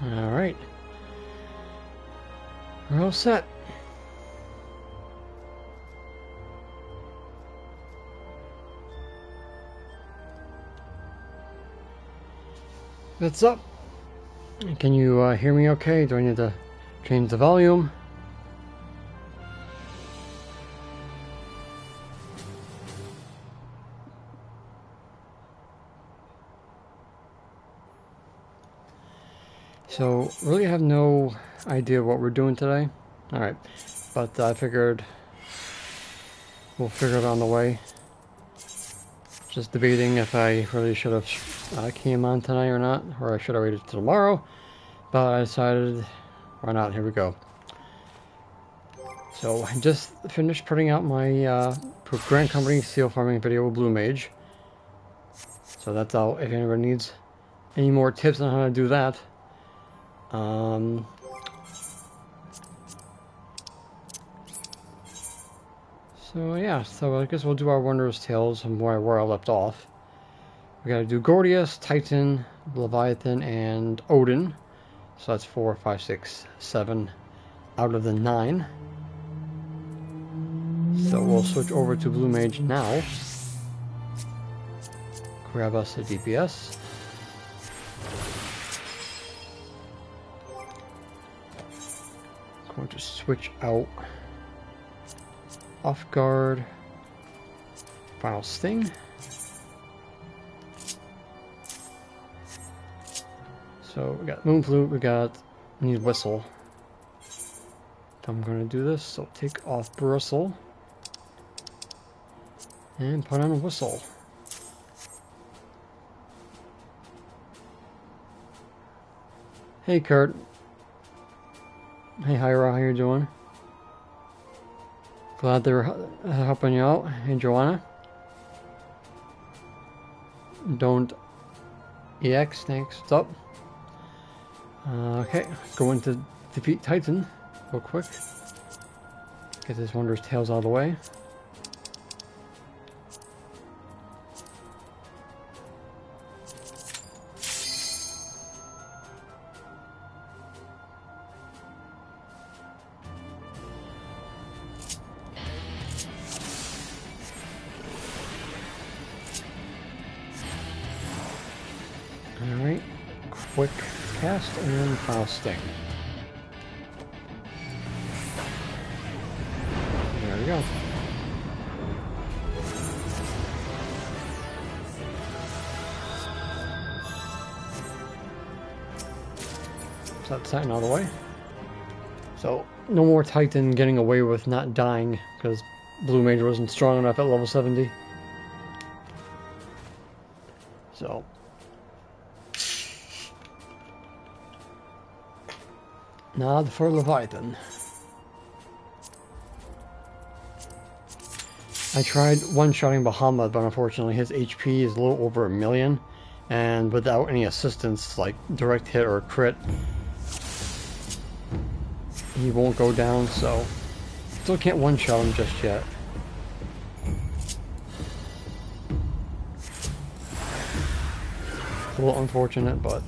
Alright. We're all set. What's up? Can you hear me okay? Do I need to change the volume? So, really have no idea what we're doing today. Alright, but I figured we'll figure it on the way. Just debating if I really should have came on tonight or not, or I should have waited till tomorrow. But I decided, why not? Here we go. So, I just finished putting out my Grand Company Seal Farming video with Blue Mage. So that's out if anyone needs any more tips on how to do that. So yeah, so I guess we'll do our Wondrous tales from where I left off. We gotta do Gordius, Titan, Leviathan, and Odin. So that's 4, 5, 6, 7 out of the 9. So we'll switch over to Blue Mage now. Grab us a DPS. Going to switch out Off Guard, Final Sting. So we got Moon Flute, need Whistle. I'm going to do this, so take off Bristle and put on a Whistle. Hey Kurt. Hey Hyra, how you doing? Glad they're helping you out. Hey Joanna. Don't EX, thanks. What's up? Okay, going to defeat Titan real quick. Get this Wondrous Tales out of the way. Alright, quick cast and Final Sting. There we go. So that's Titan out of the way. So, no more Titan getting away with not dying because Blue Mage wasn't strong enough at level 70. So, now for Leviathan. I tried one-shotting Bahamut, but unfortunately his HP is a little over 1,000,000, and without any assistance, like direct hit or crit, he won't go down, so still can't one-shot him just yet. A little unfortunate, but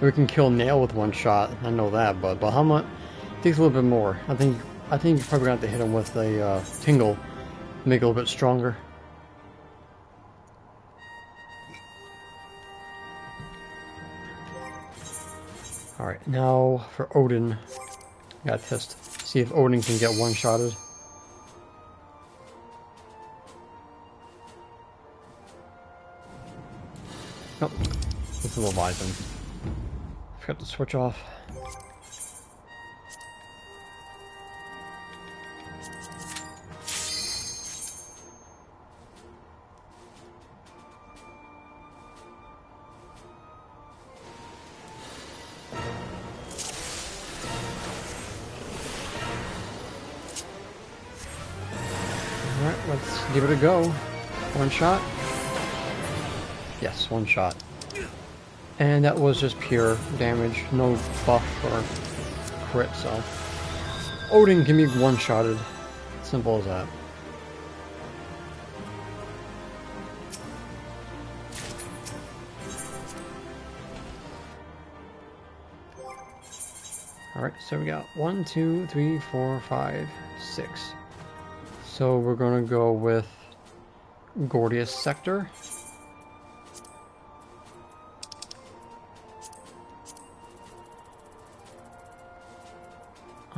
we can kill Nail with one shot, I know that, but Bahamut takes a little bit more. I think you're probably gonna have to hit him with a Tingle, make it a little bit stronger. Alright, now for Odin. Gotta test, see if Odin can get one-shotted. Nope, it's a Leviathan. Forgot to switch off. Alright, let's give it a go. One shot? Yes, one shot. And that was just pure damage, no buff or crit, so Odin can be one-shotted. Simple as that. Alright, so we got 1, 2, 3, 4, 5, 6. So we're gonna go with Gordius Sector.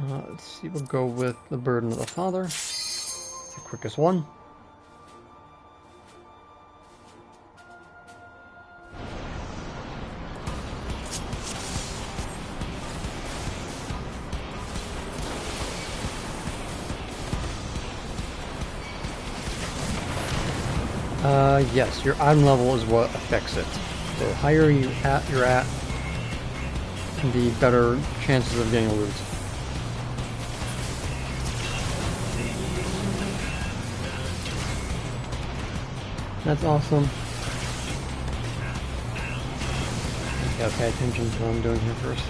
Let's see, we'll go with the Burden of the Father. It's the quickest one. Yes, your item level is what affects it. The higher you're at, the better chances of getting loot. That's awesome. I gotta pay attention to what I'm doing here first.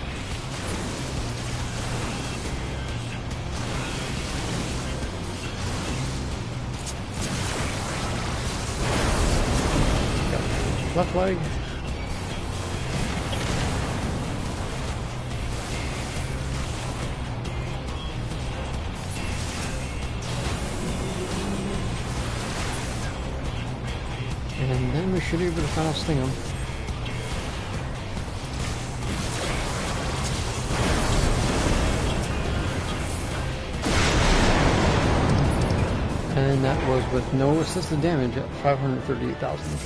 Left leg. And then we should be able to final sting him. And that was with no assisted damage at 538,000.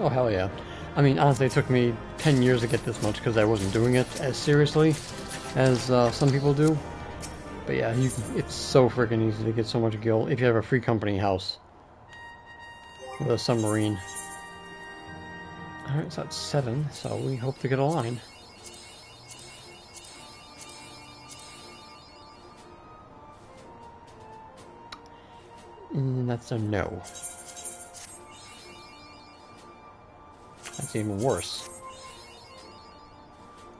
Oh, hell yeah. I mean, honestly, it took me 10 years to get this much because I wasn't doing it as seriously as some people do. But yeah, it's so freaking easy to get so much gil if you have a free company house with a submarine. Alright, so that's 7, so we hope to get a line. And that's a no. That's even worse.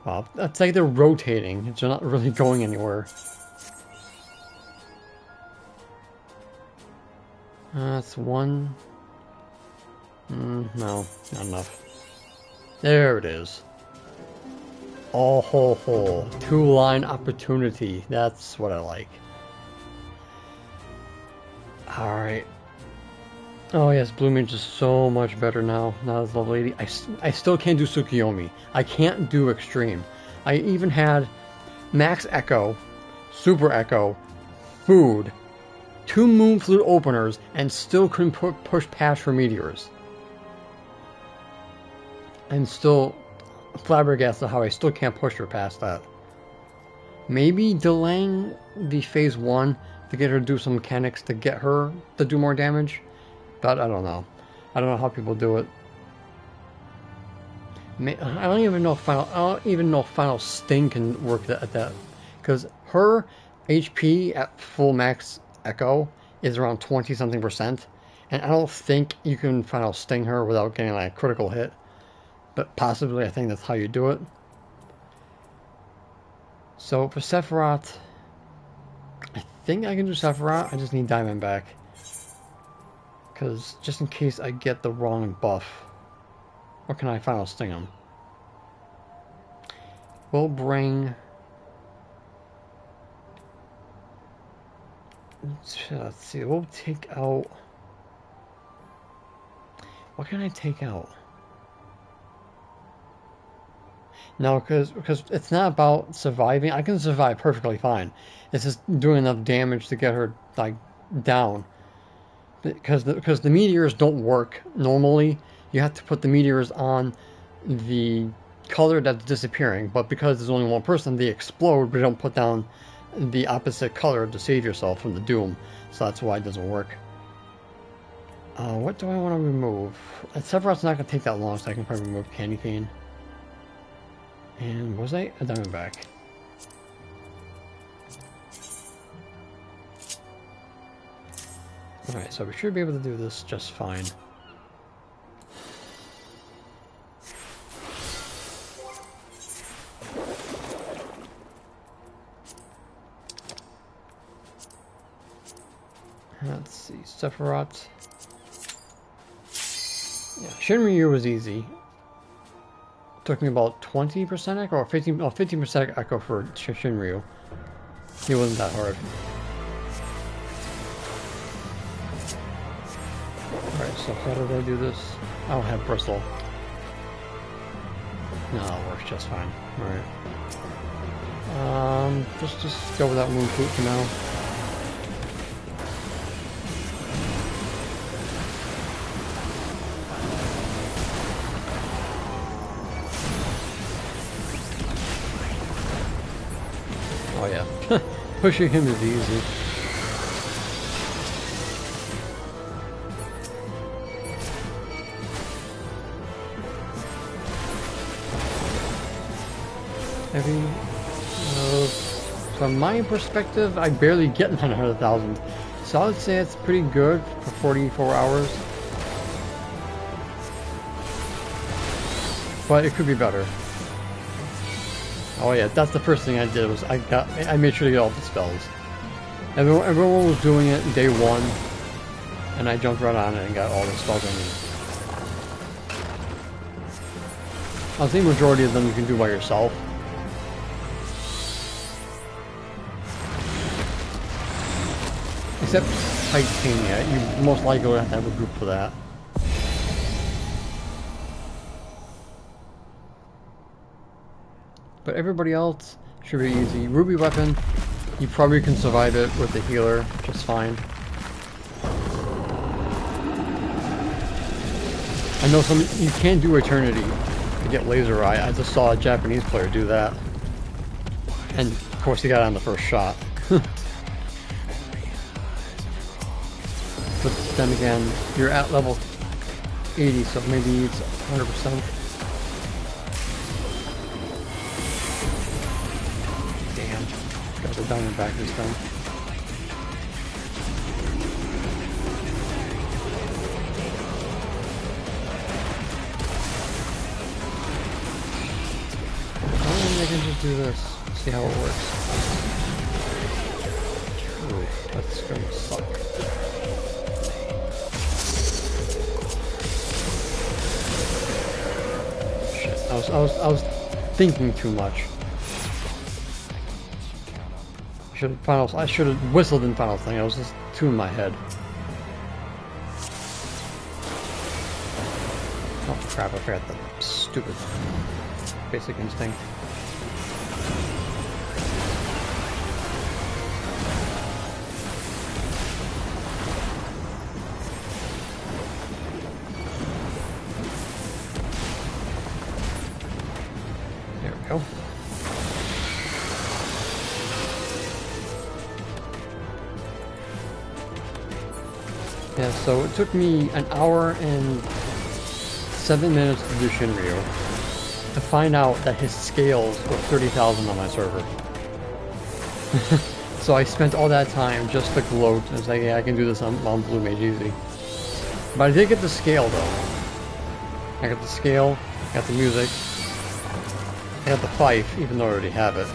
Wow, that's like they're rotating. They're not really going anywhere. That's 1. No, not enough. There it is. Oh, ho, ho. 2-line opportunity. That's what I like. Alright. Oh yes, Blue Mage is so much better now. Now as level 80. I still can't do Tsukiyomi. I can't do Extreme. I even had Max Echo, Super Echo, Food, 2 Moon Flute openers, and still couldn't push past for Meteors. I'm still flabbergasted how I still can't push her past that. Maybe delaying the phase 1 to get her to do some mechanics to get her to do more damage. But I don't know. I don't know how people do it. I don't even know if Final Sting can work at that, because her HP at full max Echo is around 20-something%, and I don't think you can Final Sting her without getting like a critical hit. But possibly, I think that's how you do it. So for Sephiroth, I think I can do Sephiroth. I just need Diamond back. Because just in case I get the wrong buff. Or can I Final Sting him? We'll bring... Let's see, we'll take out... What can I take out? No, because it's not about surviving. I can survive perfectly fine. It's just doing enough damage to get her, like, down. Because the meteors don't work normally. You have to put the meteors on the color that's disappearing. But because there's only one person, they explode, but they don't put down the opposite color to save yourself from the doom. So that's why it doesn't work. What do I want to remove? Sephiroth's not going to take that long, so I can probably remove Candy Cane. And was I a Diamondback? Alright, so we should be able to do this just fine. Let's see, Sephiroth. Yeah, Shinryu was easy. Took me about 20% echo or 15% echo for Shinryu. He wasn't that hard. Alright, so how did I do this? I don't have bristle. No, it works just fine. Alright. Just go with that moon flute for now. Oh yeah, pushing him is easy. From my perspective, I barely get 900,000. So I would say it's pretty good for 44 hours. But it could be better. Oh yeah, that's the first thing I did was I made sure to get all the spells. Everyone was doing it day one, and I jumped right on it and got all the spells I need. I think the majority of them you can do by yourself. Except Titania, you most likely will have to have a group for that. But everybody else should be easy. Ruby weapon, you probably can survive it with the healer just fine. I know you can't do Eternity to get Laser Eye. I just saw a Japanese player do that. And of course he got on the first shot. But then again, you're at level 80, so maybe it's 100%. Damn. Got the diamond back this time. I can just do this. See how it works. Ooh, that's gonna suck. I was thinking too much. I should have whistled in Final Thing. I was just too in my head. Oh crap! I forgot that stupid basic instinct. Yeah, so it took me an hour and 7 minutes to do Shinryu to find out that his scales were 30,000 on my server. So I spent all that time just to gloat and say, yeah, I can do this on Blue Mage easy. But I did get the scale though. I got the scale, I got the music, I got the fife, even though I already have it.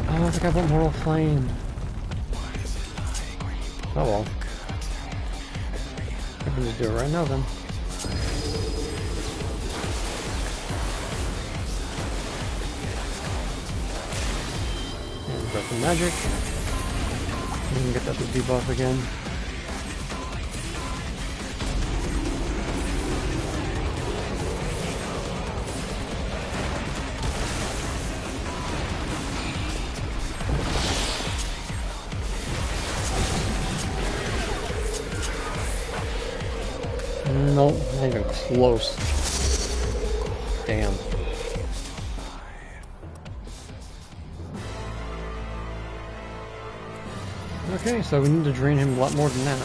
Oh, I think I want Mortal Flame. Oh well. I can just do it right now then. And Breath of Magic. You can get that to debuff again. Nope, not even close. Damn. Okay, so we need to drain him a lot more than that.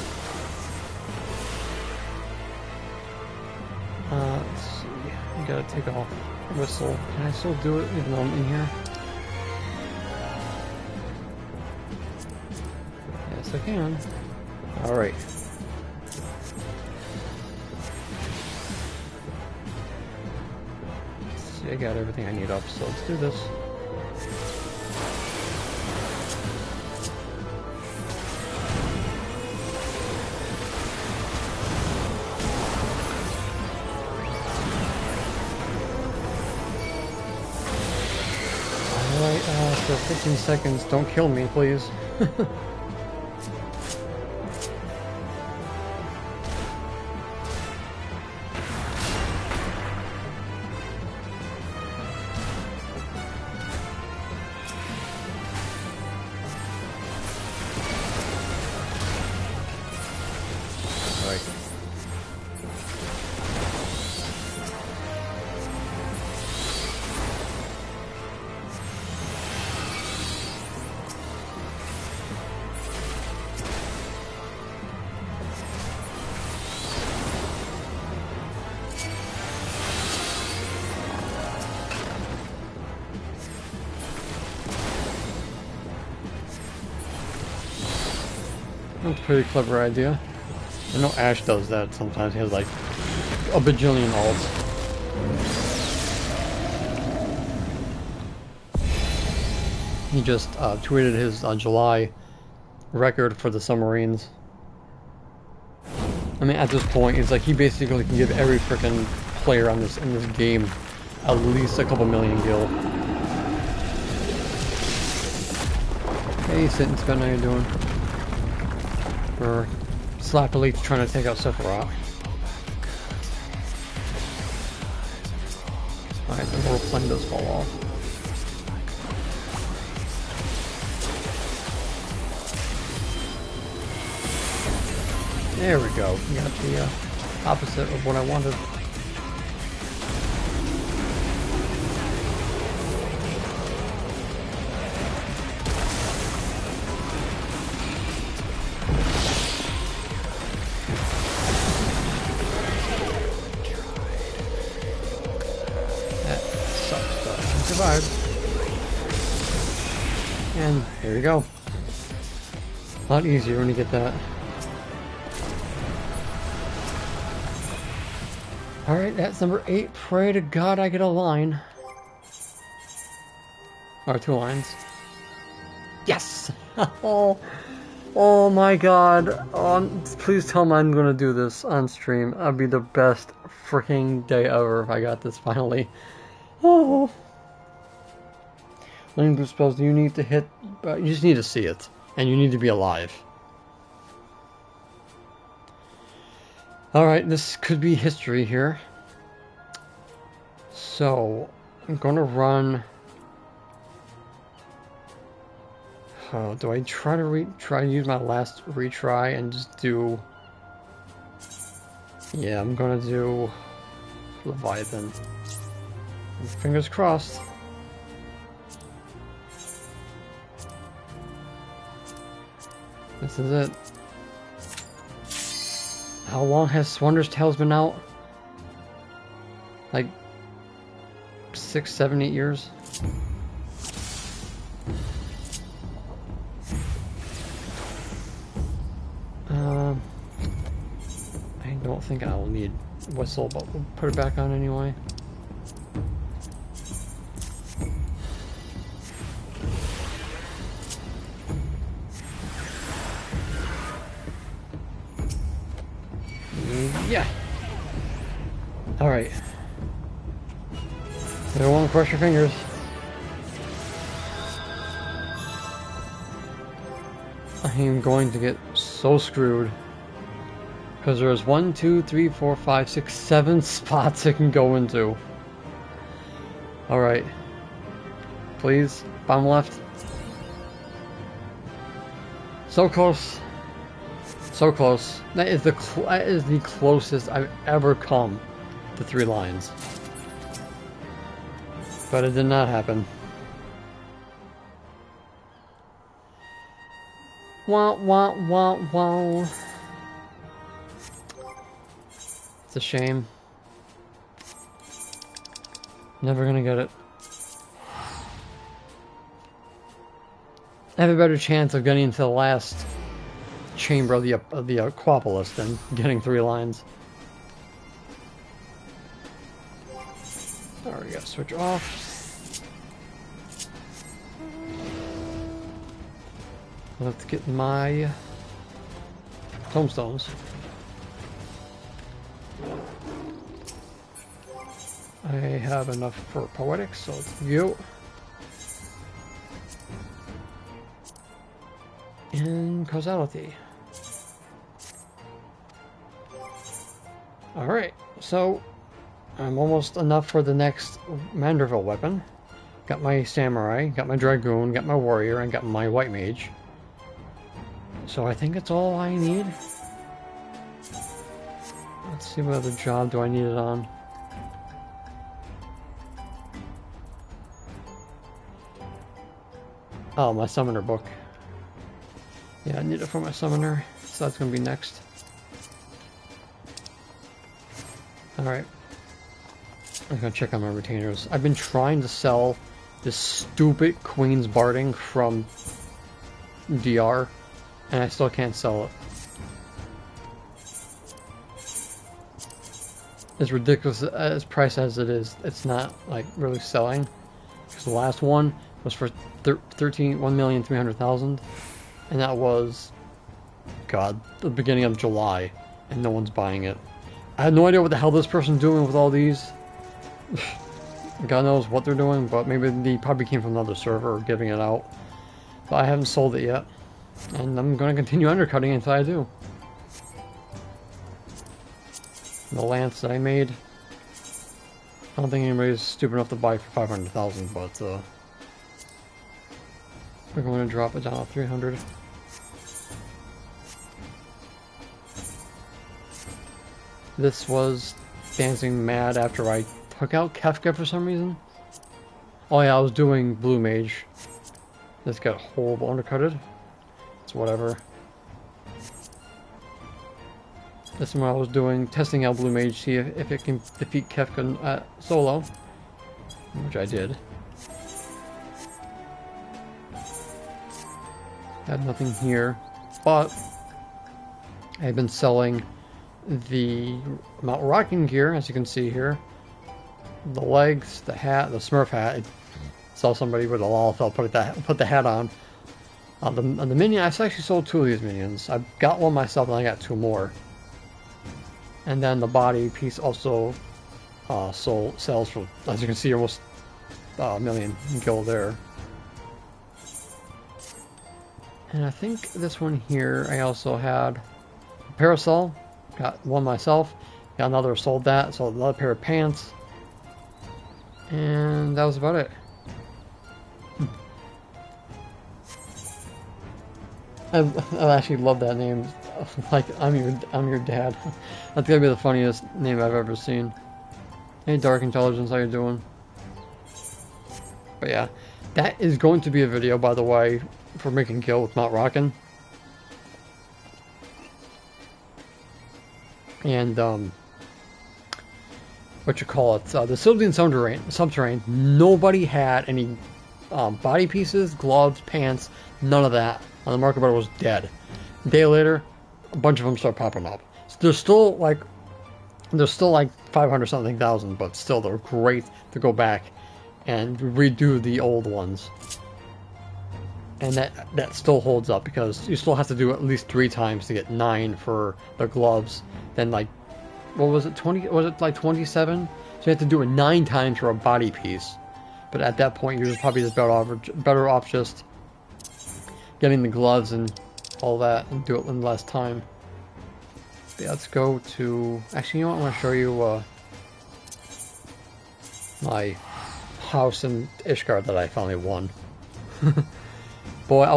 Let's see. I gotta take off whistle. Can I still do it even though I'm in here? Yes, I can. Alright. See, I got everything I need up, so let's do this. Alright, for 15 seconds, don't kill me, please. That's a pretty clever idea. I know Ash does that sometimes. He has like a bajillion ults. He just tweeted his July record for the submarines. I mean, at this point, it's like he basically can give every freaking player on in this game at least a couple million gil. Hey, Sit and Spin, how you doing? We're sloppily trying to take out Sephiroth. Alright, the world plane does fall off. There we go. We got the opposite of what I wanted. And here we go. A lot easier when you get that. Alright, that's number 8. Pray to God I get a line. Or 2 lines. Yes! Oh my God. Please tell me I'm gonna do this on stream. That'd be the best freaking day ever if I got this finally. Oh. Lane boost spells, you need to hit, you just need to see it, and you need to be alive. Alright, this could be history here. So, I'm gonna run... Oh, do I try to use my last retry and just do... Yeah, I'm gonna do... Leviathan. Fingers crossed. This is it. How long has Wondrous Tales been out? Like 6, 7, 8 years? I don't think I'll need whistle, but we'll put it back on anyway. Yeah. Alright. Everyone cross your fingers. I am going to get so screwed. Because there's 1, 2, 3, 4, 5, 6, 7 spots it can go into. Alright. Please. Bottom left. So close. So close. That is the closest I've ever come to 3 lines. But it did not happen. Wah, wah, wah, wah. It's a shame. Never gonna get it. I have a better chance of getting into the last chamber of the Aquapolis than getting 3 lines. Alright, we gotta switch off. Let's get my tombstones. I have enough for poetics, so let's go. In causality. Alright, so I'm almost enough for the next Manderville weapon. Got my samurai, got my dragoon, got my warrior, and got my white mage. So I think it's all I need. Let's see what other job do I need it on. Oh, my summoner book. Yeah, I need it for my summoner, so that's gonna be next. Alright. I'm gonna check on my retainers. I've been trying to sell this stupid Queen's Barding from DR, and I still can't sell it. As ridiculous as price as it is, it's not like really selling. Because the last one was for 1,300,000, and that was, God, the beginning of July, and no one's buying it. I have no idea what the hell this person's doing with all these. God knows what they're doing, but maybe they probably came from another server or giving it out. But I haven't sold it yet, and I'm going to continue undercutting until I do. The lance that I made, I don't think anybody's stupid enough to buy for 500,000, but we're going to drop it down to 300. This was dancing mad after I took out Kefka for some reason. Oh yeah, I was doing blue mage. This got horrible undercutted. It's whatever. This is what I was doing, testing out blue mage, see if it can defeat Kefka solo, which I did. I have nothing here, but I've been selling the Mount Rocking gear, as you can see here. The legs, the hat, the Smurf hat. I saw somebody with a lolfell put the hat on. The minion, I actually sold 2 of these minions. I got one myself and I got 2 more. And then the body piece also sells for, as you can see, almost a million gold there. And I think this one here, I also had a parasol. Got one myself. Got another, sold that. Sold another pair of pants. And that was about it. I actually love that name. Like, I'm your dad. That's gonna be the funniest name I've ever seen. Hey, Dark Intelligence, how you doing? But yeah, that is going to be a video, by the way, for making kill with Mount Rockin'. And what you call it? The Sylvian subterrane. Nobody had any body pieces, gloves, pants, none of that. On the market bar was dead. A day later, a bunch of them start popping up. So there's still like 500 something thousand, but still they're great to go back and redo the old ones. And that still holds up because you still have to do at least 3 times to get 9 for the gloves. Then like, what was it, 20? Was it like 27? So you have to do it 9 times for a body piece. But at that point, you're just probably just better off just getting the gloves and all that and do it in less time. But yeah, let's go to, actually, you know what, I want to show you my house in Ishgard that I finally won. Boy, I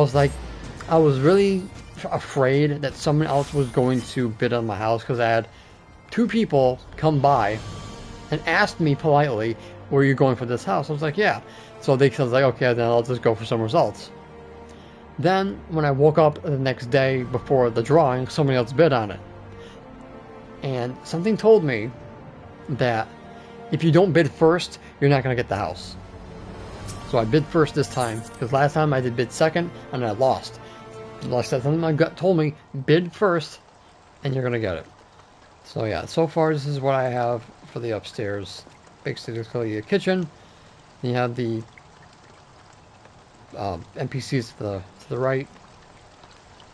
was really afraid that someone else was going to bid on my house because I had 2 people come by and asked me politely, were you going for this house? I was like, yeah. So they was like, okay, then I'll just go for some results. Then, when I woke up the next day before the drawing, somebody else bid on it. And something told me that if you don't bid first, you're not going to get the house. So I bid first this time, because last time I did bid second, and I lost. Like I said, something my gut told me, bid first, and you're going to get it. So yeah, so far this is what I have for the upstairs. Basically a kitchen. You have the NPCs to the right.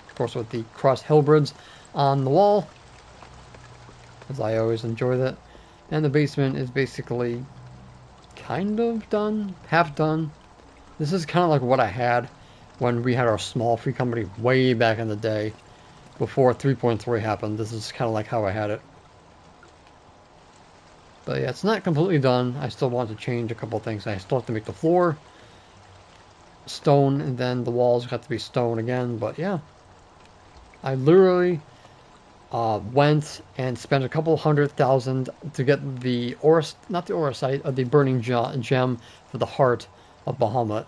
Of course with the crossed halberds on the wall, as I always enjoy that. And the basement is basically kind of done, half done. This is kind of like what I had when we had our small free company way back in the day, before 3.3 happened. This is kind of like how I had it. But yeah, it's not completely done. I still want to change a couple things. I still have to make the floor stone, and then the walls have to be stone again. But yeah, I literally went and spent a couple $100,000 to get the not the Orosite, the burning gem for the heart of Bahamut,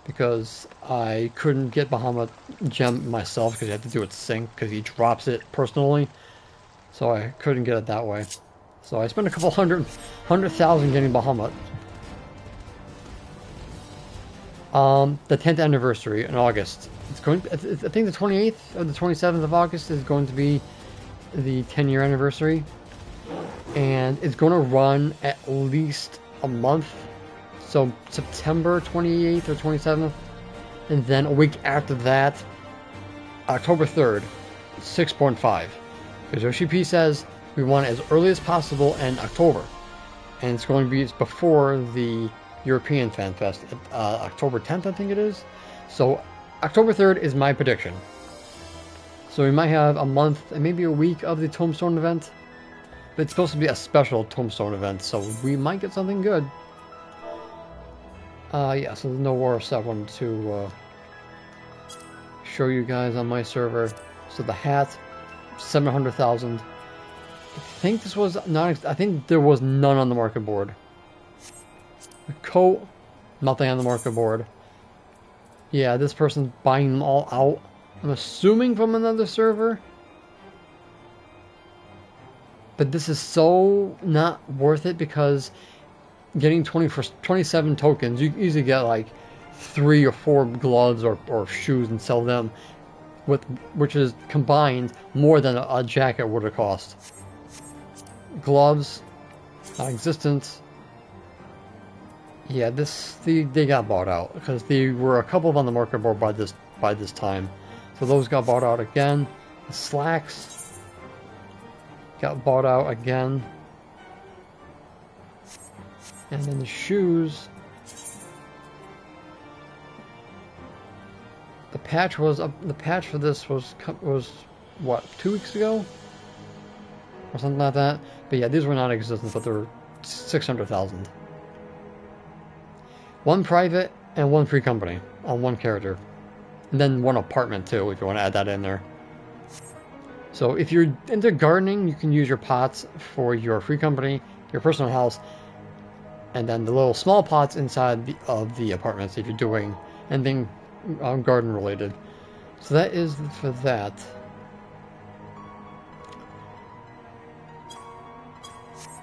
because I couldn't get Bahamut gem myself because you have to do it sync because he drops it personally, so I couldn't get it that way. So I spent a couple $100,000 getting Bahamut. The 10th anniversary in August. It's going. I think the 28th or the 27th of August is going to be the 10-year anniversary, and it's going to run at least a month. So September 28th or 27th, and then a week after that, October 3rd, 6.5. Because Yoshi P says we want it as early as possible in October, and it's going to be before the European Fan Fest, October 10th, I think it is. So October 3rd is my prediction. So we might have a month and maybe a week of the Tombstone event. But it's supposed to be a special Tombstone event, so we might get something good. Yeah, so there's no War of Set. I wanted to show you guys on my server. So the hat, 700,000. I think this was not. I think there was none on the market board. The coat, nothing on the market board. Yeah, this person's buying them all out. I'm assuming from another server. But this is so not worth it because getting 27 tokens, you easily get like 3 or 4 gloves or shoes and sell them, which is combined more than a jacket would have cost. Gloves, non-existent. Yeah, they got bought out because there were a couple on the market board by this time, so those got bought out again. The slacks got bought out again, and then the shoes. The patch for this was what, 2 weeks ago or something like that. But yeah, these were non-existent, but they're 600,000. One private and one free company on one character. And then one apartment too, if you want to add that in there. So if you're into gardening, you can use your pots for your free company, your personal house, and then the little small pots inside of the apartments if you're doing anything garden related. So that is for that.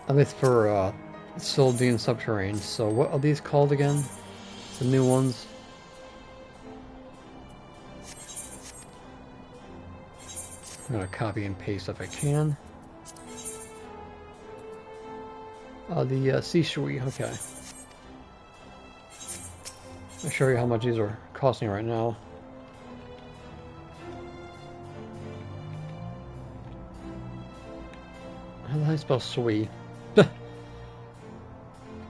At least for Sildine Subterrane. So what are these called again? The new ones. I'm gonna copy and paste if I can. The Sea Shui, okay. I'll show you how much these are costing right now. How do I spell Sui?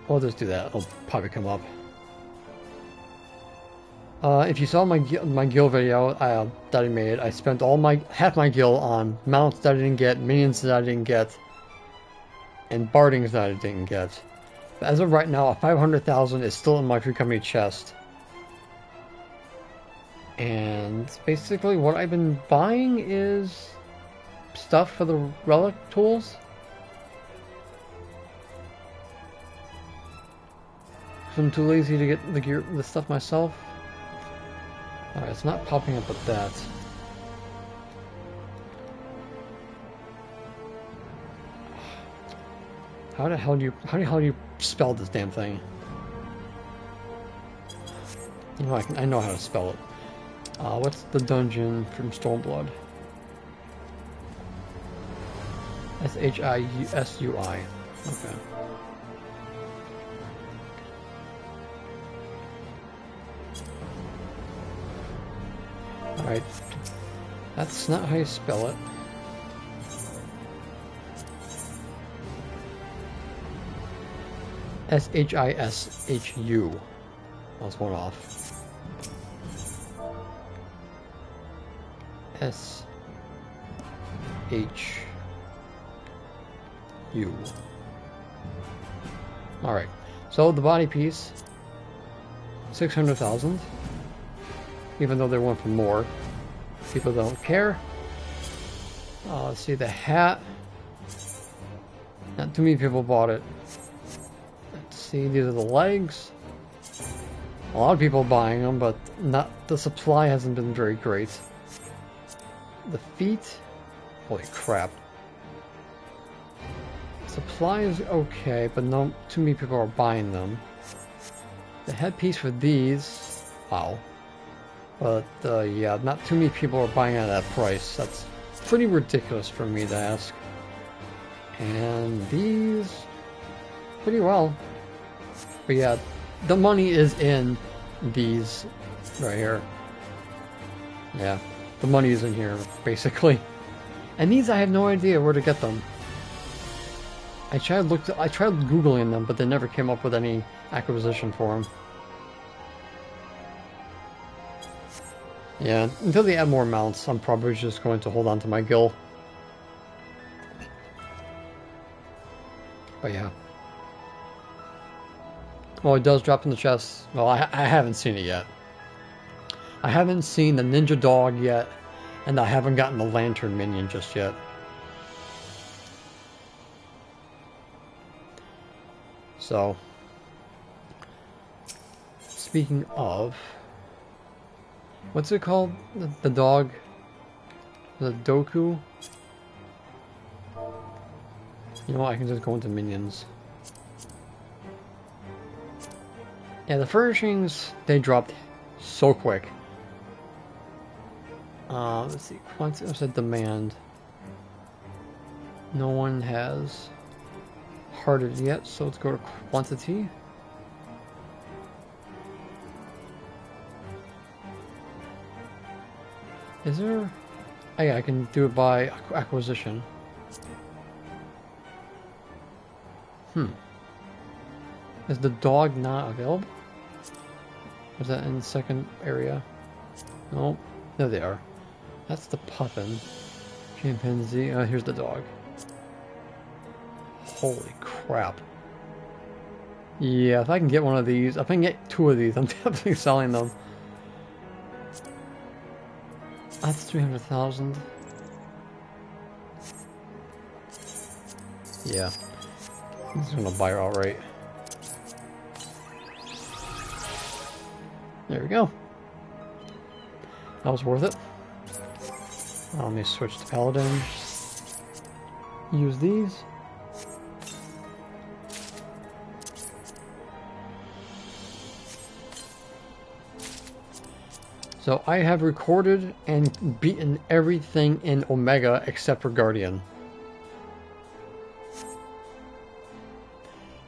I'll just do that. It'll probably come up. If you saw my guild video that I made, I spent half my guild on mounts that I didn't get, minions that I didn't get, and bardings that I didn't get. But as of right now, 500,000 is still in my free company chest. And basically what I've been buying is stuff for the Relic tools. been too lazy to get the gear, the stuff myself. Alright, it's not popping up with that. How the hell do you spell this damn thing? You know, I know how to spell it. What's the dungeon from Stormblood? Shisui. Okay. Alright. That's not how you spell it. Shishu. That was one off. SHU. Alright. So the body piece, 600,000. Even though they want for more. People don't care. Let's see, the hat. Not too many people bought it. Let's see, these are the legs. A lot of people buying them, but not the supply hasn't been very great. The feet, holy crap. Supply is okay, but no too many people are buying them. The headpiece for these, wow. But yeah, not too many people are buying at that price. That's pretty ridiculous for me to ask. And these, pretty well. But yeah, the money is in these right here. Yeah, the money is in here, basically. And these, I have no idea where to get them. I tried Googling them, but they never came up with any acquisition for them. Yeah, until they add more mounts, I'm probably just going to hold on to my gill. But yeah. Well, it does drop in the chest. Well, I haven't seen it yet. I haven't seen the ninja dog yet, and I haven't gotten the lantern minion just yet. So, speaking of, what's it called? The dog? The Doku? You know what, I can just go into minions. Yeah, the furnishings, they dropped so quick. Let's see, quantity, what's the demand? No one has hearted yet, so let's go to quantity. Is there... Oh yeah, I can do it by acquisition. Is the dog not available? Or is that in the second area? No, there they are. That's the puffin. Chimpanzee. Here's the dog. Holy crap. Yeah, if I can get one of these, if I can get two of these, I'm definitely selling them. That's 300,000. Yeah. I'm just gonna buy her outright. There we go. That was worth it. Let me switch to Paladin. Use these. So I have recorded and beaten everything in Omega except for Guardian.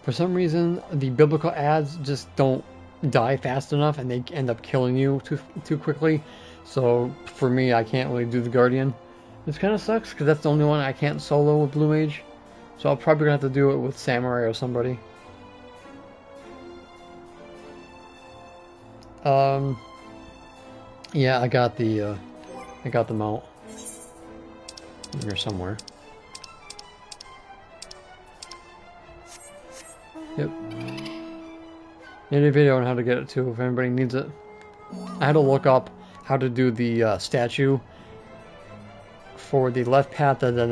For some reason, the biblical ads just don't die fast enough and they end up killing you too quickly. So for me, I can't really do the Guardian. This kind of sucks because that's the only one I can't solo with Blue Mage. So I'll probably gonna have to do it with Samurai or somebody. Yeah, I got the mount in here somewhere. Yep. Made a video on how to get it too, if anybody needs it. I had to look up how to do the statue for the left path, and then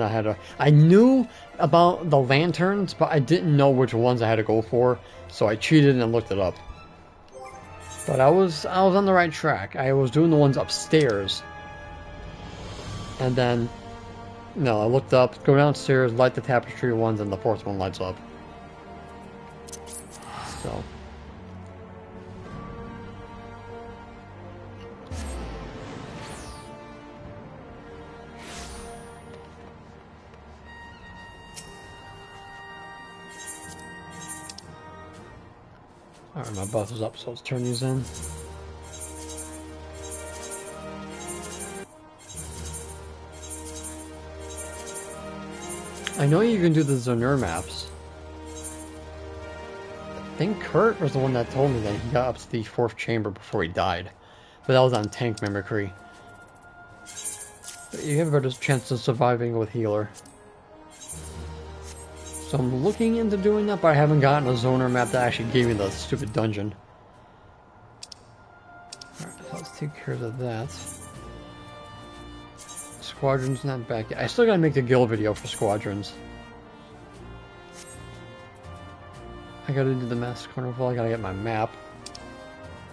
I knew about the lanterns, but I didn't know which ones I had to go for, so I cheated and looked it up. But I was on the right track. I was doing the ones upstairs. And then, no, I looked up, go downstairs, light the tapestry ones, and the fourth one lights up. So. Alright, my buff is up, so let's turn these in. I know you can do the Zonur maps. I think Kurt was the one that told me that he got up to the 4th chamber before he died. But that was on tank mimicry. But you have a better chance of surviving with healer. So I'm looking into doing that, but I haven't gotten a Zoner map that actually gave me the stupid dungeon. Alright, so let's take care of that. Squadron's not back yet. I still gotta make the guild video for Squadrons. I gotta do the Mass Carnival, I gotta get my map.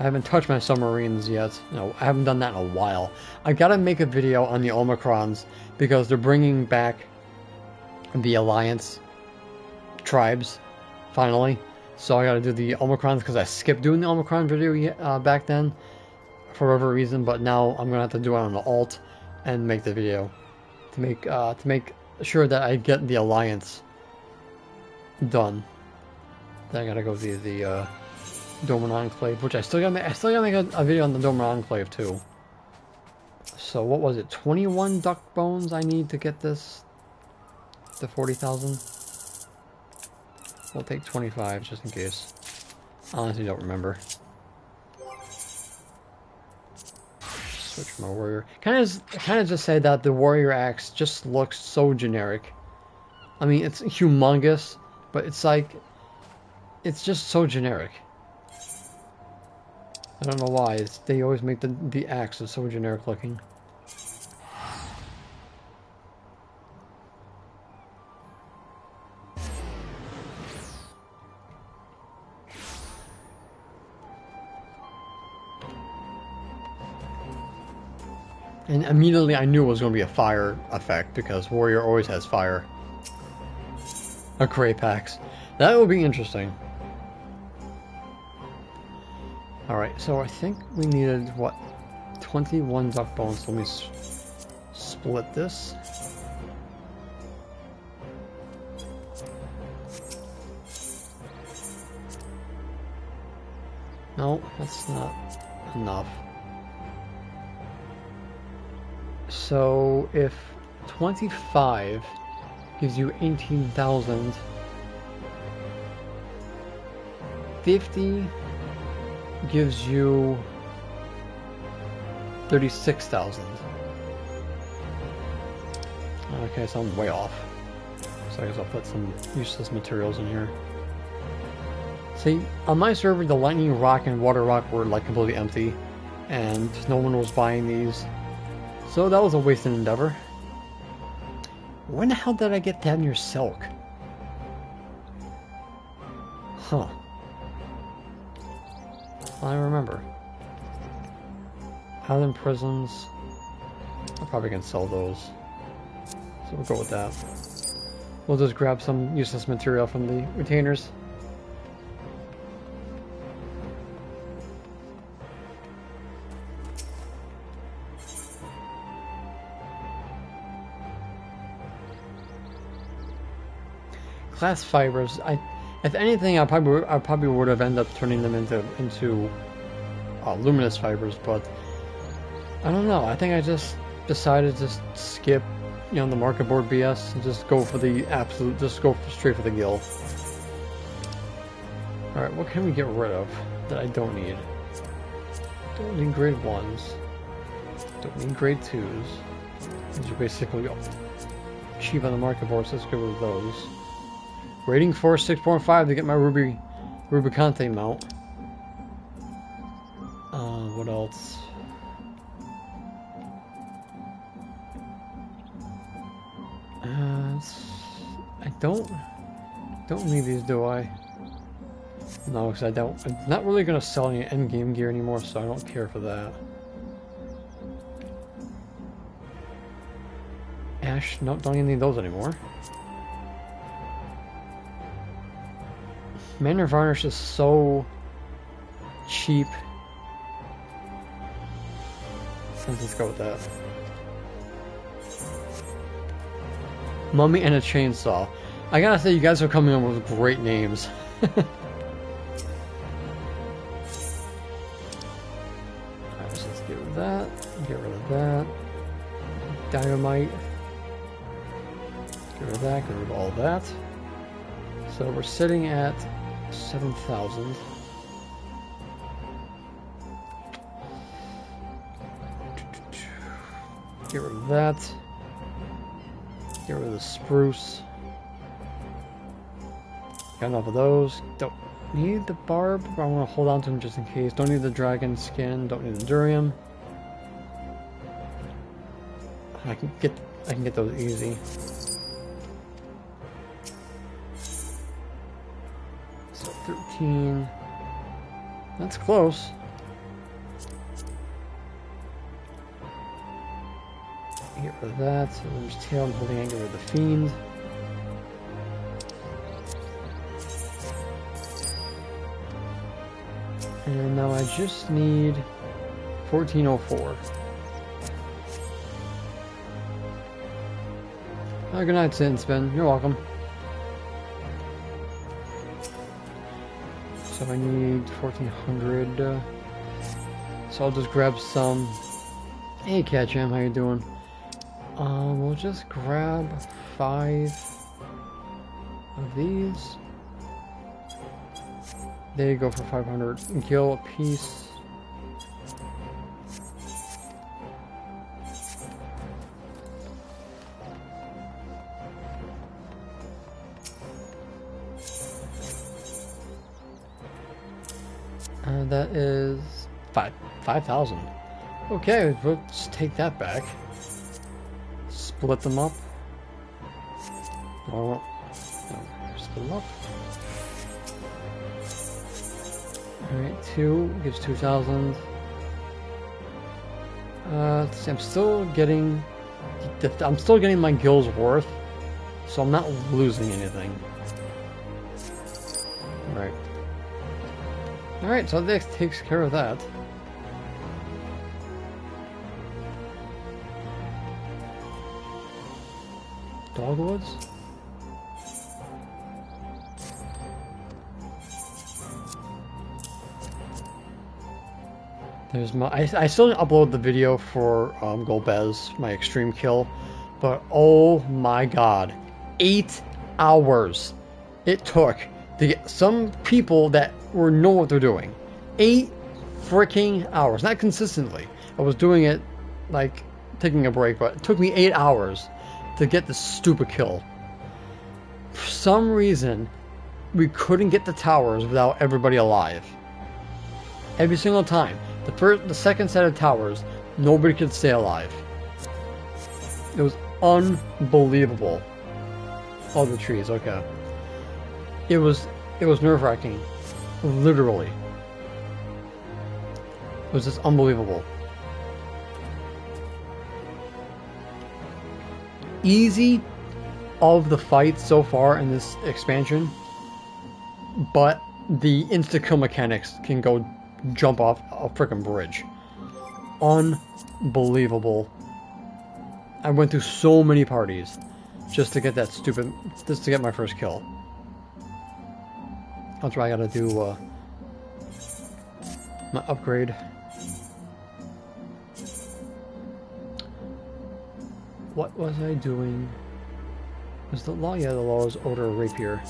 I haven't touched my submarines yet. No, I haven't done that in a while. I gotta make a video on the Omicrons because they're bringing back the Alliance tribes, finally. So I gotta do the Omicrons because I skipped doing the Omicron video back then for whatever reason, but now I'm gonna have to do it on the alt and make the video to make sure that I get the Alliance done. Then I gotta go to the Doman Enclave, which I still gotta make a video on the Doman Enclave too. So what was it? 21 duck bones I need to get this to 40,000. We'll take 25 just in case. I honestly don't remember. Switch my warrior. Kind of just say that the warrior axe just looks so generic. I mean, it's humongous, but it's like it's just so generic. I don't know why. They always make the axes so generic looking. And immediately I knew it was going to be a fire effect because warrior always has fire. A Krapax. That would be interesting. Alright, so I think we needed, what, 21 duck bones. So let me split this. No, that's not enough. So if 25 gives you 18,000, 50 gives you 36,000. Okay, so I'm way off. So I guess I'll put some useless materials in here. See, on my server, the lightning rock and water rock were like completely empty, and no one was buying these. So that was a wasted endeavor. When the hell did I get that near Silk? Huh. I remember. Island prisons. I probably can sell those. So we'll go with that. We'll just grab some useless material from the retainers. Glass fibers. If anything, I probably would have ended up turning them into luminous fibers, but I don't know. I think I just decided to skip, you know, the market board BS and just go for the absolute. Just go straight for the gill. All right, what can we get rid of that I don't need? Don't need grade 1s. Don't need grade 2s. These are basically cheap on the market board, so let's go with those. Rating for 6.5 to get my Rubicante mount. What else? I don't need these, do I? No, because I'm not really going to sell any endgame gear anymore, so I don't care for that. Ash, no, don't even need those anymore. Manor Varnish is so cheap. Let's just go with that. Mummy and a Chainsaw. I gotta say, you guys are coming up with great names. Alright, so let's get rid of that. Get rid of that. Dynamite. Get rid of that. Get rid of all that. So we're sitting at 7,000. Get rid of that. Get rid of the spruce. Got enough of those. Don't need the barb, but I want to hold on to them just in case. Don't need the dragon skin. Don't need the durium. I can get those easy. So 13. That's close. Get rid of that. So there's tail. I'm holding on. Get rid of the fiend. And now I just need 1404. Oh, good night, Sit and Spin. You're welcome. So I need 1400. So I'll just grab some. Hey, Catcham, how you doing? We'll just grab 5 of these. There you go for 500 gil a piece. That is 5,000. Okay, let's take that back. Split them up. Oh, split them up. Alright, 2 gives 2,000. Let's see, I'm still getting my gil's worth, so I'm not losing anything. Right. Alright, so this takes care of that. Dogwoods? There's my. I still didn't upload the video for Golbez, my extreme kill, but oh my god, 8 hours it took to get some people that know what they're doing. 8 freaking hours, not consistently. I was doing it like taking a break, but it took me 8 hours to get this stupid kill. For some reason, we couldn't get the towers without everybody alive. Every single time. The second set of towers, nobody could stay alive. It was unbelievable. Oh, the trees, okay. It was nerve-wracking. Literally. It was just unbelievable. Easy of the fights so far in this expansion, but the insta-kill mechanics can go jump off a freaking bridge. Unbelievable. I went through so many parties just to get that stupid, just to get my first kill. That's why I gotta do my upgrade. What was I doing? Was the law? Yeah, the law is order a rapier.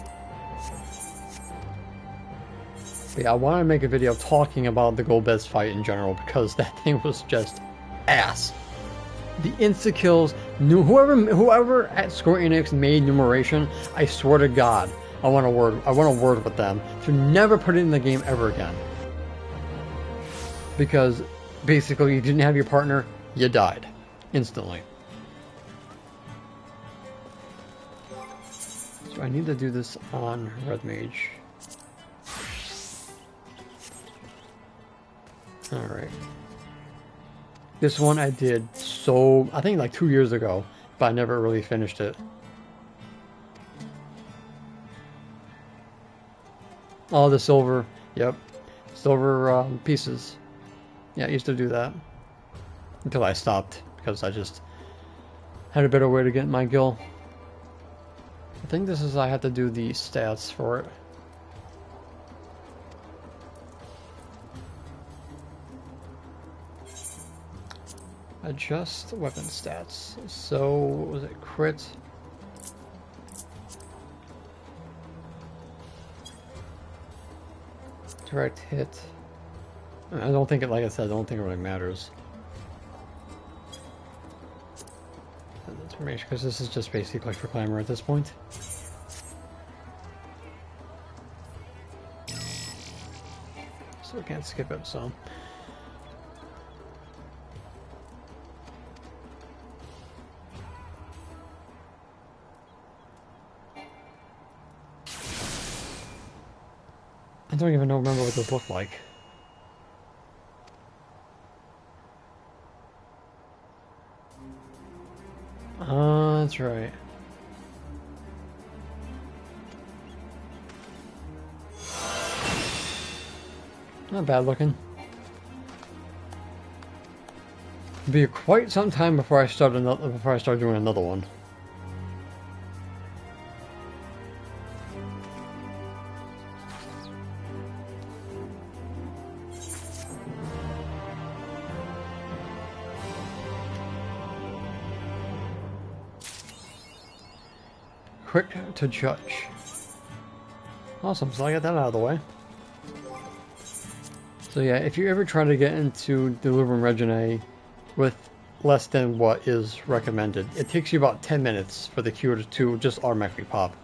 But yeah, I want to make a video talking about the Golbez fight in general because that thing was just ass. The insta kills, whoever at Square Enix made numeration, I swear to God, I want a word with them to never put it in the game ever again. Because basically, if you didn't have your partner, you died instantly. So I need to do this on Red Mage. Alright. This one I did I think like 2 years ago, but I never really finished it. Oh, the silver. Yep. Silver pieces. Yeah, I used to do that. Until I stopped, because I just had a better way to get my gil. I think this is, I have to do the stats for it. Adjust weapon stats. So, what was it? Crit. Direct hit. I don't think it, like I said, I don't think it really matters. Determination, because this is just basically for climber at this point. So we can't skip it, so. I don't even remember what this looked like. That's right. Not bad looking. It'll be quite some time before I start doing another one. Quick to judge. Awesome, so I got that out of the way. So yeah, if you ever try to get into delivering Regine with less than what is recommended, it takes you about 10 minutes for the queue to just automatically pop.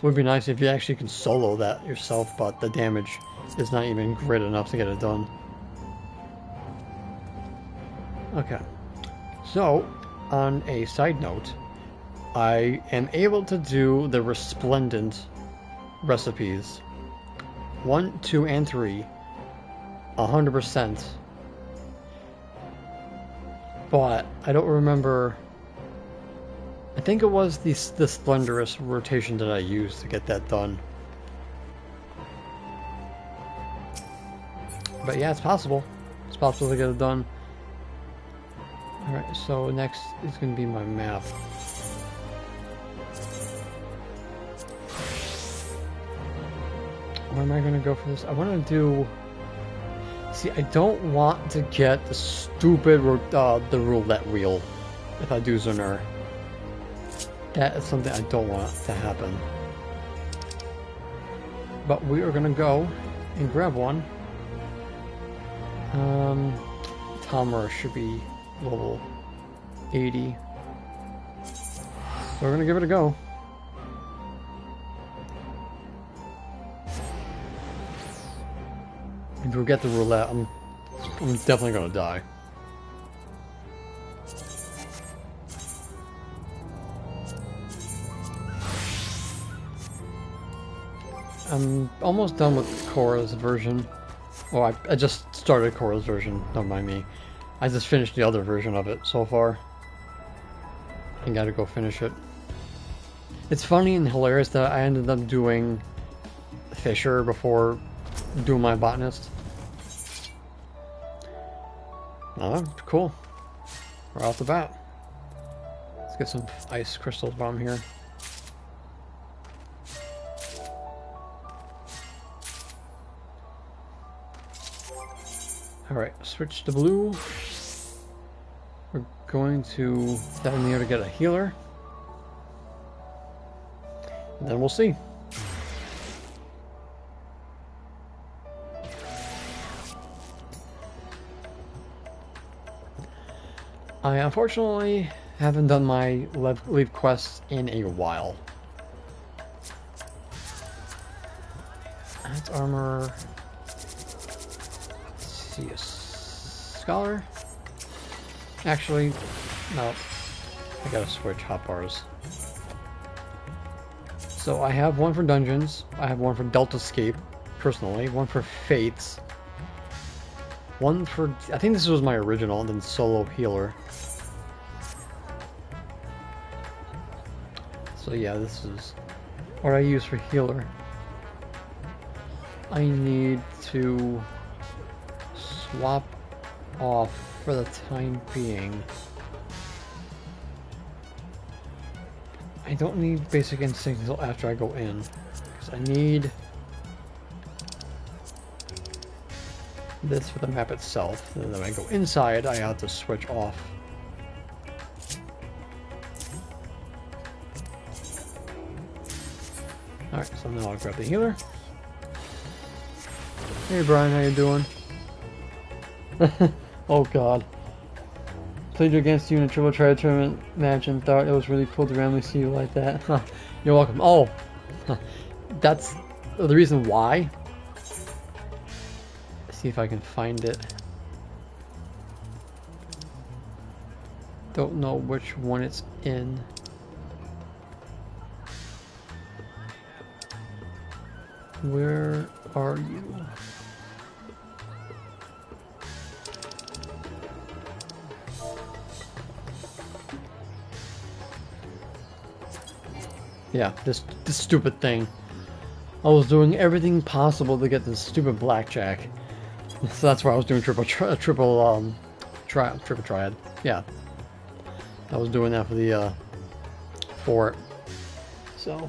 Would be nice if you actually can solo that yourself, but the damage is not even great enough to get it done. Okay, so on a side note, I am able to do the resplendent recipes 1, 2, and 3 100%, but I don't remember. I think it was the splendorous rotation that I used to get that done. But yeah, it's possible. It's possible to get it done. Alright, so next is going to be my map. Where am I going to go for this? I want to do... See, I don't want to get the stupid the roulette wheel if I do Zonur. That is something I don't want to happen. But we are going to go and grab one. Tamara should be level 80. So we're gonna give it a go. If we get the roulette, I'm definitely gonna die. I'm almost done with Cora's version. Oh, I just started Cora's version, don't mind me. I just finished the other version of it so far. I gotta go finish it. It's funny and hilarious that I ended up doing Fisher before doing my botanist. Oh, cool. Right off the bat. Let's get some ice crystals while I'm here. Alright, switch to blue. We're going to down here to get a healer. And then we'll see. I unfortunately haven't done my leave quests in a while. That's armor. Let's see, a scholar. Actually, no. I gotta switch hotbars. So I have one for dungeons. I have one for Delta Escape, personally. One for Fates. One for... I think this was my original, and then Solo Healer. So yeah, this is what I use for Healer. I need to swap off for the time being. I don't need Basic Instinct until after I go in, because I need this for the map itself. And then when I go inside, I have to switch off. Alright, so now I'll grab the healer. Hey Brian, how you doing? Oh god. Played against you in a triple try tournament match and thought it was really cool to randomly see you like that. You're welcome. Oh, that's the reason why. Let's see if I can find it. Don't know which one it's in. Where are you? Yeah, this stupid thing. I was doing everything possible to get this stupid blackjack. So that's why I was doing triple triad. Yeah, I was doing that for the fort. So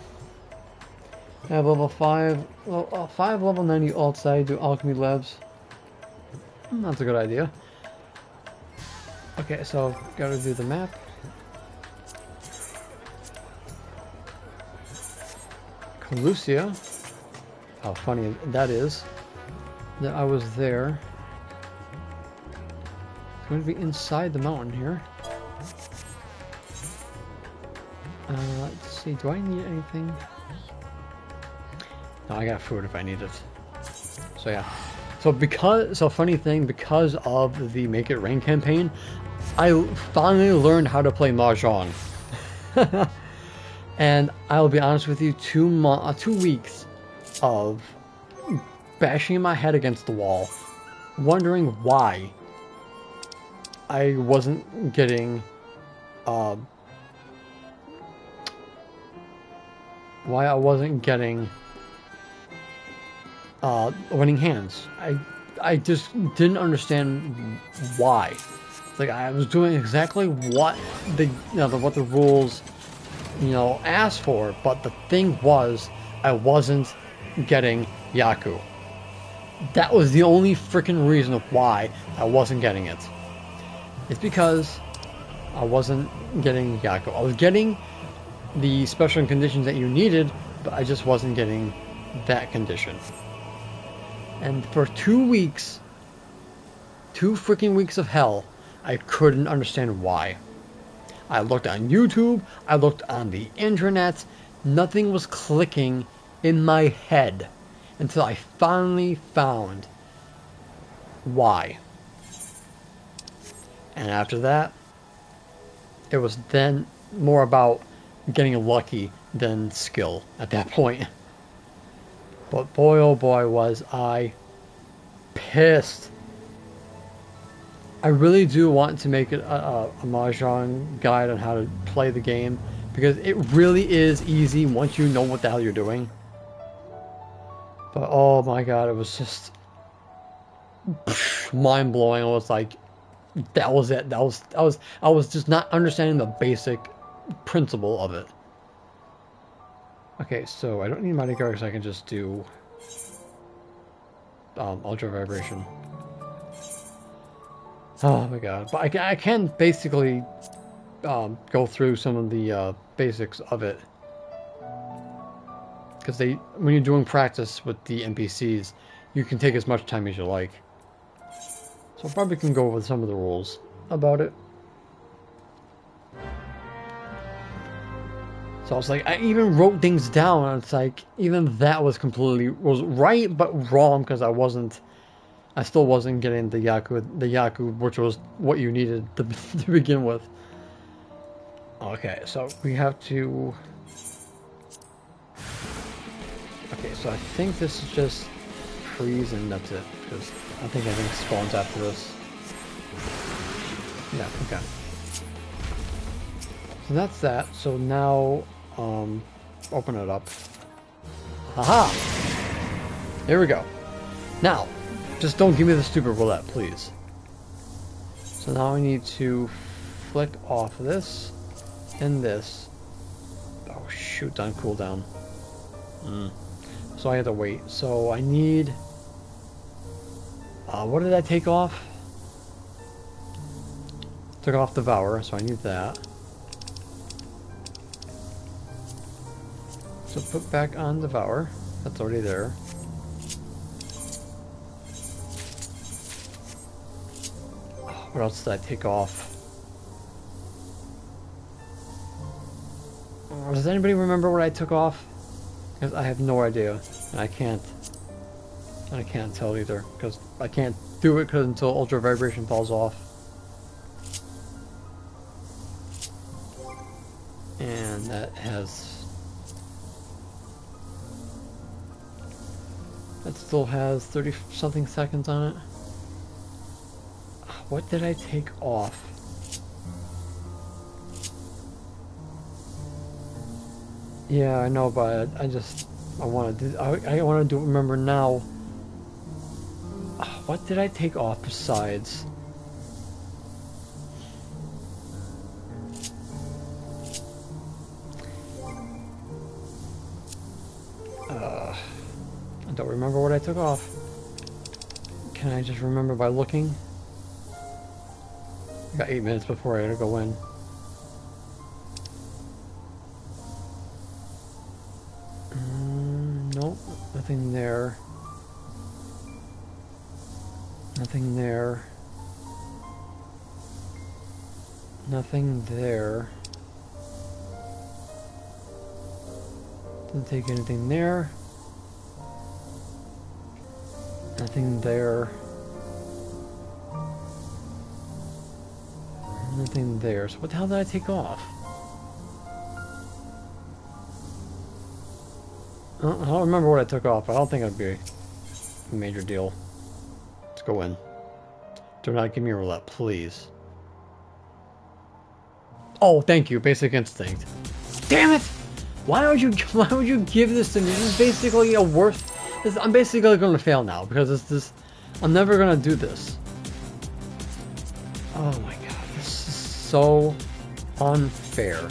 I have level 5, level 90 alt side, do alchemy labs. That's a good idea. Okay, so gotta do the map. Lucia, how funny that is, that I was there. It's going to be inside the mountain here. Let's see, do I need anything? No, I got food if I need it. So yeah. So funny thing, because of the Make It Rain campaign, I finally learned how to play Mahjong. And I'll be honest with you, 2 weeks of bashing my head against the wall, wondering why I wasn't getting, winning hands. I just didn't understand why. It's like I was doing exactly what what the rules asked for, but the thing was, I wasn't getting Yaku. That was the only freaking reason of why I wasn't getting it. It's because I wasn't getting Yaku. I was getting the special conditions that you needed, but I just wasn't getting that condition. And for 2 weeks, 2 freaking weeks of hell, I couldn't understand why. I looked on YouTube, I looked on the internet, nothing was clicking in my head until I finally found why. And after that, it was then more about getting lucky than skill at that point. But boy oh boy was I pissed. I really do want to make it a Mahjong guide on how to play the game, because it really is easy once you know what the hell you're doing. But oh my god, it was just mind-blowing. I was like, that was it. I was just not understanding the basic principle of it. Okay, so I don't need Mighty Guard, so I can just do Ultra Vibration. Oh my god. But I can basically go through some of the basics of it. Because when you're doing practice with the NPCs, you can take as much time as you like. So I probably can go over some of the rules about it. So I was like, I even wrote things down, and it's like, even that was right, but wrong, because I still wasn't getting the Yaku, which was what you needed to begin with. Okay, so we have to Okay, so I think this is just freeze and that's it. Because I think everything spawns after this. Yeah, okay. So that's that. So now, open it up. Haha! Here we go. Now, just don't give me the stupid roulette, please. So now I need to flick off this and this. Oh shoot, on cooldown. So I have to wait. So I need... what did I take off? Took off Devour, so I need that. So put back on Devour. That's already there. What else did I take off? Does anybody remember what I took off? Because I have no idea. And I can't tell either. Because I can't do it until Ultra Vibration falls off. And that has... That still has 30 something seconds on it. What did I take off? Yeah, I know, but I want to do, I want to remember now. What did I take off besides? I don't remember what I took off. Can I just remember by looking? I got 8 minutes before I gotta go in. Nope, nothing there. Nothing there. Nothing there. Didn't take anything there. Nothing there. Nothing there. So what the hell did I take off? I don't remember what I took off. I don't think it'd be a major deal. Let's go in. Do not give me a roulette, please. Oh, thank you. Basic instinct. Damn it! Why would you give this to me? This is basically a worth. I'm basically going to fail now because it's this. I'm never going to do this. Oh my god, this is so unfair.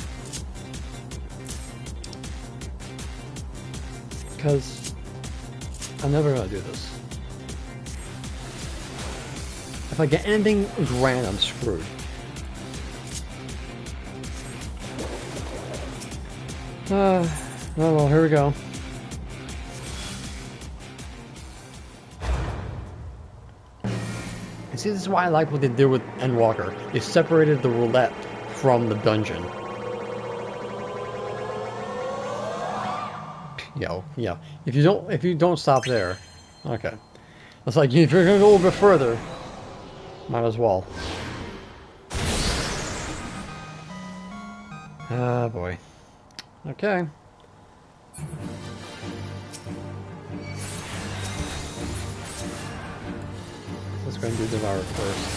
Because I'm never going to do this. If I get anything grand, I'm screwed. Oh well, here we go. And see, this is why I like what they did with Endwalker. They separated the roulette from the dungeon. Yeah. If you don't stop there, okay. It's like if you're gonna go a little bit further, might as well. Ah, boy. Okay. Let's go and do Devour first.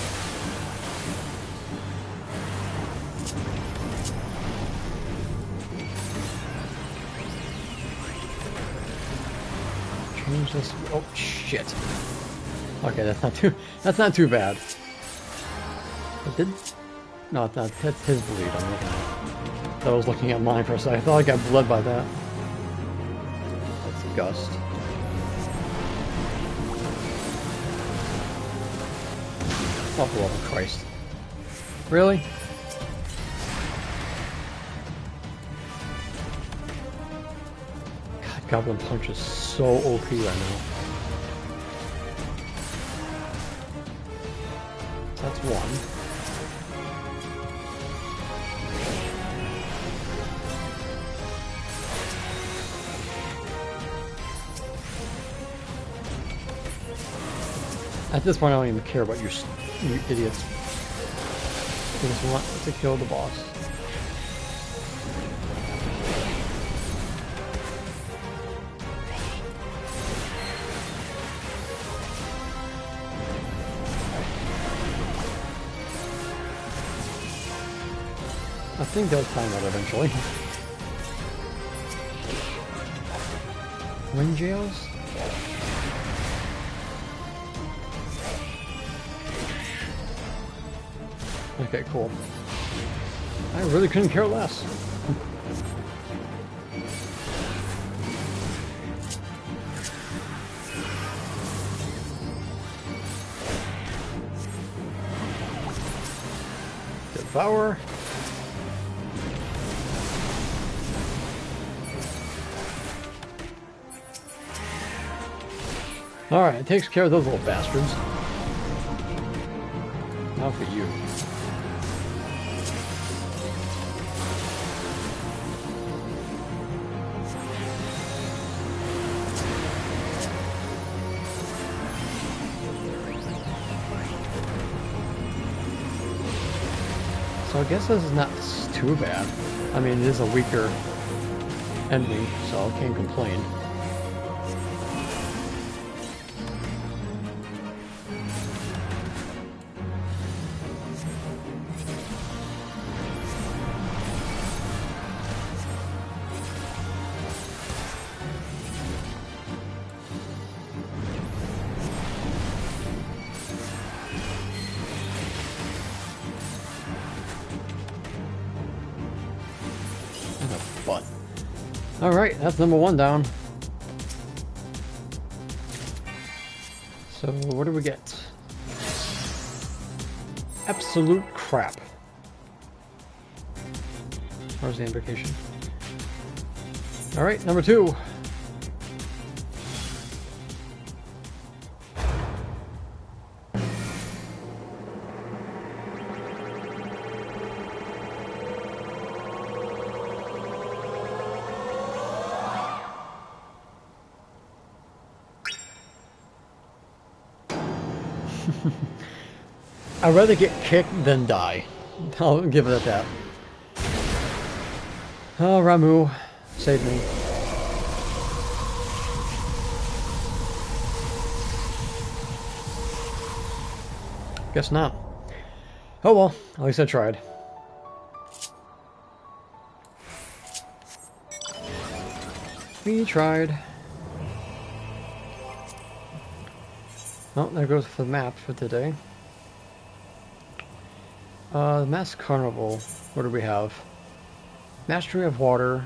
Change this. Oh shit. Okay, that's not too bad. It did. No, it's not. That's his bleed I'm looking at. I was looking at mine for a second. I thought I got bled by that. That's Gust. Oh, for the love of Christ. Really? God, Goblin Punch is so OP right now. That's one. At this point, I don't even care about you idiots. I just want to kill the boss. I think they'll time that eventually. Wind jails? Okay, cool. I really couldn't care less. Devour. Alright, it takes care of those little bastards. Now for you. So I guess this is not too bad. I mean, it is a weaker enemy, so I can't complain. Alright, that's number one down. So, what do we get? Absolute crap. Where's the invocation? Alright, number two. I'd rather get kicked than die. I'll give it at that. Oh, Ramu, save me. Guess not. Oh well, at least I tried. We tried. Well, there goes the map for today. The Mass Carnival. What do we have? Mastery of Water,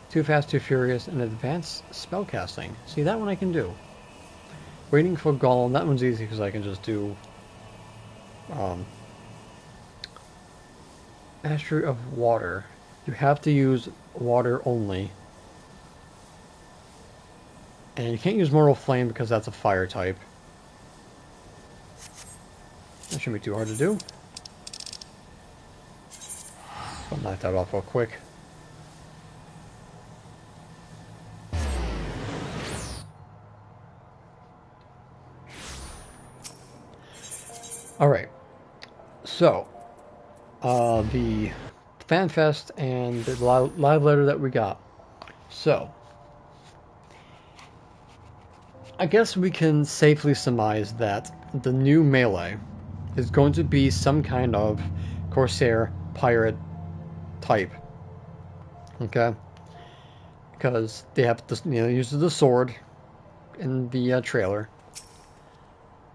Too Fast, Too Furious, and Advanced Spellcasting. See, that one I can do. Waiting for Golem. That one's easy because I can just do Mastery of Water. You have to use water only. And you can't use Mortal Flame because that's a fire type. That shouldn't be too hard to do. I'll knock that off real quick. Alright. So, the FanFest and the live letter that we got. So, I guess we can safely surmise that the new melee is going to be some kind of Corsair pirate type. Okay? Because they have to, uses the sword in the trailer.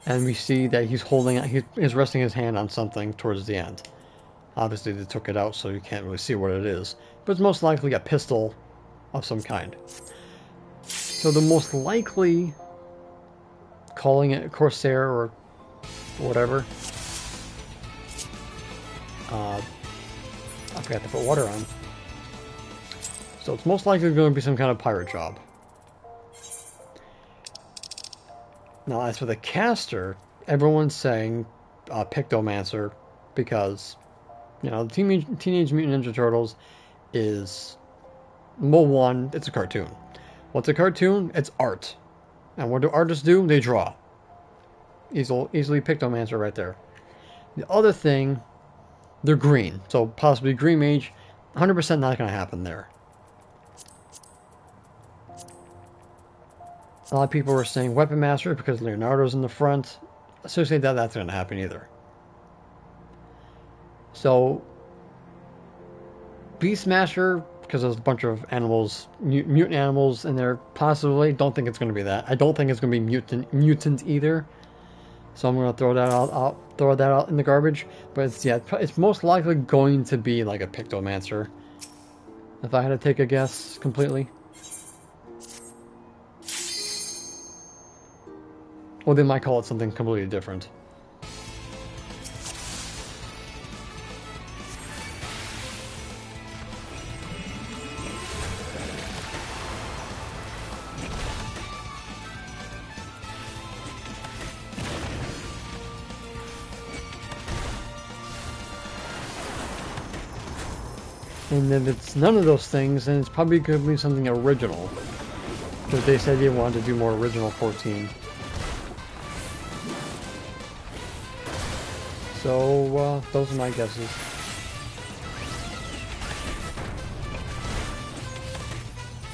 And we see that he's he's resting his hand on something towards the end. Obviously they took it out so you can't really see what it is. But it's most likely a pistol of some kind. So the most likely, calling it Corsair or whatever. I forgot to put water on. So it's most likely going to be some kind of pirate job. Now, as for the caster, everyone's saying Pictomancer because, the Teenage Mutant Ninja Turtles is, well, one, it's a cartoon. What's a cartoon? It's art. And what do artists do? They draw. Easily Pictomancer right there. The other thing, they're green. So possibly Green Mage, 100% not going to happen there. A lot of people were saying Weapon Master because Leonardo's in the front. Associate that's going to happen either. So, Beast Smasher, because there's a bunch of animals, mutant animals in there, possibly. Don't think it's going to be that. I don't think it's going to be mutant either. So I'm going to throw that out, throw that out in the garbage. But it's, yeah, it's most likely going to be like a Pictomancer. If I had to take a guess completely. Or they might call it something completely different. And if it's none of those things, then it's probably going to be something original. Because they said they wanted to do more original 14. So, those are my guesses.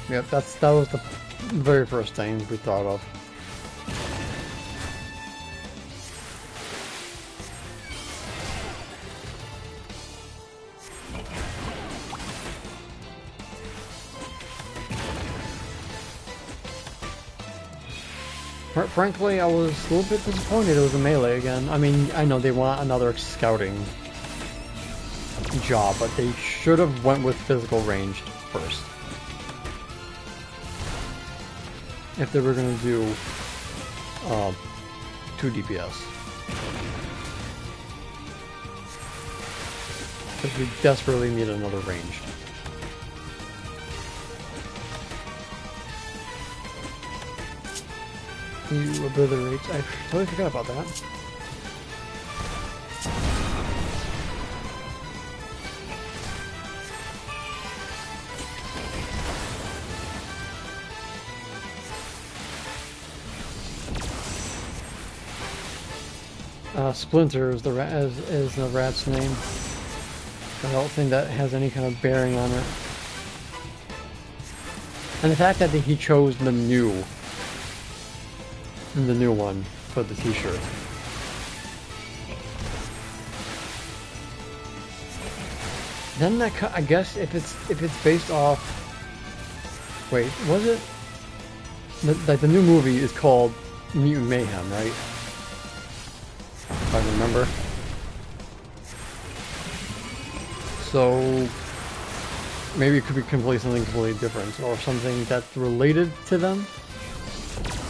Yep, that was the very first thing we thought of. Frankly, I was a little bit disappointed it was a melee again. I mean, I know they want another scouting job, but they should have went with physical ranged first. If they were going to do 2 DPS. Because we desperately need another ranged. You obliterate. I totally forgot about that. Splinter is the rat's name. I don't think that has any kind of bearing on it. And the fact that he chose the new one for the t-shirt. Then that, I guess if it's based off, wait, was it like the new movie is called Mutant Mayhem, right? If I remember. So maybe it could be something completely different, or something that's related to them.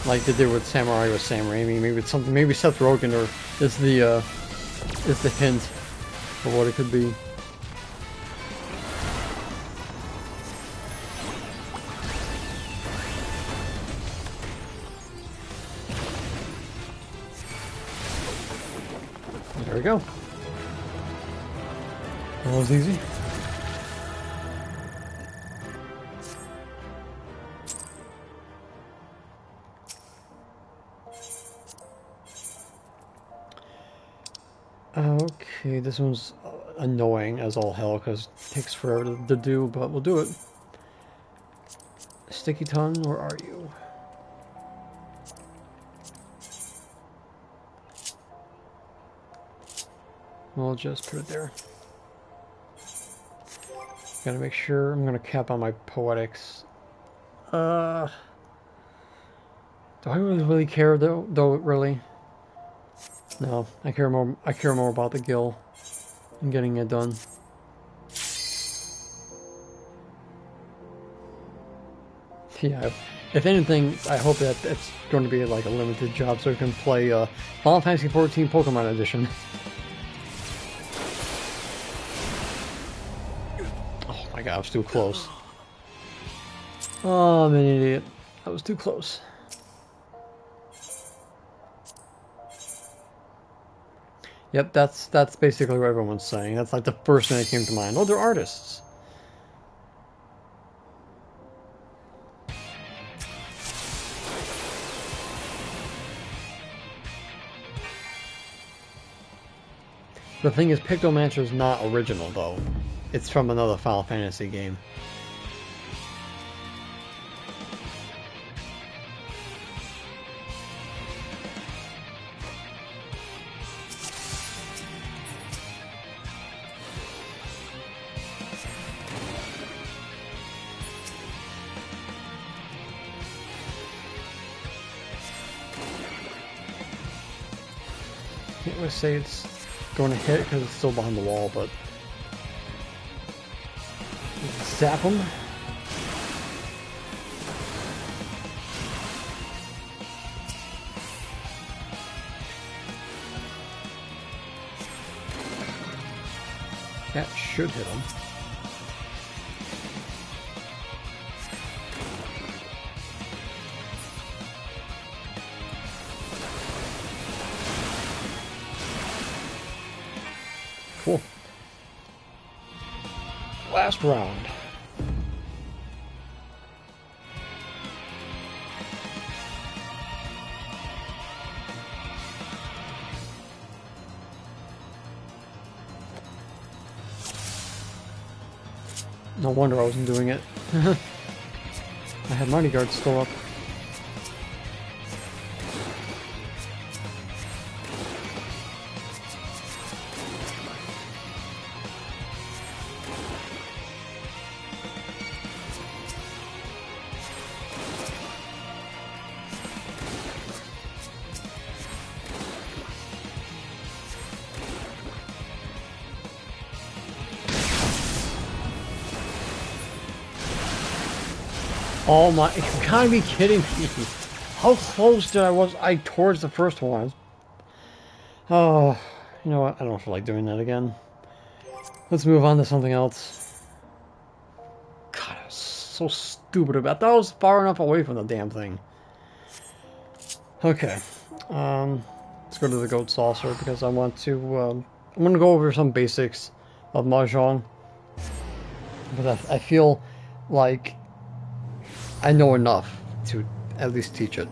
Like they did with Samurai with Sam Raimi. Maybe it's something. Maybe Seth Rogen or is the hint for what it could be. There we go. That was easy. Okay, this one's annoying as all hell because it takes forever to do, but we'll do it. Sticky Tongue, where are you? We'll just put it there. Gotta make sure I'm gonna cap on my poetics. Do I really care though? Really? No, I care more about the gill and getting it done. Yeah, if anything, I hope that it's going to be like a limited job so you can play Final Fantasy XIV Pokemon Edition. Oh my god, I was too close. Oh, I'm an idiot. I was too close. Yep, that's basically what everyone's saying. That's like the first thing that came to mind. Oh, they're artists. The thing is, Pictomancer is not original, though. It's from another Final Fantasy game. would say it's going to hit because it's still behind the wall, but zap him. That should hit him. Cool. Last round. No wonder I wasn't doing it. I had Mighty Guard still up. Oh my, you gotta be kidding me. How close did I was towards the first one? Oh, you know what? I don't feel like doing that again. Let's move on to something else. God, I was so stupid about that. I was far enough away from the damn thing. Okay. Let's go to the Goat Saucer because I want to, I'm gonna go over some basics of Mahjong. But I feel like I know enough to at least teach it.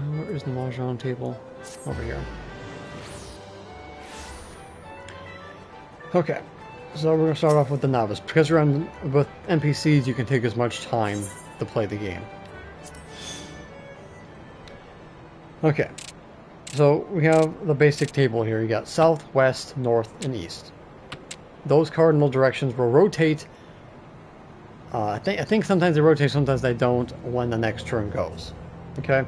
Where is the Mahjong table? Over here. Okay, so we're going to start off with the novice. Because you're on with NPCs, you can take as much time to play the game. Okay. So we have the basic table here. You got south, west, north, and east. Those cardinal directions will rotate. I think sometimes they rotate, sometimes they don't when the next turn goes. Okay.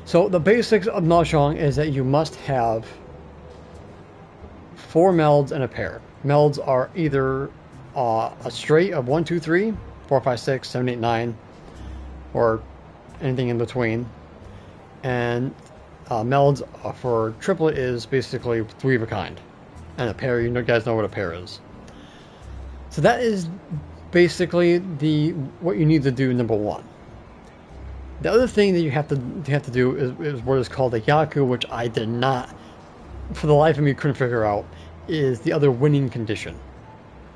So the basics of Mahjong is that you must have 4 melds and a pair. Melds are either a straight of 1, 2, 3, 4, 5, 6, 7, 8, 9, or anything in between, and melds for triplet is basically 3 of a kind, and a pair, you guys know what a pair is. So that is basically what you need to do, number 1. The other thing that you have to do is what is called a Yaku, which I did not, for the life of me, couldn't figure out, is the other winning condition.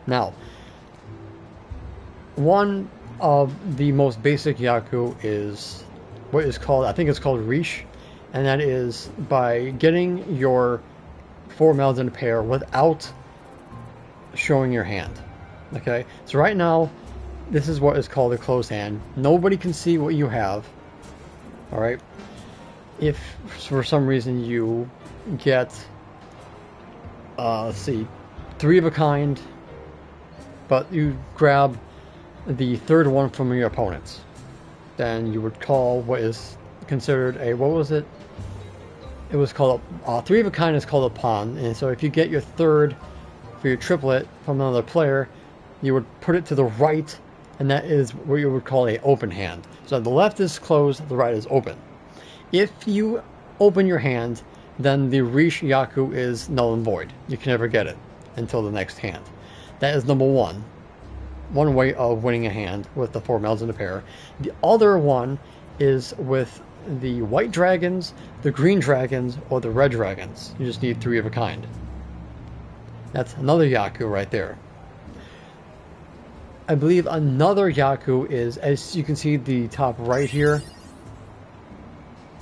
Now, one of the most basic Yaku is what is called, I think it's called Rish, and that is by getting your 4 melds in a pair without showing your hand. Okay, so right now, this is what is called a closed hand. Nobody can see what you have. Alright? If for some reason you get, let's see, 3 of a kind, but you grab the 3rd one from your opponents, then you would call what is considered a, what was it? It was called, 3 of a kind is called a pawn, and so if you get your 3rd for your triplet from another player, you would put it to the right, and that is what you would call a open hand. So the left is closed, the right is open. If you open your hand, then the Rish Yaku is null and void. You can never get it until the next hand. That is number 1. One way of winning a hand with the 4 melds in a pair. The other one is with the white dragons, the green dragons, or the red dragons. You just need 3 of a kind. That's another Yaku right there. I believe another Yaku is, as you can see the top right here,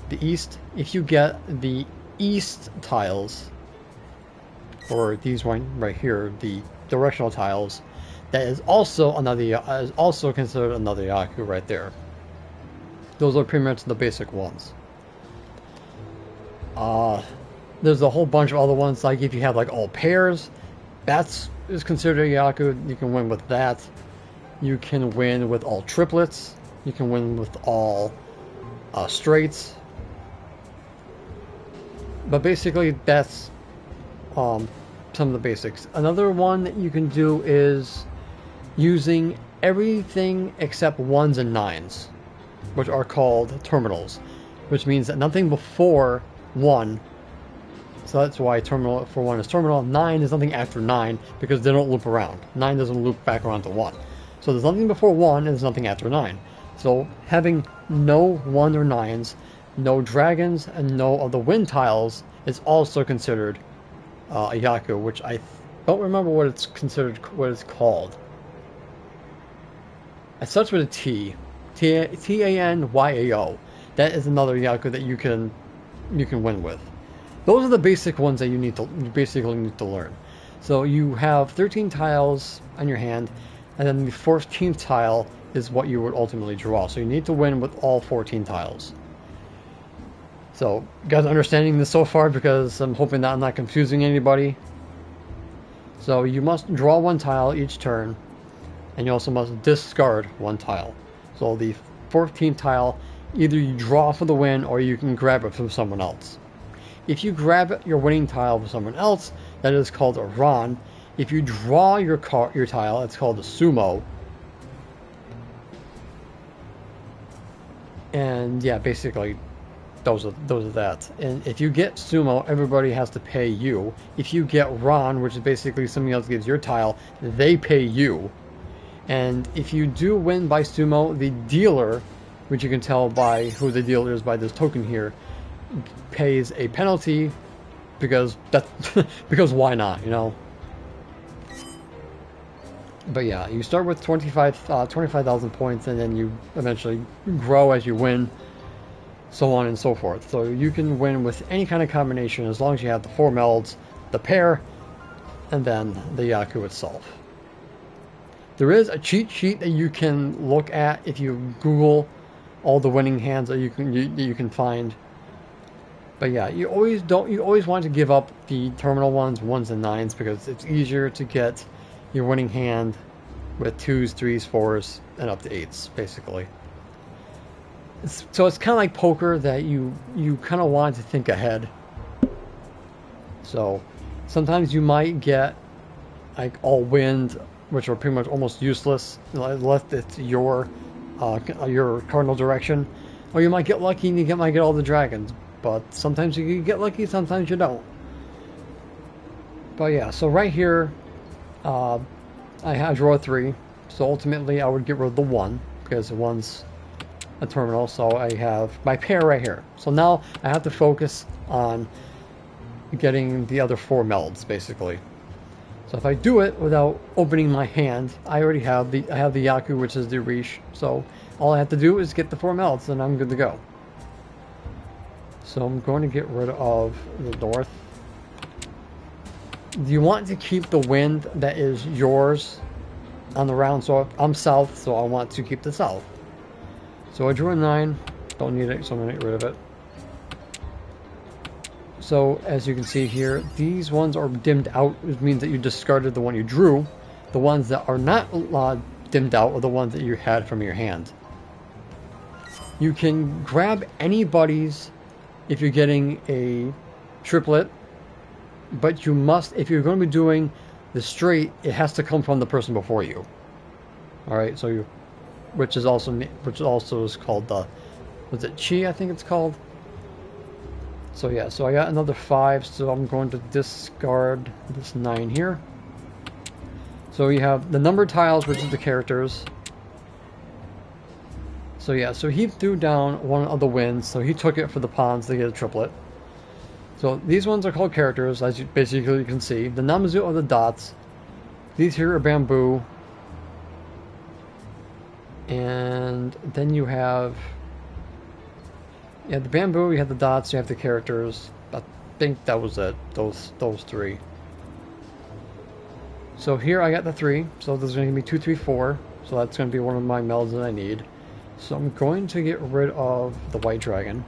the east. If you get the east tiles, or these one right here, the directional tiles, that is also considered another Yaku right there. Those are pretty much the basic ones. There's a whole bunch of other ones, like if you have like all pairs, that's is considered a Yaku. You can win with that. You can win with all triplets. You can win with all straights. But basically, that's some of the basics. Another one that you can do is using everything except 1s and 9s, which are called terminals, which means that nothing before 1. So that's why terminal for 1 is terminal. 9 is nothing after 9 because they don't loop around. 9 doesn't loop back around to 1. So there's nothing before 1 and there's nothing after 9. So having no 1 or 9s, no dragons, and no of the wind tiles is also considered a Yaku, which I don't remember what it's considered, what it's called. It starts with a T. Tanyao. That is another Yaku that you can win with. Those are the basic ones that you basically need to learn. So you have 13 tiles on your hand, and then the 14th tile is what you would ultimately draw. So you need to win with all 14 tiles. So, you guys understanding this so far, because I'm hoping that I'm not confusing anybody. So you must draw 1 tile each turn, and you also must discard 1 tile. So the 14th tile, either you draw for the win, or you can grab it from someone else. If you grab your winning tile from someone else, that is called a Ron. If you draw your tile, it's called a Sumo. And yeah, basically, those are that. And if you get Sumo, everybody has to pay you. If you get Ron, which is basically somebody else gives your tile, they pay you. And if you do win by Sumo, the dealer, which you can tell by who the dealer is by this token here, pays a penalty because because why not, you know? But yeah, you start with 25,000 points, and then you eventually grow as you win, so on and so forth. So you can win with any kind of combination as long as you have the 4 melds, the pair, and then the Yaku itself. There is a cheat sheet that you can look at if you Google all the winning hands that you can find. But yeah, you always want to give up the terminal ones, 1s and 9s, because it's easier to get your winning hand with 2s, 3s, 4s, and up to 8s, basically. So it's kind of like poker, that you kind of want to think ahead. So sometimes you might get like all wind, which are pretty much almost useless unless it's your cardinal direction, or you might get lucky and you might get all the dragons. But sometimes you get lucky, sometimes you don't. But yeah, so right here, I draw 3. So ultimately, I would get rid of the 1 because the 1's a terminal. So I have my pair right here. So now I have to focus on getting the other 4 melds, basically. So if I do it without opening my hand, I already have the Yaku, which is the Rish. So all I have to do is get the 4 melds, and I'm good to go. So I'm going to get rid of the north. You want to keep the wind that is yours on the round. So I'm south, so I want to keep the south. So I drew a 9. Don't need it, so I'm going to get rid of it. So as you can see here, these ones are dimmed out, which means that you discarded the one you drew. The ones that are not dimmed out are the ones that you had from your hand. You can grab anybody's if you're getting a triplet, but you must, if you're going to be doing the straight, it has to come from the person before you. All right, so you, which is also is called the, was it Chi? I think it's called. So yeah, so I got another 5, so I'm going to discard this 9 here. So you have the numbered tiles, which is the characters. So yeah, so he threw down one of the winds, so he took it for the pawns to get a triplet. So these ones are called characters, as you basically can see. The Namazu are the dots. These here are bamboo. And then you have, yeah, the bamboo, you have the dots, you have the characters. I think that was it, those 3. So here I got the 3, so there's going to be 2, 3, 4. So that's going to be one of my melds that I need. So I'm going to get rid of the white dragon.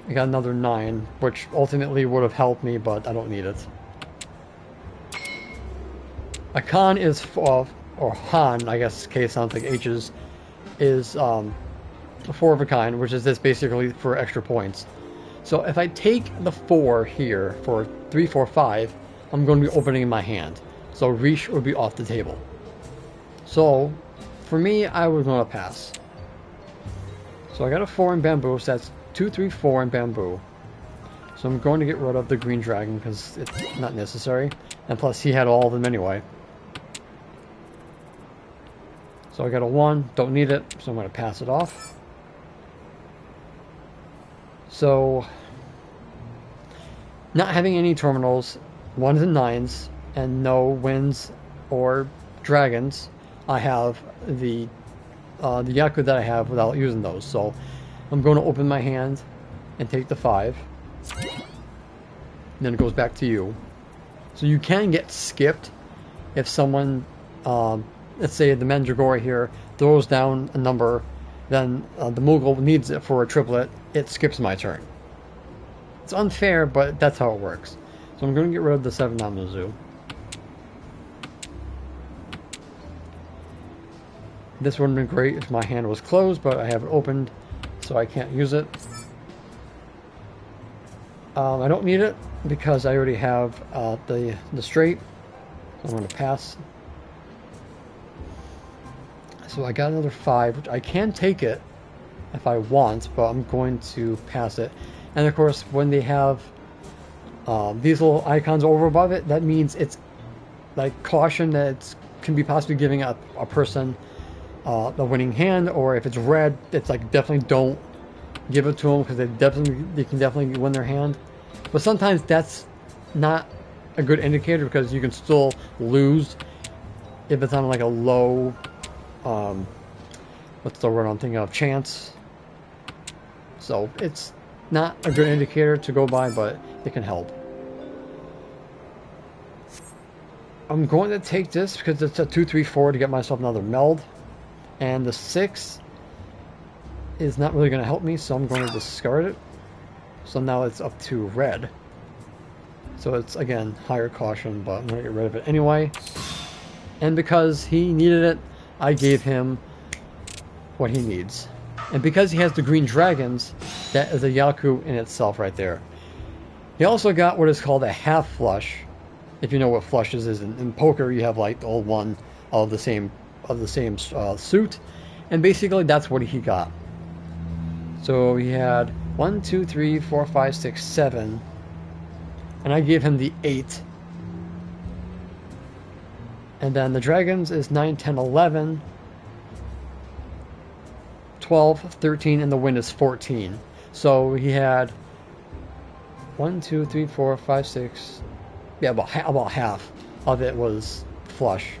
I got another 9, which ultimately would have helped me, but I don't need it. A con is or Han, I guess K sounds like H's, is 4 of a kind, which is this basically for extra points. So if I take the 4 here for 3, 4, 5, I'm going to be opening my hand. So Reach would be off the table. So for me, I was going to pass. So I got a 4 in bamboo, so that's 2, 3, 4 in bamboo. So I'm going to get rid of the green dragon because it's not necessary. And plus he had all of them anyway. So I got a 1, don't need it, so I'm going to pass it off. So, not having any terminals, 1s and 9s, and no winds or dragons, I have the Yaku that I have without using those. So, I'm going to open my hand and take the 5. And then it goes back to you. So you can get skipped if someone, let's say the Mandragora here, throws down a number, then the Moogle needs it for a triplet, it skips my turn. It's unfair, but that's how it works. So I'm going to get rid of the 7 Namazu. This would have been great if my hand was closed, but I have it opened, so I can't use it. I don't need it because I already have the straight. So I'm going to pass. So I got another 5, which I can take it if I want, but I'm going to pass it. And of course, when they have these little icons over above it, that means it's like caution that it can be possibly giving a person the winning hand, or if it's red, it's like definitely don't give it to them because they can definitely win their hand. But sometimes that's not a good indicator because you can still lose if it's on like a low, what's the word I'm thinking of, chance. So it's not a good indicator to go by, but it can help. I'm going to take this because it's a 2, 3, 4 to get myself another meld. And the 6 is not really going to help me, so I'm going to discard it. So now it's up to red. So it's, again, higher caution, but I'm going to get rid of it anyway. And because he needed it, I gave him what he needs. And because he has the green dragons, that is a Yaku in itself right there. He also got what is called a half flush. If you know what flushes is in poker, you have like the old one of the same suit, and basically that's what he got. So he had 1, 2, 3, 4, 5, 6, 7, and I gave him the 8. And then the dragons is 9, 10, 11, 12, 13, and the wind is 14. So he had 1, 2, 3, 4, 5, 6. Yeah, about half of it was flush.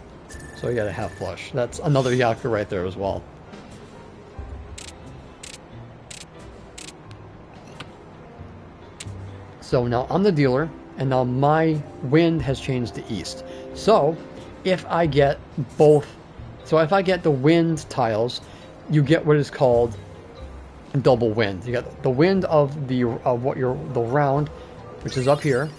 So he got a half flush. That's another Yaku right there as well. So now I'm the dealer, and now my wind has changed to east. So if I get both, so if I get the wind tiles, you get what is called double wind. You got the wind of the round, which is up here.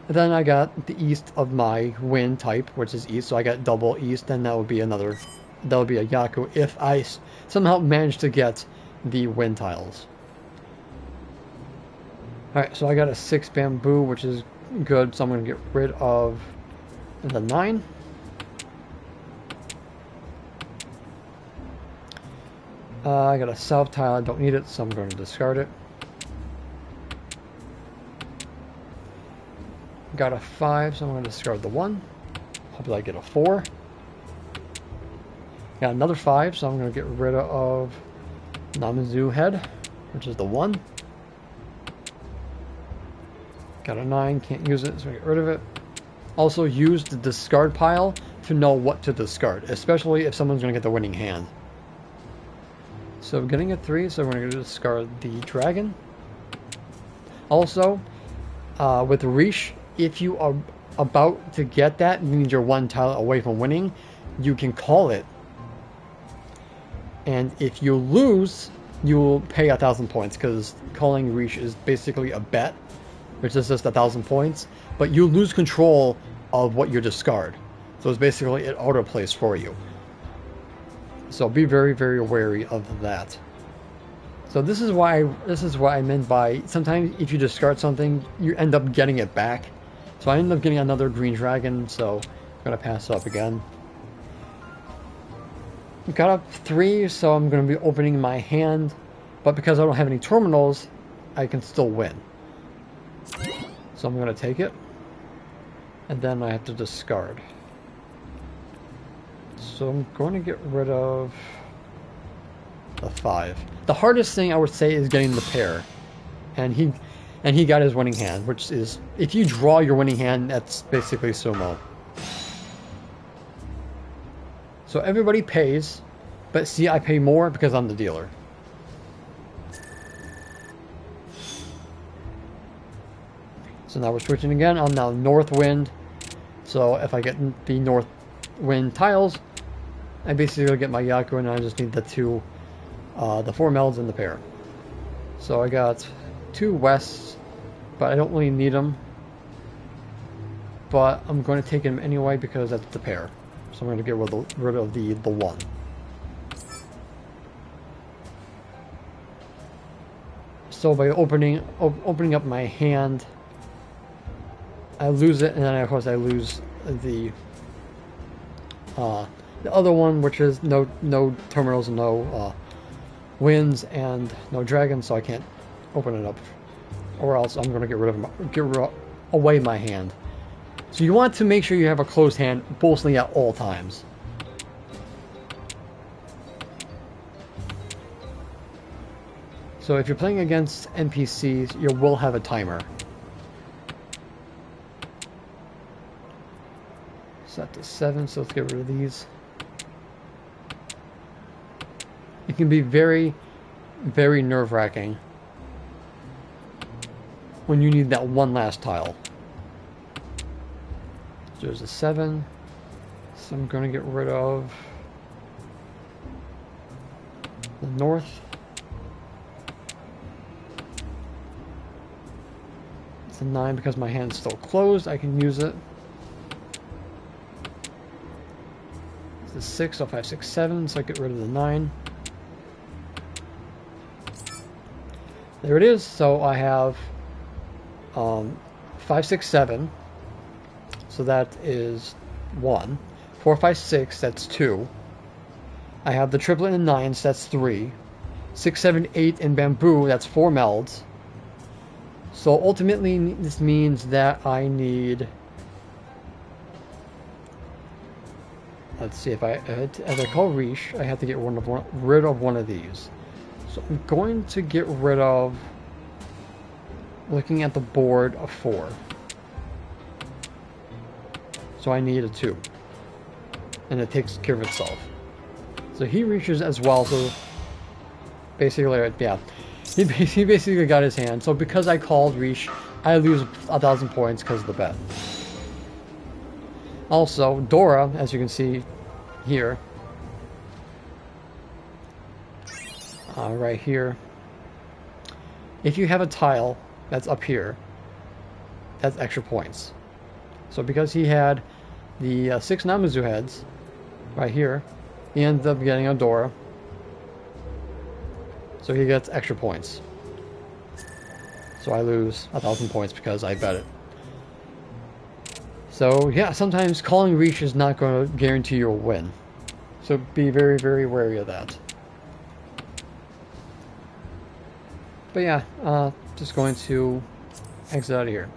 And then I got the east of my wind type, which is east, so I got double east, and that would be a Yaku if I somehow manage to get the wind tiles. Alright, so I got a 6 bamboo, which is good, so I'm going to get rid of the 9. I got a south tile, I don't need it, so I'm going to discard it. Got a 5, so I'm going to discard the 1. Hopefully I get a 4. Got another 5, so I'm going to get rid of Namazu head, which is the 1. Got a 9, can't use it, so I get rid of it. Also use the discard pile to know what to discard, especially if someone's going to get the winning hand. So getting a 3, so we're going to discard the dragon. Also, with Rish, if you are about to get that, means you're 1 tile away from winning, you can call it. And if you lose, you will pay 1,000 points, because calling Rish is basically a bet, which is just 1,000 points, but you lose control of what you discard. So it's basically it auto-plays for you. So be very, very wary of that. So this is why I meant by sometimes if you discard something, you end up getting it back. So I ended up getting another green dragon, so I'm gonna pass up again. Got up 3, so I'm gonna be opening my hand, but because I don't have any terminals, I can still win. So I'm gonna take it, and then I have to discard. So I'm going to get rid of the 5. The hardest thing I would say is getting the pair, and he got his winning hand, which is if you draw your winning hand, that's basically sumo. So everybody pays, but see, I pay more because I'm the dealer. So now we're switching again. I'm now north wind. So if I get the north wind tiles, I basically get my Yaku, and I just need the 2, the 4 melds and the pair. So I got 2 wests, but I don't really need them. But I'm going to take him anyway because that's the pair. So I'm going to get rid of the 1. So by opening up my hand, I lose it, and then of course I lose the other one, which is no terminals, no winds, and no dragons, so I can't open it up, or else I'm going to get away my hand. So you want to make sure you have a closed hand mostly at all times. So if you're playing against NPCs, you will have a timer. Set to 7, so let's get rid of these. It can be very, very nerve-wracking when you need that one last tile. So there's a 7, so I'm going to get rid of the north. It's a 9 because my hand's still closed, I can use it. It's a 6, so 5, 6, 7, so I get rid of the 9. There it is. So I have 5, 6, 7. So that is 1. 4, 5, 6. That's 2. I have the triplet and 9. So that's 3. 6, 7, 8 in bamboo. That's 4 melds. So ultimately, this means that I need. Let's see, if as I call Rish, I have to get rid of one of these. So I'm going to get rid of, looking at the board, a 4. So I need a 2. And it takes care of itself. So he reaches as well, so basically, yeah. He basically got his hand. So because I called Rish, I lose 1,000 points because of the bet. Also, Dora, as you can see here, right here, if you have a tile that's up here, that's extra points. So because he had the 6 Namazu heads right here, he ends up getting a Dora. So he gets extra points. So I lose 1,000 points because I bet it. So yeah, sometimes calling Rish is not going to guarantee you a win. So be very, very wary of that. But yeah, just going to exit out of here.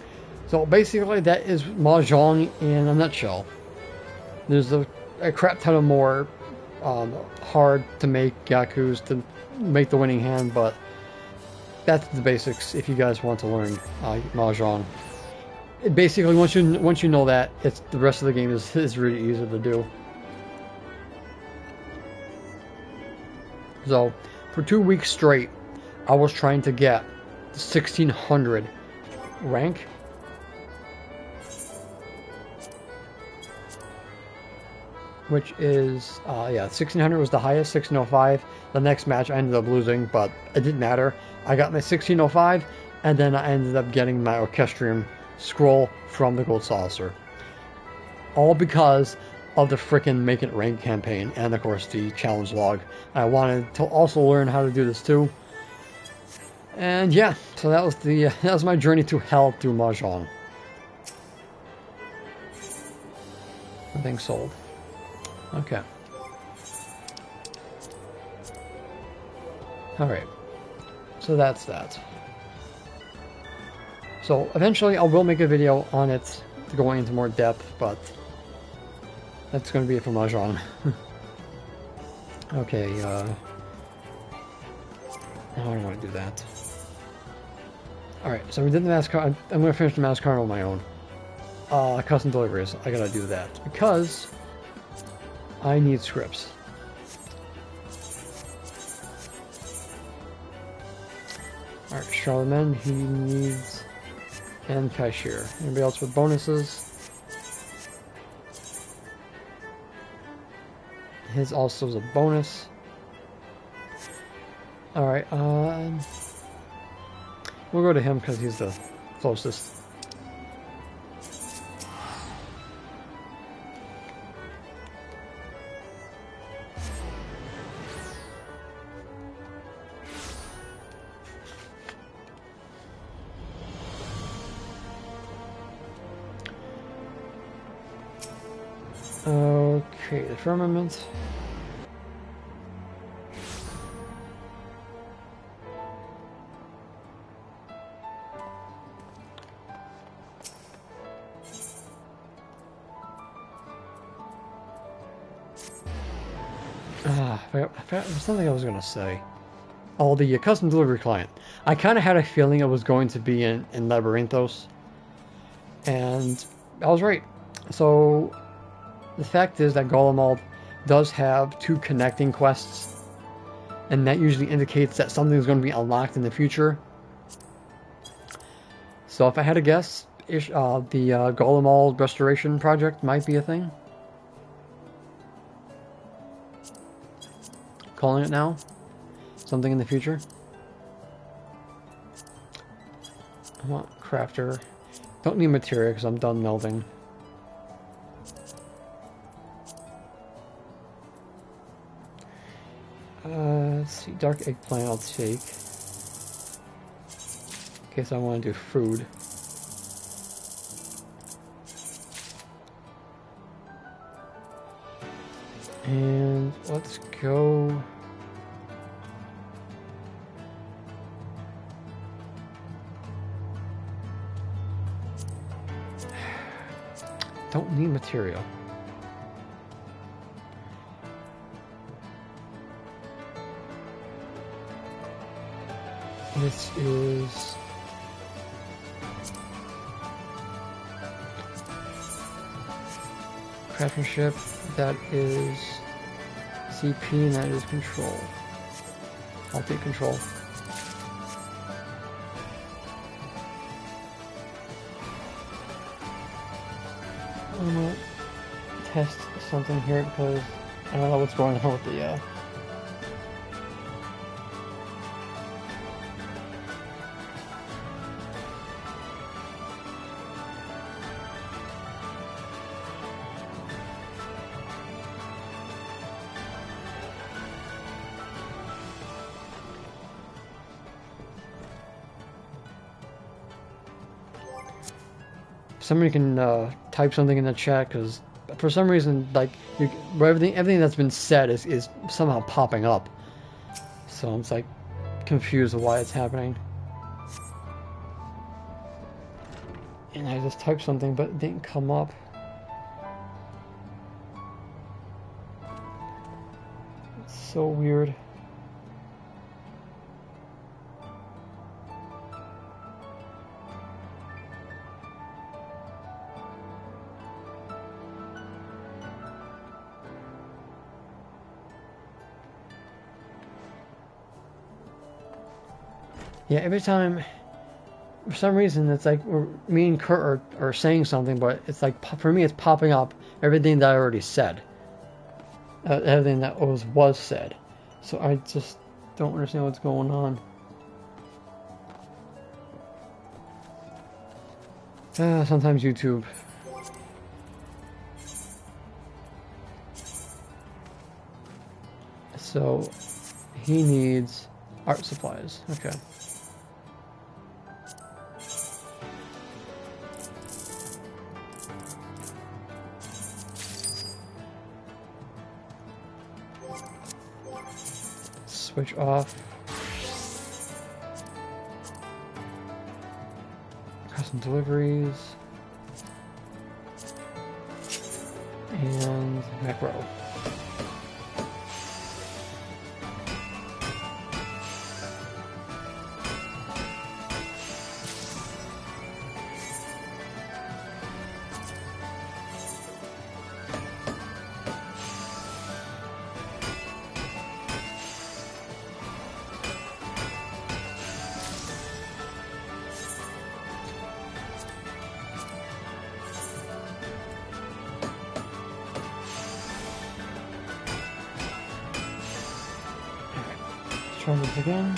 So basically that is Mahjong in a nutshell. There's a crap ton of more hard to make Yakus to make the winning hand, but that's the basics if you guys want to learn Mahjong. Basically, once you know that, it's the rest of the game is really easy to do. So for 2 weeks straight, I was trying to get the 1600 rank. Which is, yeah, 1600 was the highest, 1605. The next match I ended up losing, but it didn't matter. I got my 1605, and then I ended up getting my Orchestrium scroll from the Gold Saucer. All because of the frickin' Make It Rain campaign, and of course the challenge log. I wanted to also learn how to do this too. And yeah, so that was that was my journey to hell through Mahjong. Everything sold. Okay. Alright. So that's that. So eventually I will make a video on it to go into more depth, but that's going to be it for Mahjong. Okay, no, I don't want to do that. Alright, so we did the mass card. I'm going to finish the mass card on my own. Custom deliveries. I gotta do that because I need scripts. Alright, Charlemagne, he needs... and cashier. Anybody else with bonuses? His also is a bonus. Alright, we'll go to him because he's the closest. Okay, the firmament. I forgot something I was going to say. Oh, the custom delivery client. I kind of had a feeling it was going to be in Labyrinthos. And I was right. So, the fact is that Golemald does have 2 connecting quests. And that usually indicates that something is going to be unlocked in the future. So if I had to guess, the Golemald restoration project might be a thing. Calling it now. Something in the future. I want crafter. Don't need materia because I'm done melding. Let's see. Dark eggplant I'll take. In case I want to do food. And let's go... Don't need material. This is... craftsmanship. That is CP and that is control. I'll take control. I'm gonna test something here because I don't know what's going on with the somebody can type something in the chat because for some reason, like everything that's been said is somehow popping up. So I'm like confused of why it's happening. And I just typed something, but it didn't come up. It's so weird. Yeah, every time, for some reason, it's like me and Kurt are saying something, but it's like, for me, it's popping up everything that I already said. Everything that was said. So I just don't understand what's going on. Sometimes YouTube. So he needs art supplies. Okay. Switch off. Custom deliveries. And macro. Try this again.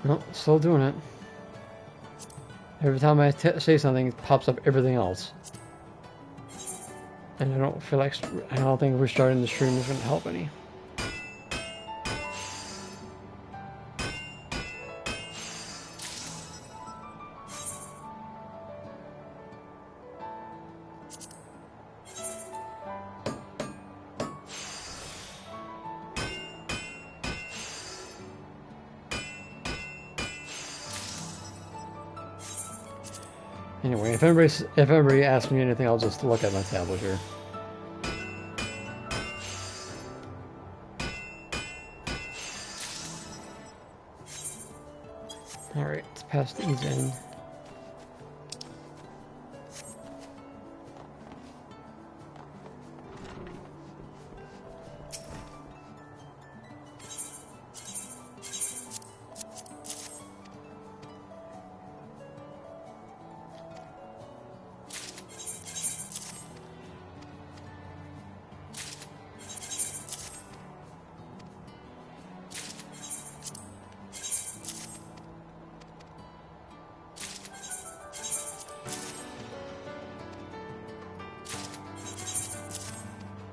Nope, still doing it. Every time I say something, it pops up everything else. And I don't feel like, I don't think restarting the stream is going to help any. Anyway, if anybody asks me anything, I'll just look at my tablet here. Alright, let's pass these in.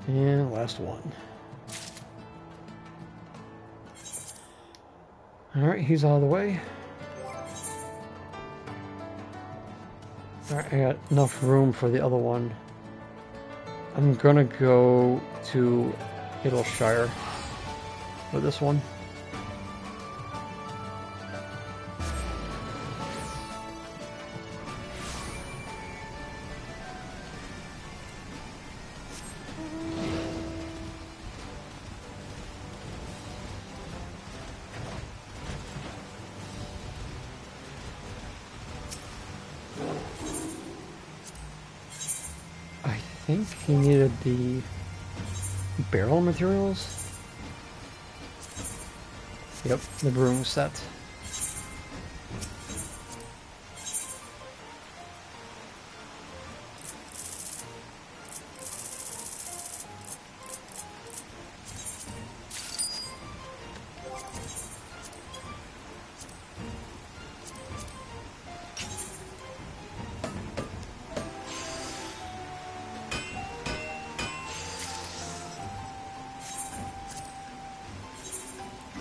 And last one. Alright, he's out of the way. Alright, I got enough room for the other one. I'm gonna go to Shire with this one. I think he needed the barrel materials. Yep, the broom set.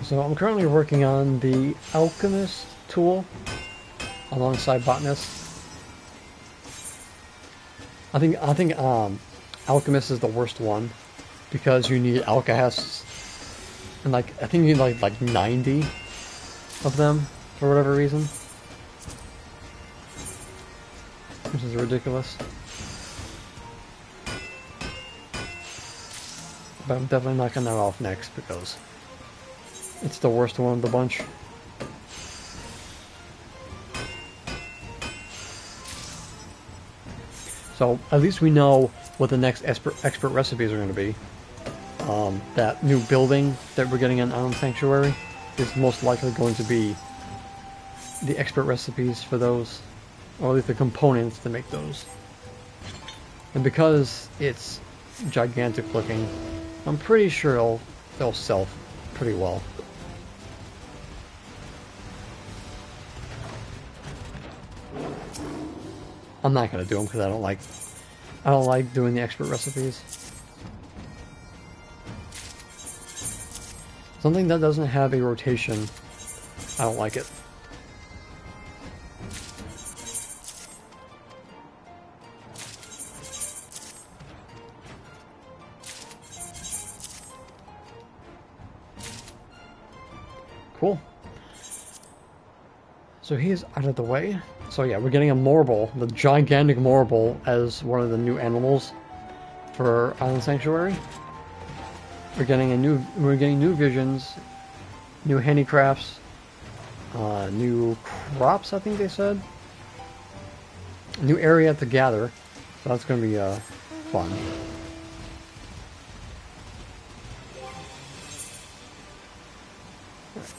So I'm currently working on the Alchemist tool alongside Botanist. I think Alchemist is the worst one because you need alkahests, and I think you need like 90 of them for whatever reason, which is ridiculous. But I'm definitely knocking that off next because it's the worst one of the bunch. So at least we know what the next expert recipes are going to be. That new building that we're getting in Island Sanctuary is most likely going to be the expert recipes for those, or at least the components to make those. And because it's gigantic looking, I'm pretty sure they'll sell pretty well. I'm not gonna do them because I don't like doing the expert recipes. Something that doesn't have a rotation, I don't like it. Cool. So he is out of the way. So yeah, we're getting a Morble, the gigantic Morble, as one of the new animals for Island Sanctuary. We're getting new visions, new handicrafts, new crops. I think they said. New area to gather. So that's going to be fun.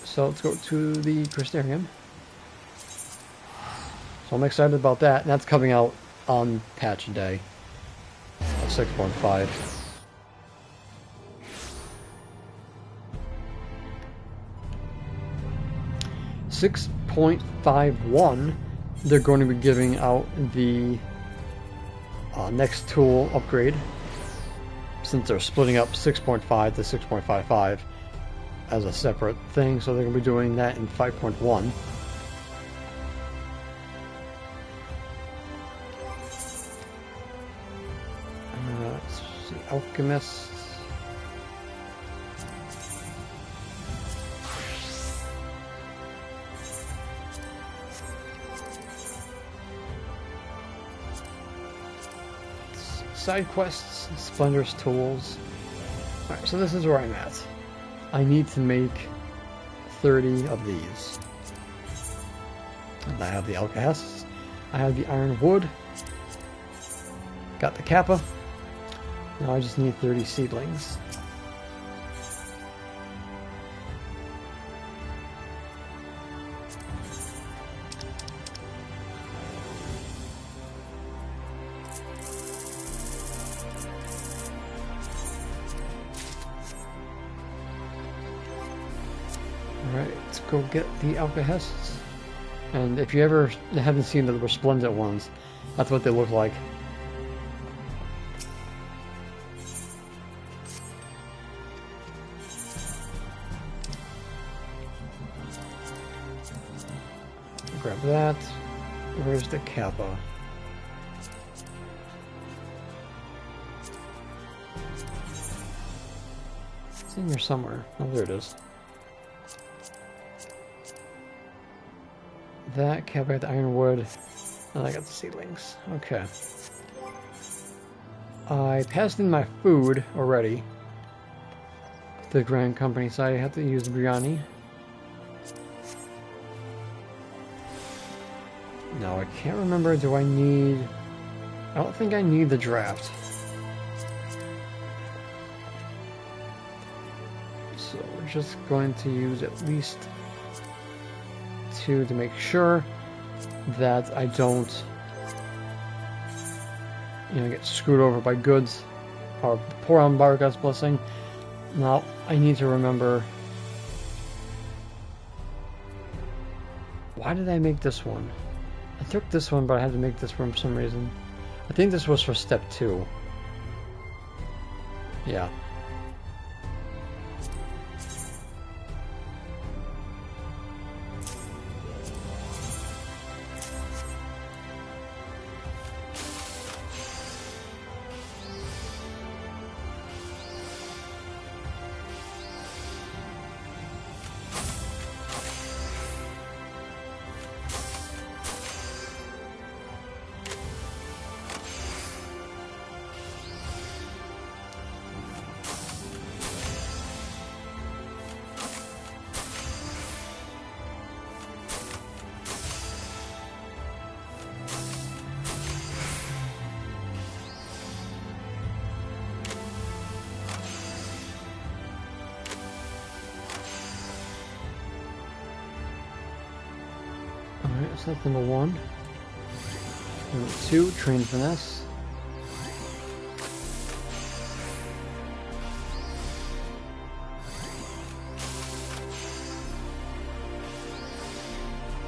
So let's go to the Crystarium. So I'm excited about that. And that's coming out on patch day of 6.5. .51, they're going to be giving out the next tool upgrade, since they're splitting up 6.5 to 6.55 as a separate thing, so they're going to be doing that in 5.1. Let's see, Alchemist. Side quests, Splendor's tools. Alright, so this is where I'm at. I need to make 30 of these. And I have the Alcahests, I have the Iron Wood, got the Kappa. Now I just need 30 seedlings. Alright, let's go get the Alcahests. And if you ever haven't seen the resplendent ones, that's what they look like. Grab that. Where's the Kappa? It's in here somewhere. Oh, there it is. That, Kappa, the Ironwood, and I got the seedlings. Okay. I passed in my food already. The Grand Company, so I have to use biryani. Now I can't remember, do I need... I don't think I need the draft. So we're just going to use at least 2 to make sure that I don't, get screwed over by goods or pour on Baraka's blessing. Now I need to remember, why did I make this one? I took this one, but I had to make this one for some reason. I think this was for step 2. Yeah. Alright, so that's number 1. Number 2, Train Finesse.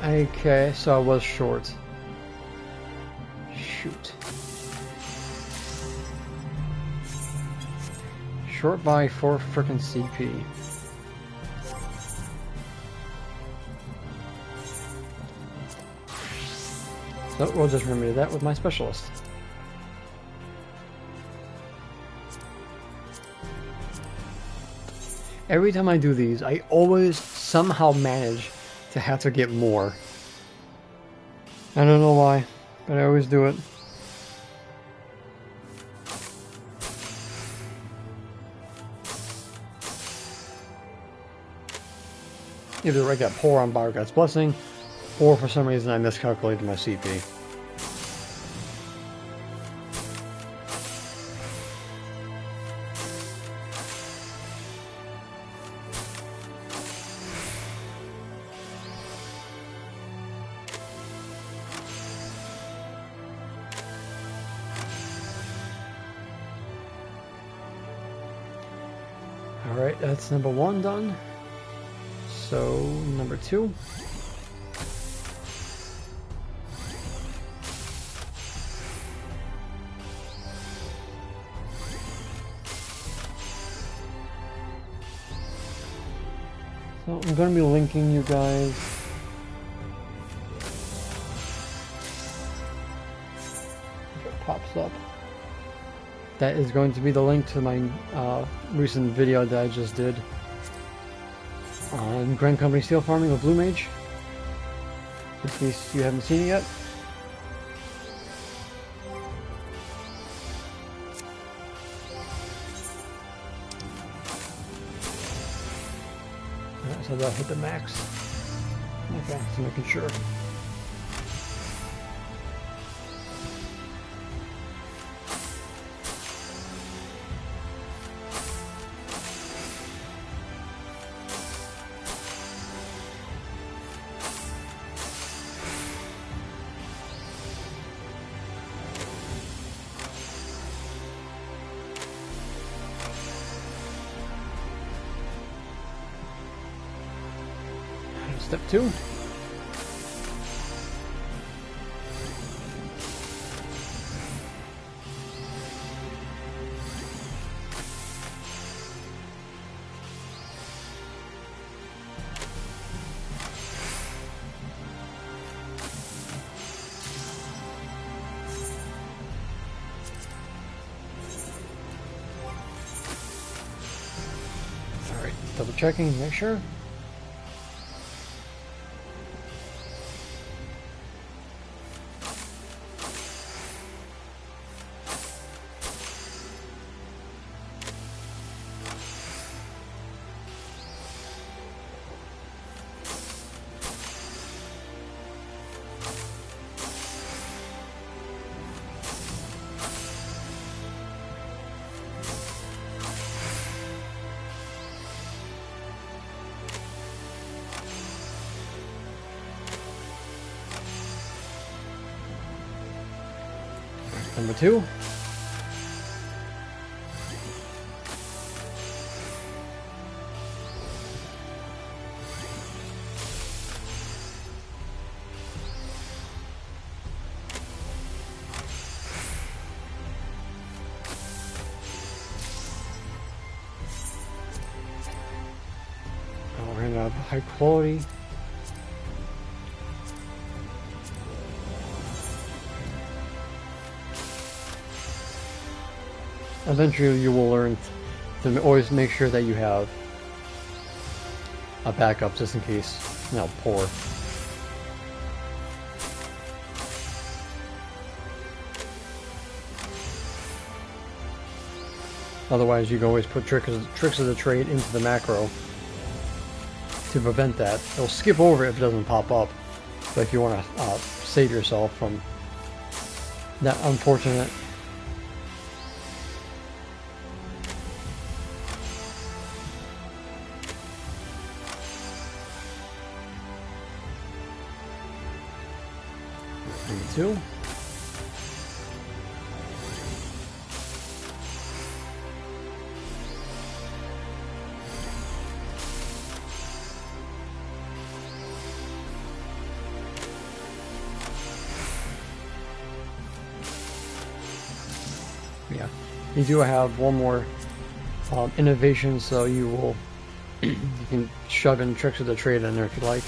Okay, so I was short. shoot. Short by 4 frickin' CP. So we'll just remedy that with my specialist. Every time I do these, I always somehow manage to have to get more. I don't know why, but I always do it. Either I got poor on God's Blessing, or for some reason I miscalculated my CP. Alright, that's number 1 done. So, number 2. So, I'm going to be linking you guys. If it pops up. That is going to be the link to my recent video that I just did on Grand Company Steel Farming with Blue Mage, in case you haven't seen it yet. Alright, so that'll hit the max. Okay, just making sure. Step 2. Alright, double checking, make sure. Number 2. We're gonna have high quality. Eventually you will learn to always make sure that you have a backup just in case, you know, poor. Otherwise you can always put tricks of the trade into the macro to prevent that. It'll skip over it if it doesn't pop up, but if you want to save yourself from that unfortunate number 2. Yeah, you do have one more innovation, so you will you can shove in tricks of the trade in there if you like.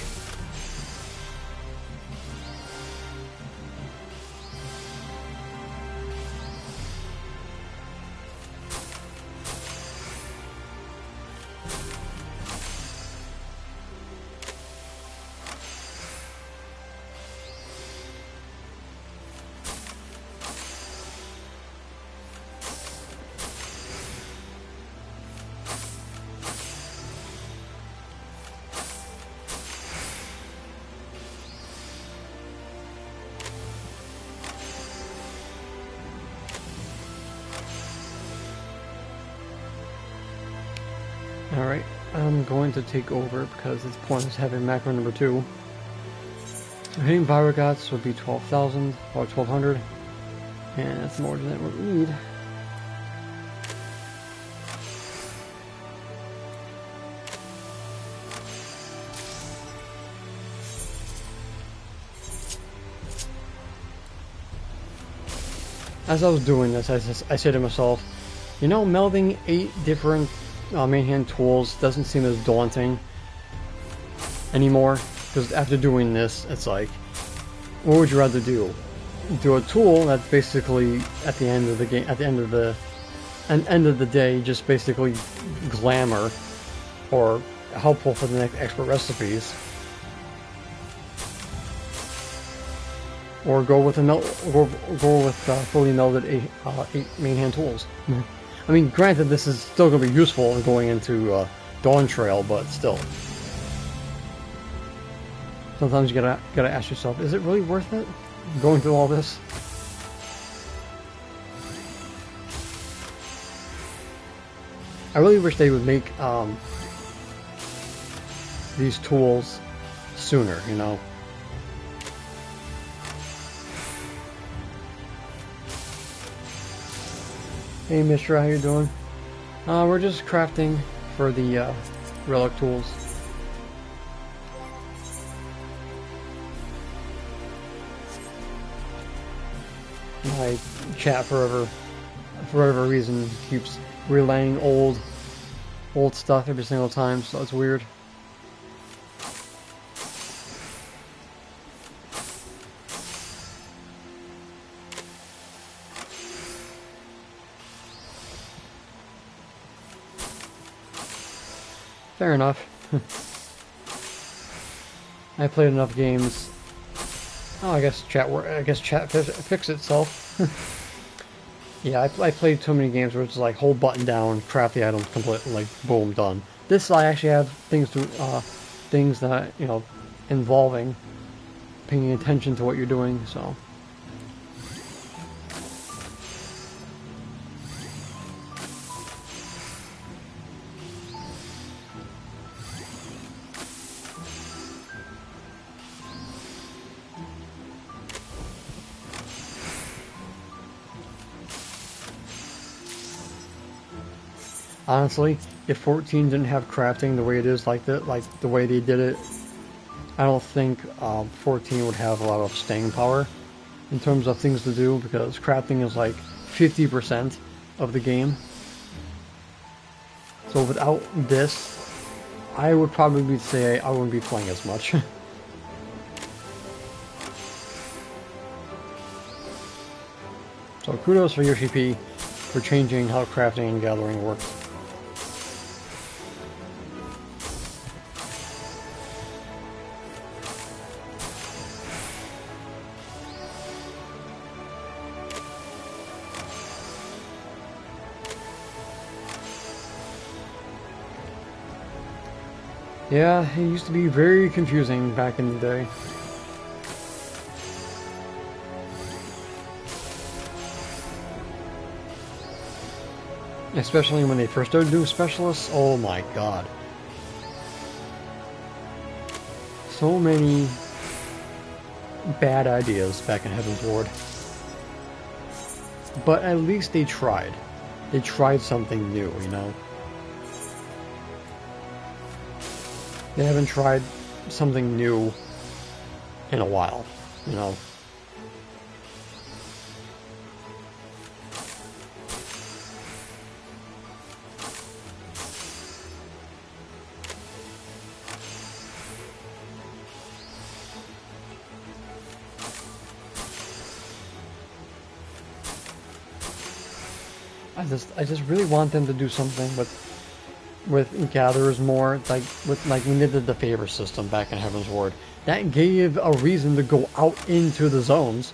Alright, I'm going to take over because it's pointless having macro number 2. So hitting Biogots would be 12,000 or 1,200, and that's more than what we need. As I was doing this, I said to myself, you know, melding 8 different main hand tools doesn't seem as daunting anymore, because after doing this, it's like, what would you rather do? Do a tool that's basically at the end of the game, at the end of the day, just basically glamour or helpful for the next expert recipes, or go with fully melded 8 main hand tools. I mean, granted, this is still going to be useful going into Dawn Trail, but still. Sometimes you gotta ask yourself, is it really worth it? Going through all this? I really wish they would make these tools sooner, you know? Hey Mister, how you doing? We're just crafting for the Relic tools. My chat for whatever reason keeps relaying old stuff every single time, so it's weird. Fair enough. I played enough games. Oh, I guess chat fixed itself. Yeah, I played too many games where it's like hold button down, craft the items completely, like boom, done. This I actually have things that, you know, involving paying attention to what you're doing. So. Honestly, if 14 didn't have crafting the way it is, like the way they did it, I don't think 14 would have a lot of staying power in terms of things to do, because crafting is like 50% of the game. So without this, I would probably say I wouldn't be playing as much. So kudos for Yoshi P for changing how crafting and gathering works. Yeah, it used to be very confusing back in the day. Especially when they first started doing specialists. Oh my god. So many bad ideas back in Heaven's Ward. But at least they tried. They tried something new, you know? They haven't tried something new in a while, you know? I just really want them to do something with gatherers more, like when they did the favor system back in Heaven's Ward. That gave a reason to go out into the zones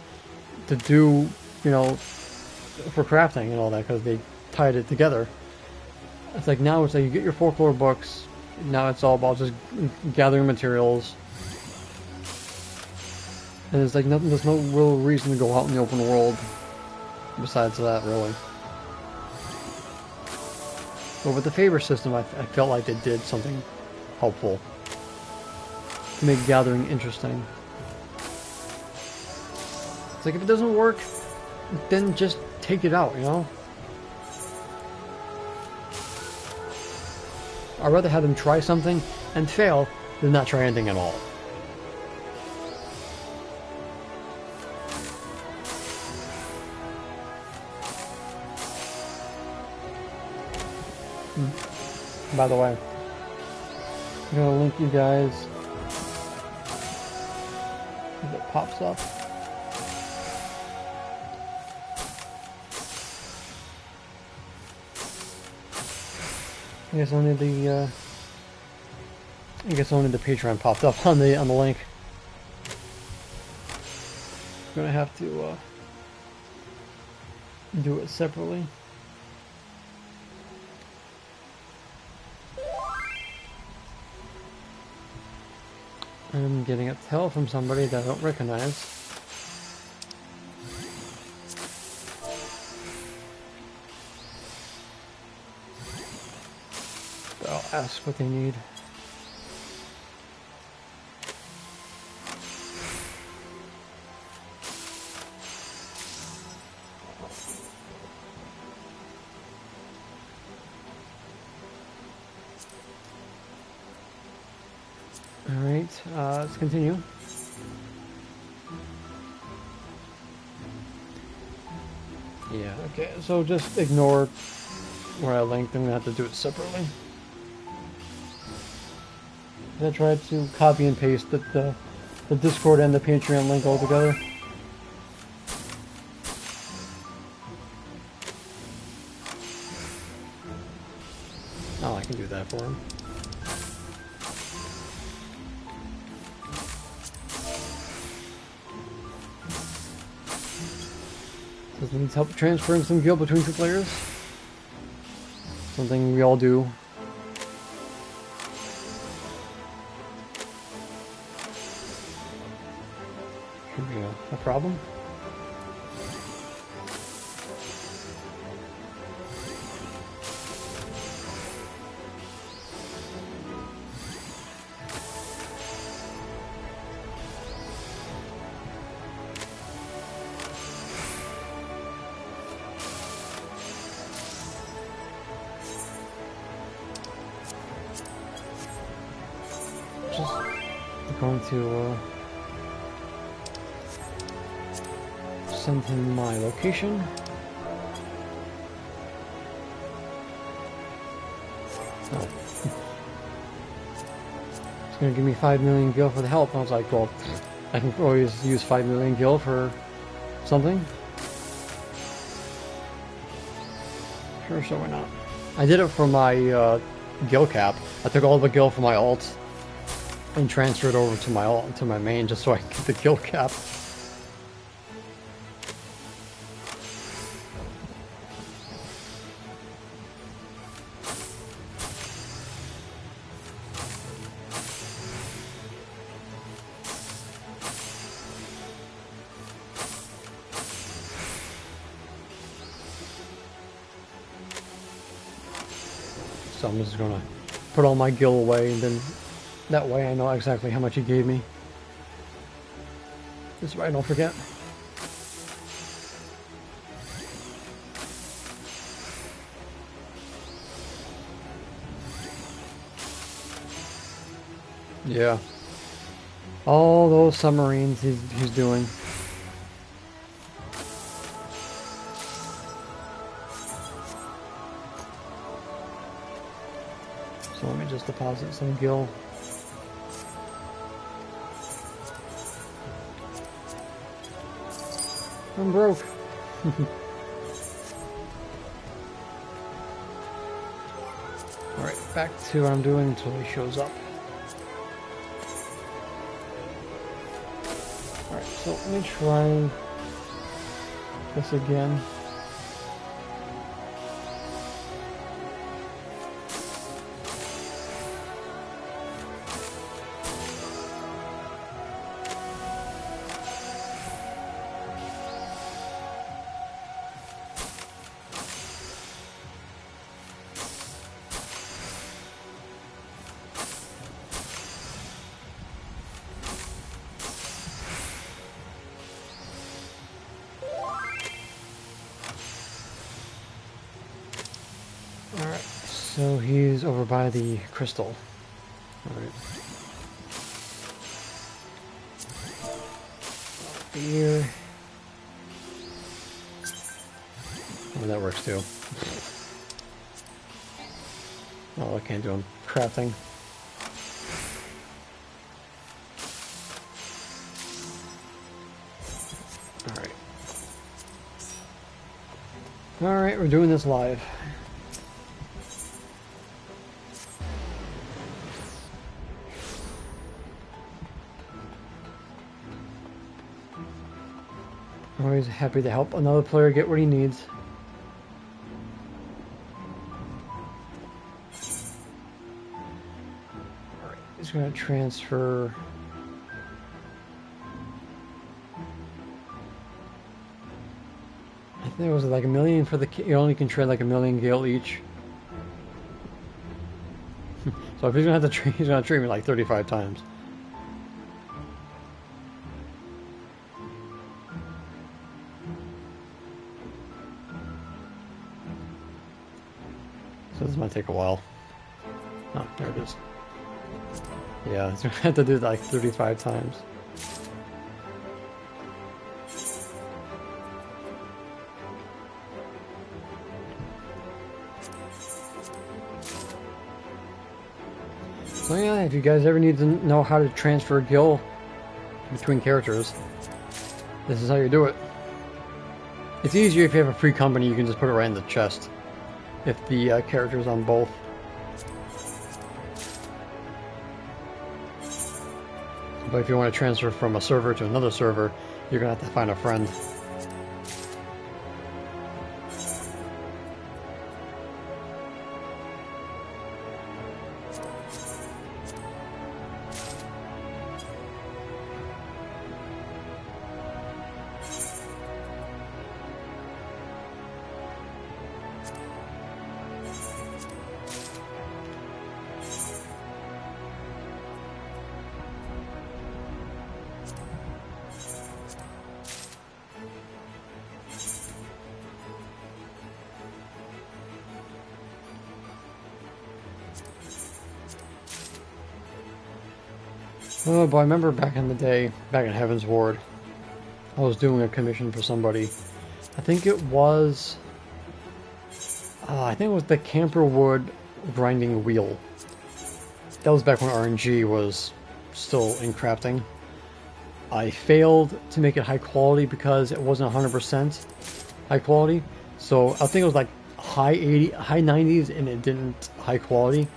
to do, you know, for crafting and all that, because they tied it together. It's like now it's like you get your folklore books. Now it's all about just gathering materials. And it's like nothing. There's no real reason to go out in the open world besides that, really. But with the favor system, I felt like they did something helpful to make gathering interesting. It's like if it doesn't work, then just take it out, you know? I'd rather have them try something and fail than not try anything at all. By the way, I'm gonna link you guys if it pops up. I guess only the Patreon popped up on the link. I'm gonna have to do it separately. I'm getting a tell from somebody that I don't recognize. But I'll ask what they need. Alright, let's continue. Yeah, okay, so just ignore where I linked. I'm gonna have to do it separately. I tried to copy and paste the Discord and the Patreon link all together. Oh, I can do that for him. This needs help transferring some guild between two players. Something we all do. Should be a problem. Going to send him my location. Oh. He's gonna give me 5 million gil for the help. I was like, well, I can always use 5 million gil for something. Sure, so why not? I did it for my gil cap. I took all the gil from my alt and transfer it over to my alt, to my main, just so I can get the kill cap. So I'm just gonna put all my gil away, and then that way I know exactly how much he gave me. This way I don't forget. Yeah. All those submarines he's doing. So let me just deposit some gil. I'm broke. back to what I'm doing until he shows up. Alright, so let me try this again. Alright, so he's over by the crystal. Alright. Here. Oh, that works too. Oh, I can't do them. Crafting. Alright. Alright, we're doing this live. Always happy to help another player get what he needs. Alright, he's gonna transfer. I think it was like 1 million for the. You only can trade like 1 million gil each. So if he's gonna have to trade, he's gonna trade me like 35 times. So this might take a while. Oh, there it is. Yeah, he's gonna have to do it like 35 times. So yeah, if you guys ever need to know how to transfer gil between characters, this is how you do it. It's easier if you have a free company, you can just put it right in the chest. If the character's on both. But if you want to transfer from a server to another server, you're going to have to find a friend. Oh boy, I remember back in the day, back in Heaven's Ward, I was doing a commission for somebody. I think it was the Camperwood grinding wheel. That was back when RNG was still in crafting. I failed to make it high quality because it wasn't 100% high quality. So I think it was like high 90s, and it didn't high quality.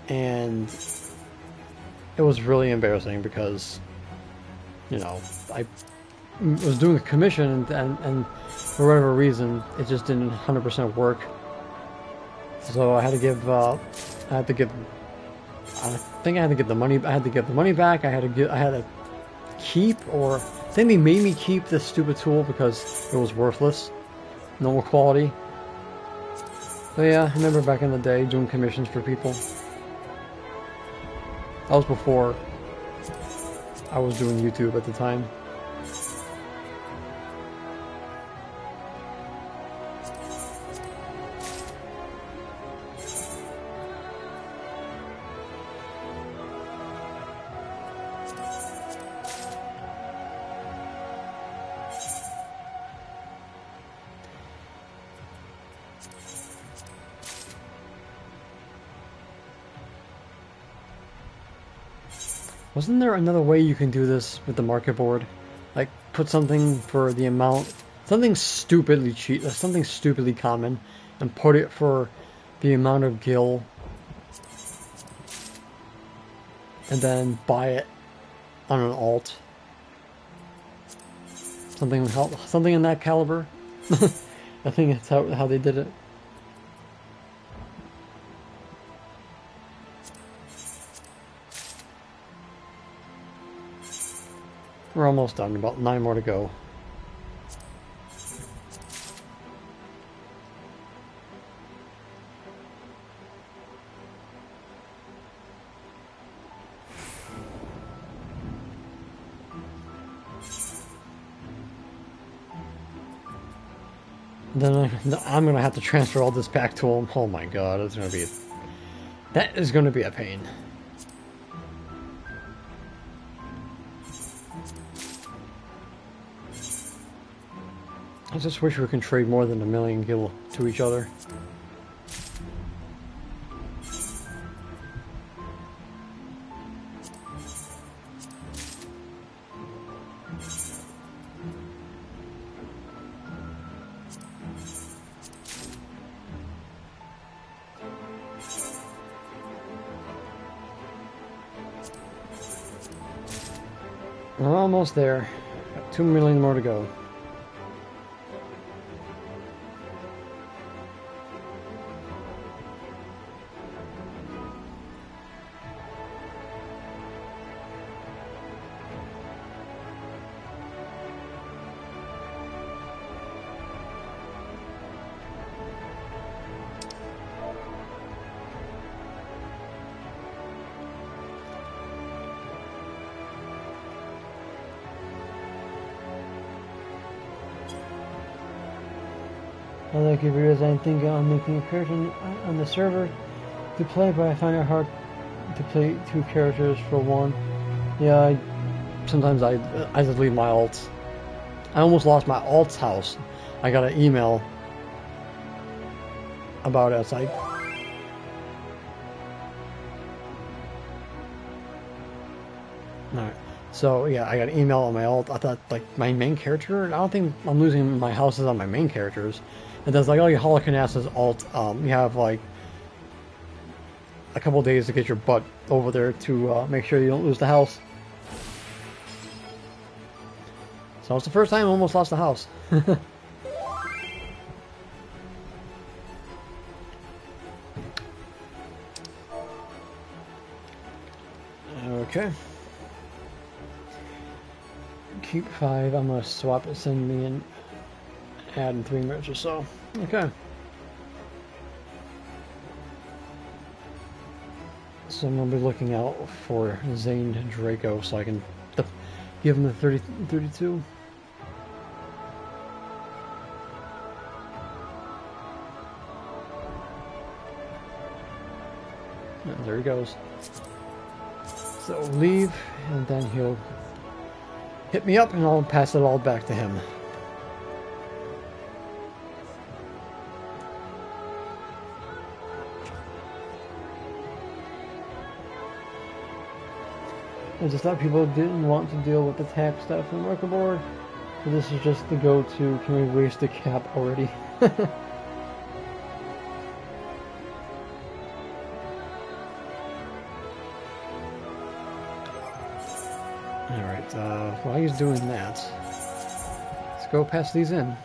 And it was really embarrassing because, you know, I was doing a commission and for whatever reason it just didn't 100% work. So I had to give I think I had to give the money back. I had to keep, or I think they made me keep this stupid tool because it was worthless, no quality. So yeah, I remember back in the day doing commissions for people. That was before I was doing YouTube at the time. Wasn't there another way you can do this with the market board? Like, put something for the amount, something stupidly cheap, something stupidly common, and put it for the amount of gil and then buy it on an alt. Something in that caliber. I think that's how they did it. We're almost done, about 9 more to go. Then I'm gonna have to transfer all this back to him. Oh my god, that is gonna be a pain. I just wish we could trade more than 1,000,000 gil to each other. We're almost there. Got 2,000,000 more to go. I like your videos. I think on making a character on the server to play, but I find it hard to play 2 characters for one. Yeah, sometimes I just leave my alts. I almost lost my alts house. I got an email about it. It's like, alright. So yeah, I got an email on my alt. I thought like my main character. I don't think I'm losing my houses on my main characters. And that's like, oh, your Holocanas's alt. You have like a couple days to get your butt over there to make sure you don't lose the house. So it's the first time I almost lost the house. Okay. Keep 5. I'm gonna swap it. Send me an ad in 3 minutes or so. Okay. So I'm gonna be looking out for Zane Draco so I can give him the 32. And there he goes. So leave, and then he'll hit me up, and I'll pass it all back to him. I just thought people didn't want to deal with the tax stuff in worker board, so this is just the go-to. Can we waste the cap already? Alright, while he's doing that, let's go pass these in.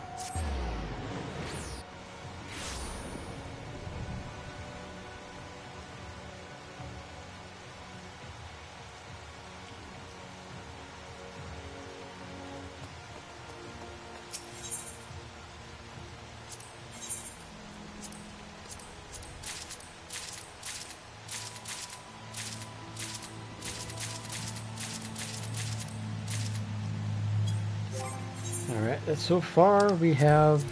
Alright, so far we have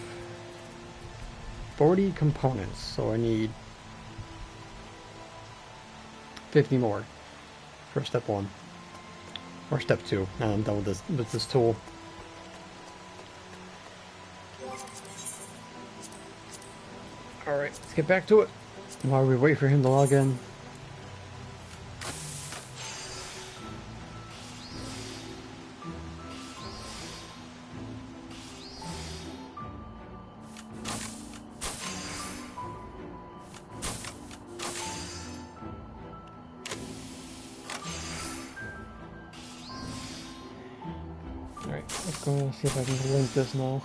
40 components, so I need 50 more for step 1. Or step 2. Now I'm done with this tool. Alright, let's get back to it. While we wait for him to log in. gonna see if I can link this now.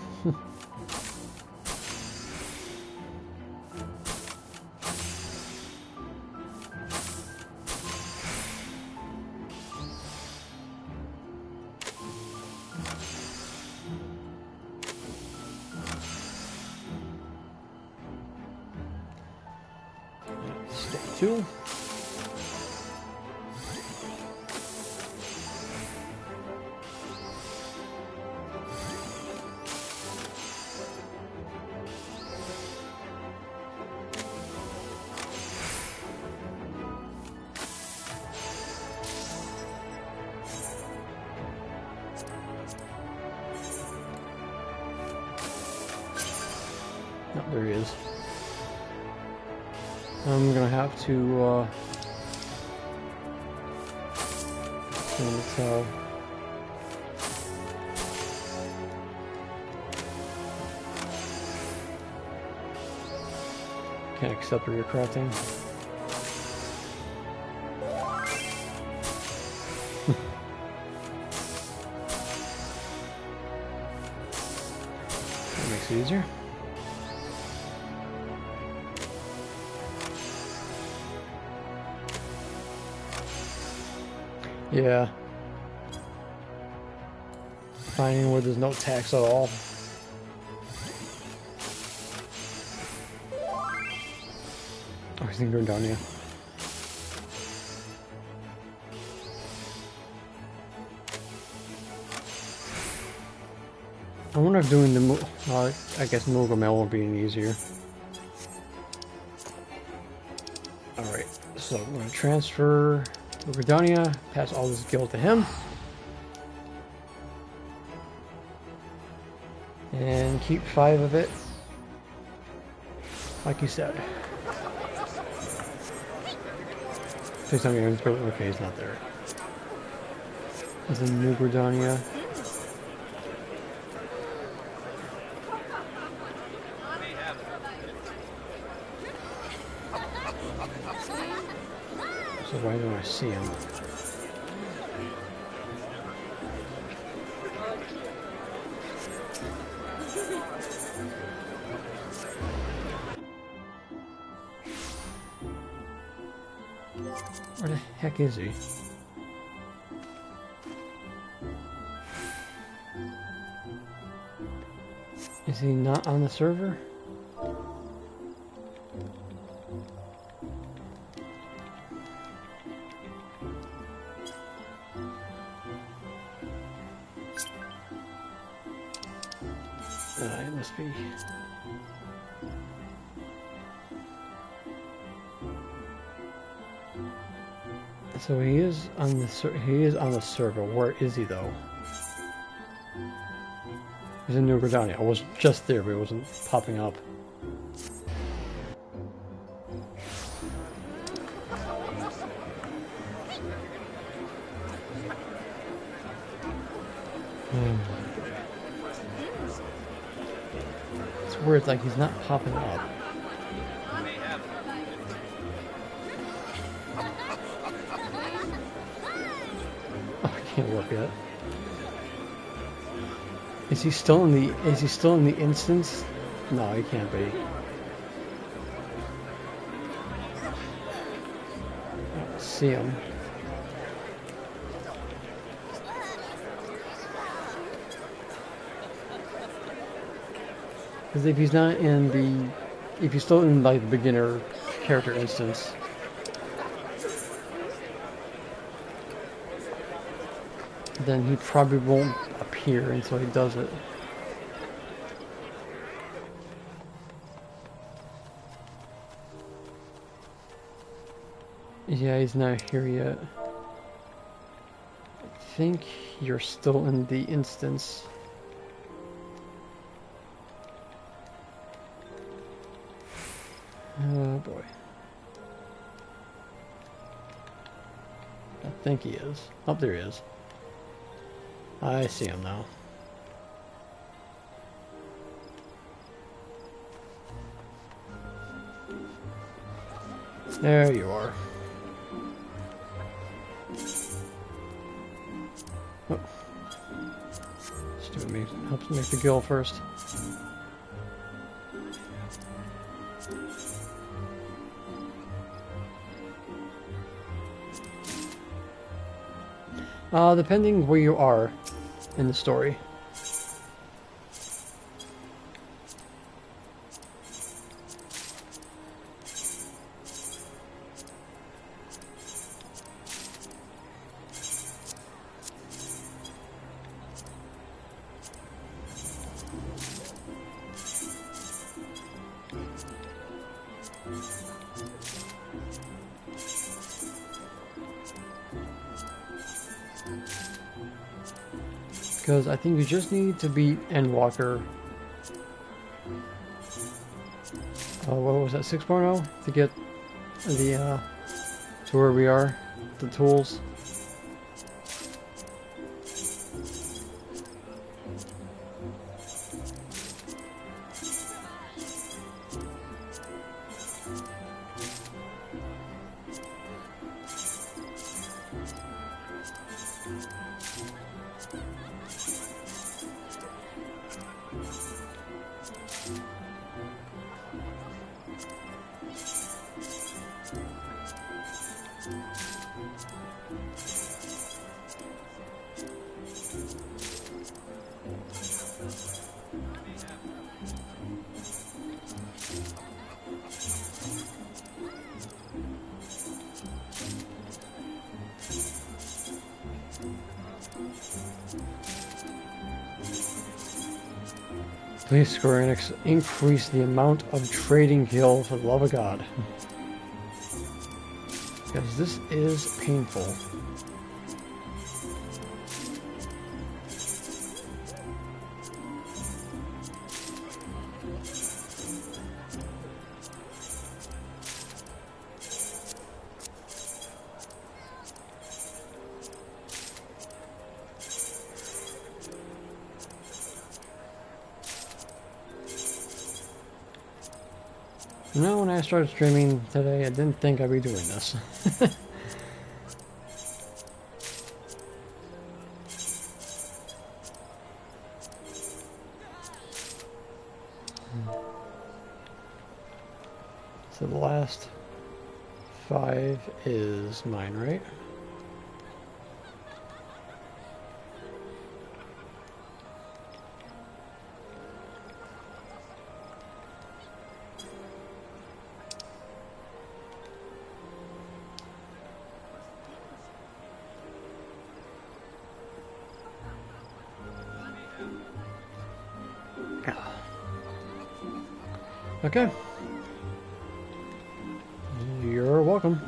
Step 2. Oh, there he is. I'm gonna have to tell. Can't accept where you're crafting. That makes it easier. Yeah. Finding where there's no tax at all. Oh, he's going down here. I wonder if doing the I guess Mogul will be any easier. Alright, so I'm going to transfer Britannia, pass all this guild to him. And keep 5 of it. Like you said. Please tell me you're going to okay, he's not there. There's a new Britannia. So why don't I see him? Where the heck is he? Is he not on the server? It must be. So he is on the server. Where is he though? He's in New Britannia. I was just there, but it wasn't popping up. It's weird, like he's not popping up. Oh, I can't work yet. Is he still in the instance? No, he can't be. I don't see him. Because if he's not in the, if he's still in like the beginner character instance, then he probably won't appear until he does it. Yeah, he's not here yet. I think you're still in the instance. Oh boy. I think he is. Oh, there he is. I see him now. There you are. Oh. Just doing me help make the guild first. Depending where you are in the story. Because I think you just need to beat Endwalker. What was that, 6.0? To get the, to where we are, the tools. Please, Square Enix, increase the amount of trading guild for the love of God. Because this is painful. You know, when I started streaming today, I didn't think I'd be doing this. So the last 5 is mine, right? Okay. You're welcome.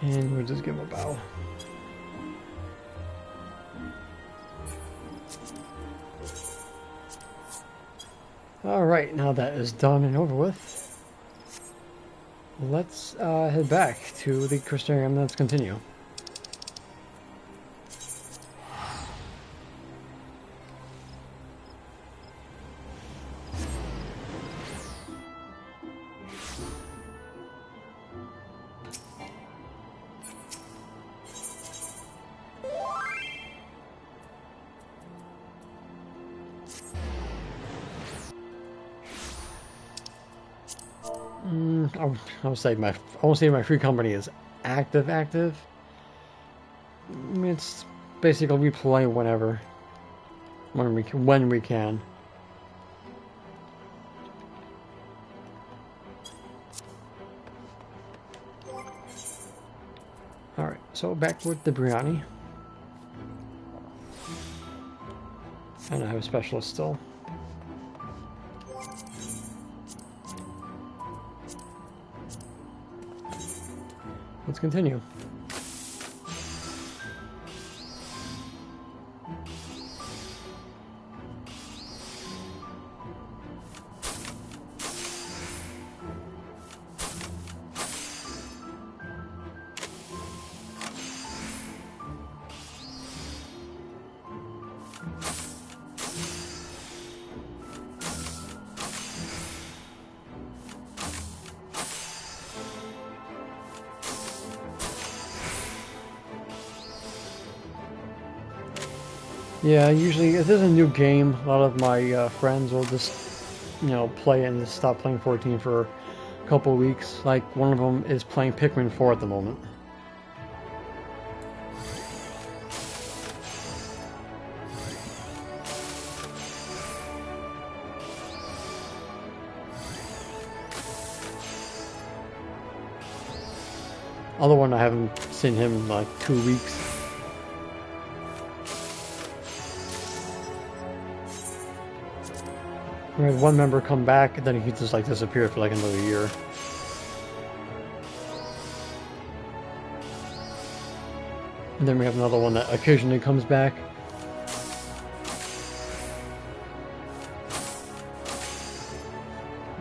And we'll just give him a bow. Alright, now that is done and over with, let's head back to the Crystarium. Let's continue. I won't say my free company is active. It's basically we play whenever, when we can. All right, so back with the biryani, and I have a specialist still. Let's continue. Yeah, usually if there's a new game, a lot of my friends will just, play it and just stop playing 14 for a couple of weeks. Like, one of them is playing Pikmin 4 at the moment. Other one, I haven't seen him in like 2 weeks. We had one member come back, and then he just like disappeared for like another year. And then we have another one that occasionally comes back.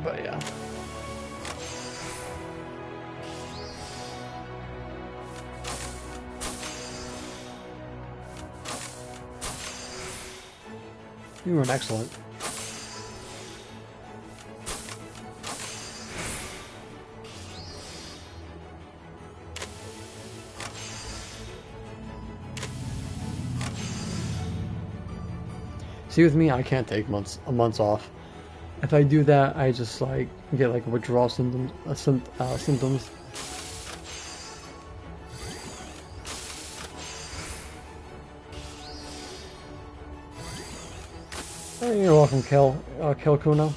But yeah. You were an excellent. See, with me, I can't take months off. If I do that, I just like get like withdrawal symptoms. Symptoms. Oh, you're welcome, Kel Kuno.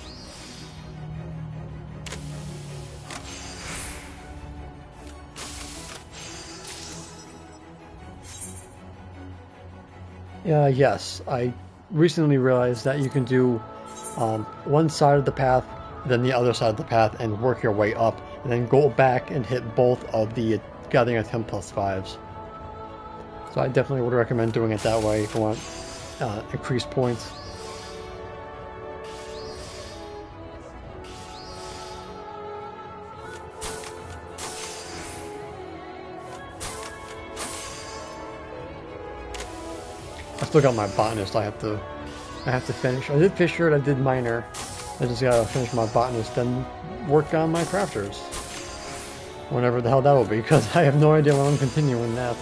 Yes, I recently realized that you can do one side of the path, then the other side of the path, and work your way up, and then go back and hit both of the gathering of 10+5s. So I definitely would recommend doing it that way if you want increased points. I still got my botanist. I have to finish. I did Fisher, I did Miner. I just gotta finish my botanist, then work on my crafters. Whenever the hell that will be, because I have no idea when I'm continuing that.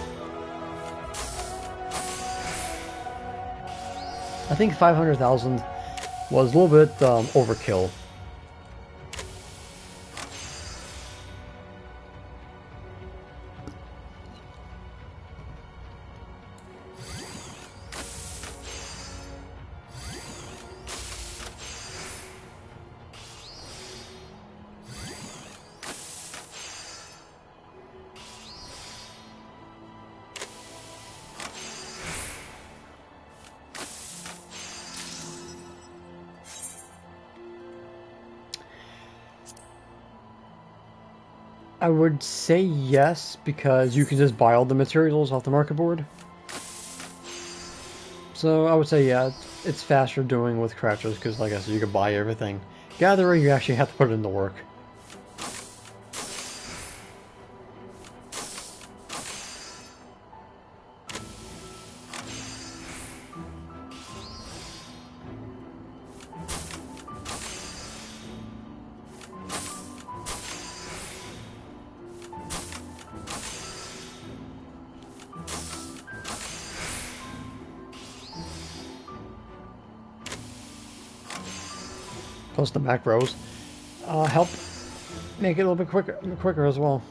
I think 500,000 was a little bit overkill. I would say yes, because you can just buy all the materials off the market board. So I would say yeah, it's faster doing with crafters, because like I said, you can buy everything. Gatherer, you actually have to put in the work. Plus the macros help make it a little bit quicker as well.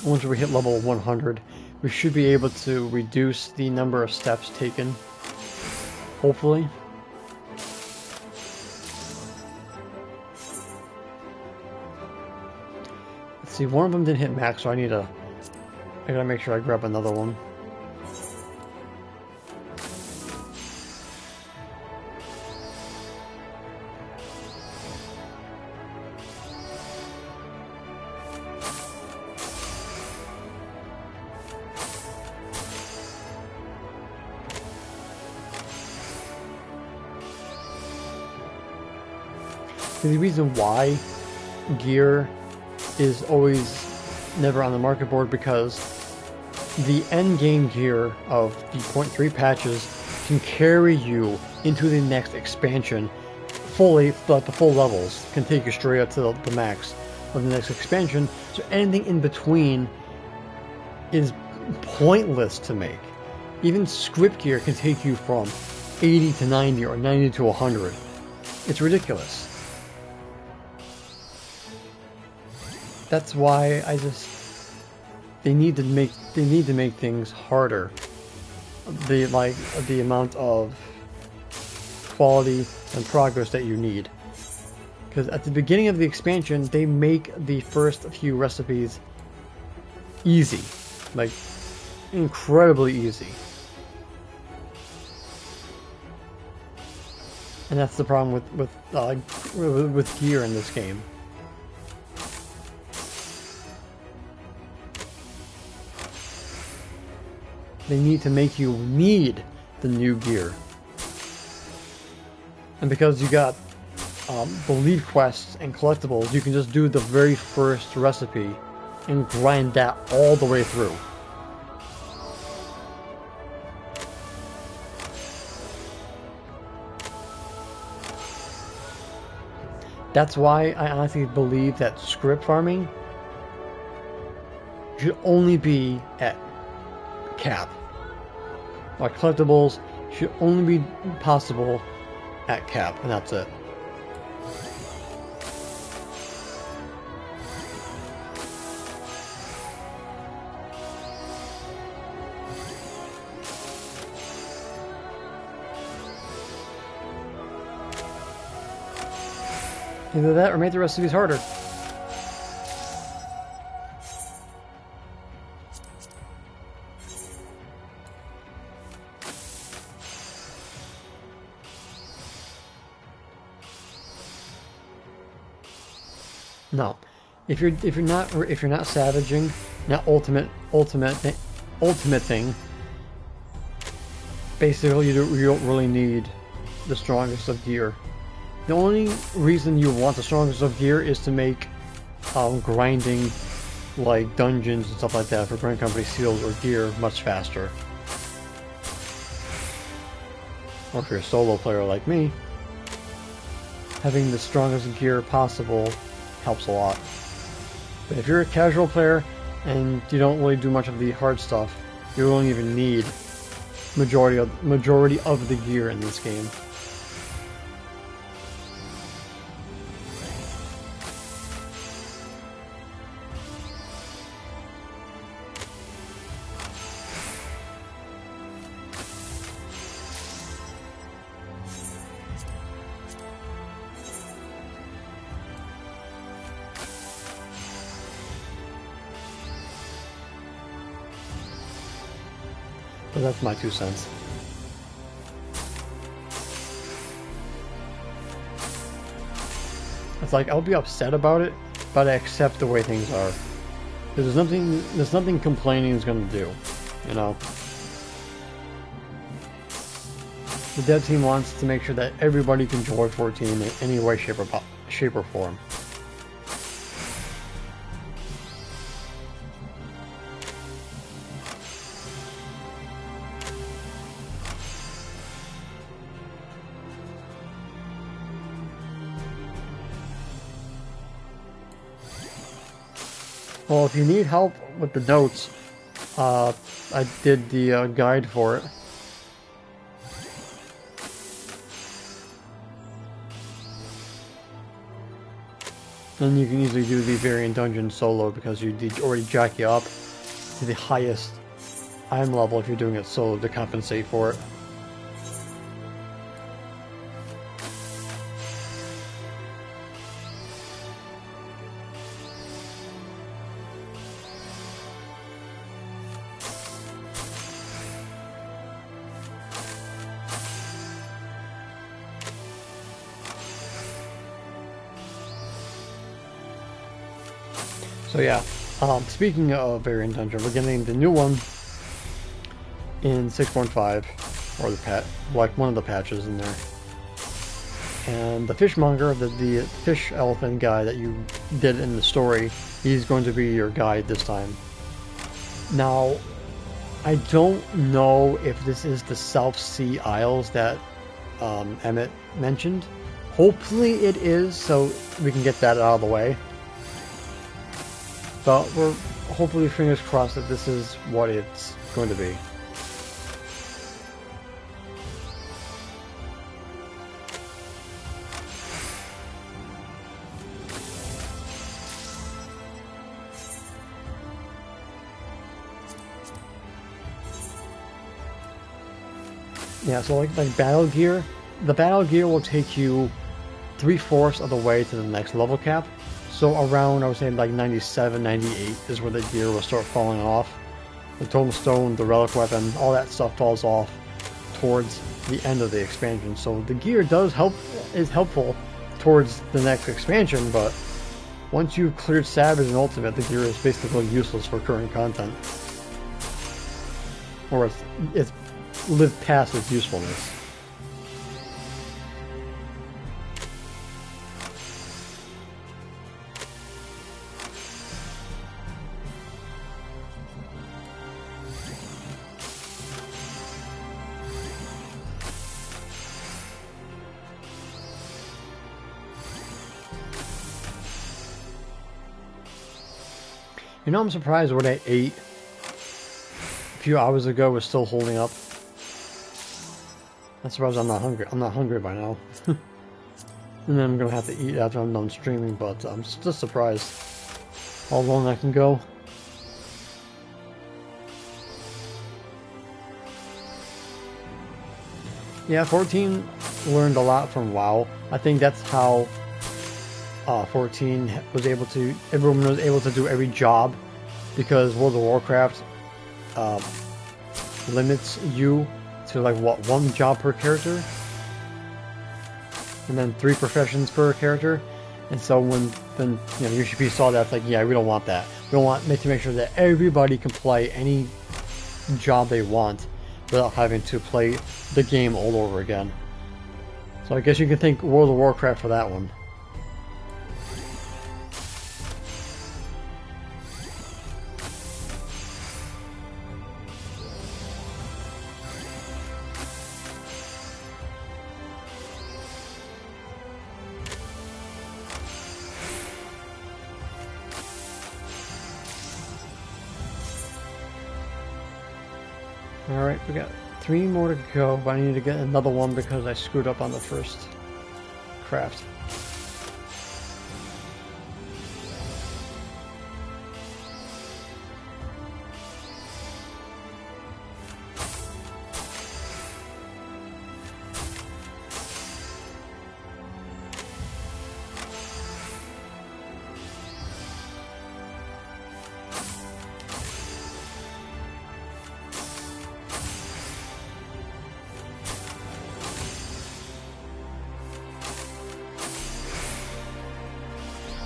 Once we hit level 100, we should be able to reduce the number of steps taken, hopefully. See, one of them didn't hit max, so I gotta make sure I grab another one. The reason why gear is always never on the market board, because the end game gear of the 0.3 patches can carry you into the next expansion fully, like the full levels, can take you straight up to the max of the next expansion. So anything in between is pointless to make. Even script gear can take you from 80 to 90 or 90 to 100. It's ridiculous. That's why they need to make things harder. The amount of quality and progress that you need. Because at the beginning of the expansion, they make the first few recipes easy, like incredibly easy. And that's the problem with gear in this game. They need to make you need the new gear. And because you got belief quests and collectibles, you can just do the very first recipe and grind that all the way through. That's why I honestly believe that script farming should only be at cap. Like collectibles should only be possible at cap, and that's it. Either that or make the recipes harder. No, if you're not savaging, not ultimate thing. Basically, you don't really need the strongest of gear. The only reason you want the strongest of gear is to make grinding, like dungeons and stuff like that for Grand Company seals or gear much faster. Or if you're a solo player like me, having the strongest gear possible helps a lot. But if you're a casual player and you don't really do much of the hard stuff, you don't even need majority of the gear in this game. But that's my 2 cents. It's like, I'll be upset about it, but I accept the way things are. There's nothing complaining is gonna do, you know? The dev team wants to make sure that everybody can join 14 in any way, shape, or form. Well, if you need help with the notes, I did the guide for it. And you can easily do the variant dungeon solo because you did already jack you up to the highest item level if you're doing it solo to compensate for it. So yeah, speaking of variant dungeon, we're getting the new one in 6.5, or like one of the patches in there. And the fishmonger, the fish elephant guy that you did in the story, he's going to be your guide this time. Now, I don't know if this is the South Sea Isles that Emmett mentioned. Hopefully it is, so we can get that out of the way. But we're hopefully fingers crossed that this is what it's going to be. Yeah, so like battle gear, the battle gear will take you 3/4 of the way to the next level cap. So around, I would say like 97, 98 is where the gear will start falling off. The totem stone, the relic weapon, all that stuff falls off towards the end of the expansion. So the gear is helpful towards the next expansion, but once you've cleared Savage and Ultimate, the gear is basically useless for current content. Or it's lived past its usefulness. You know, I'm surprised what I ate a few hours ago was still holding up. I'm surprised I'm not hungry. I'm not hungry by now. And then I'm gonna have to eat after I'm done streaming, but I'm just surprised how long I can go. Yeah, 14 learned a lot from WoW. I think that's how 14 was able to, everyone was able to do every job, because World of Warcraft limits you to like what, 1 job per character, and then 3 professions per character. And so when then UCP saw that, it's like, yeah, we don't want that. We don't want to make sure that everybody can play any job they want without having to play the game all over again. So I guess you can thank World of Warcraft for that one. Alright, we got 3 more to go, but I need to get another one because I screwed up on the first craft.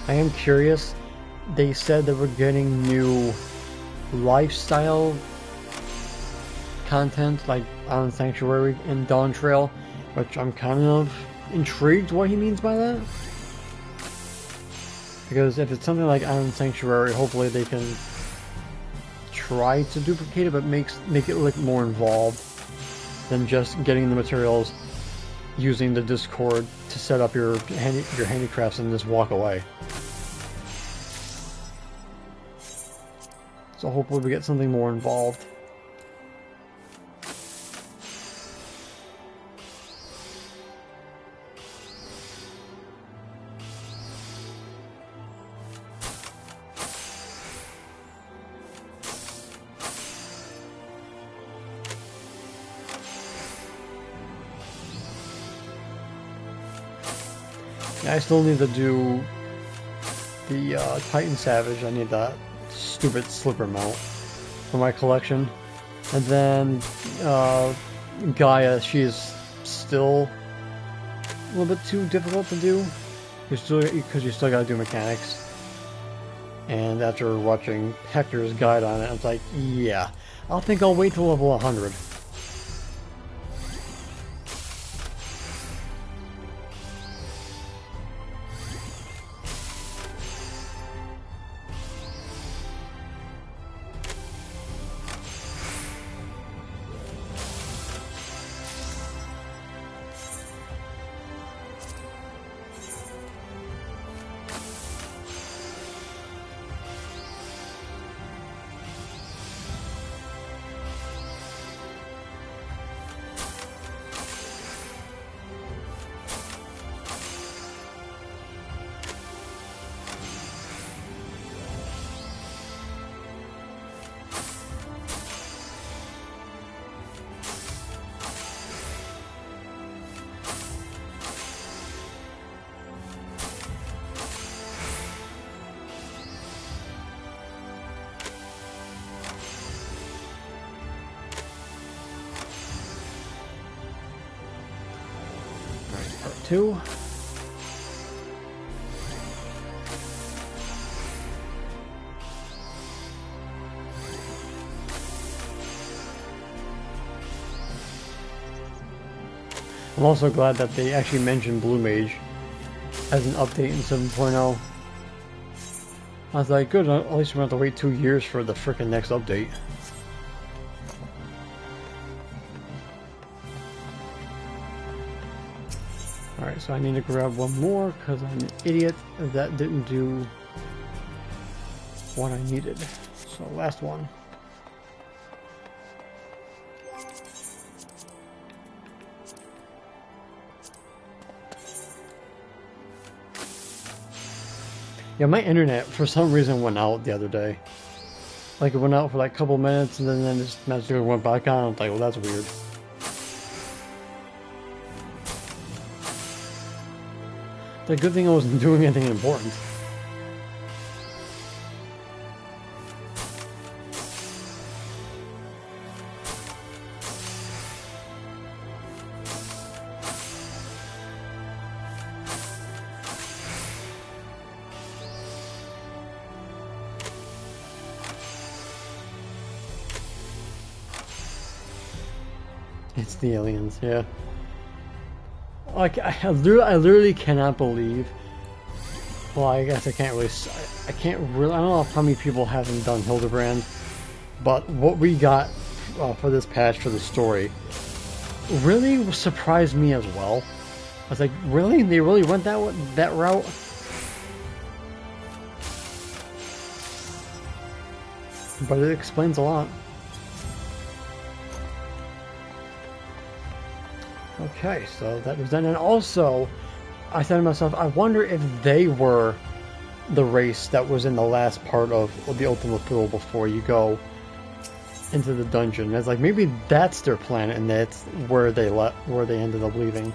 I am curious. They said that we're getting new lifestyle content, like on Sanctuary and Dawn Trail, which I'm kind of intrigued what he means by that. Because if it's something like Iron Sanctuary, hopefully they can try to duplicate it, but make it look more involved than just getting the materials, using the Discord to set up your handicrafts and just walk away. So hopefully we get something more involved. I still need to do the Titan Savage. I need that stupid slipper mount for my collection. And then Gaia, she is still a little bit too difficult to do. Because you still gotta do mechanics. And after watching Hector's guide on it, I was like, yeah, I think I'll wait till level 100. 2. I'm also glad that they actually mentioned Blue Mage as an update in 7.0. I was like, good, at least we don't have to wait 2 years for the frickin' next update. Alright, so I need to grab one more because I'm an idiot that didn't do what I needed. So last one. Yeah, my internet for some reason went out the other day. Like it went out for like a couple minutes and then it just magically went back on. I was like, well, that's weird. The good thing I wasn't doing anything important. It's the aliens, yeah. Like, I literally cannot believe. Well, I guess I can't really. I can't really. I don't know how many people haven't done Hildebrand, but what we got for this patch for the story really surprised me as well. I was like, really? They really went that route? But it explains a lot. Okay, so that was done. And also, I said to myself, I wonder if they were the race that was in the last part of the Ultimate Duel before you go into the dungeon. And it's like, maybe that's their planet and that's where they ended up leaving.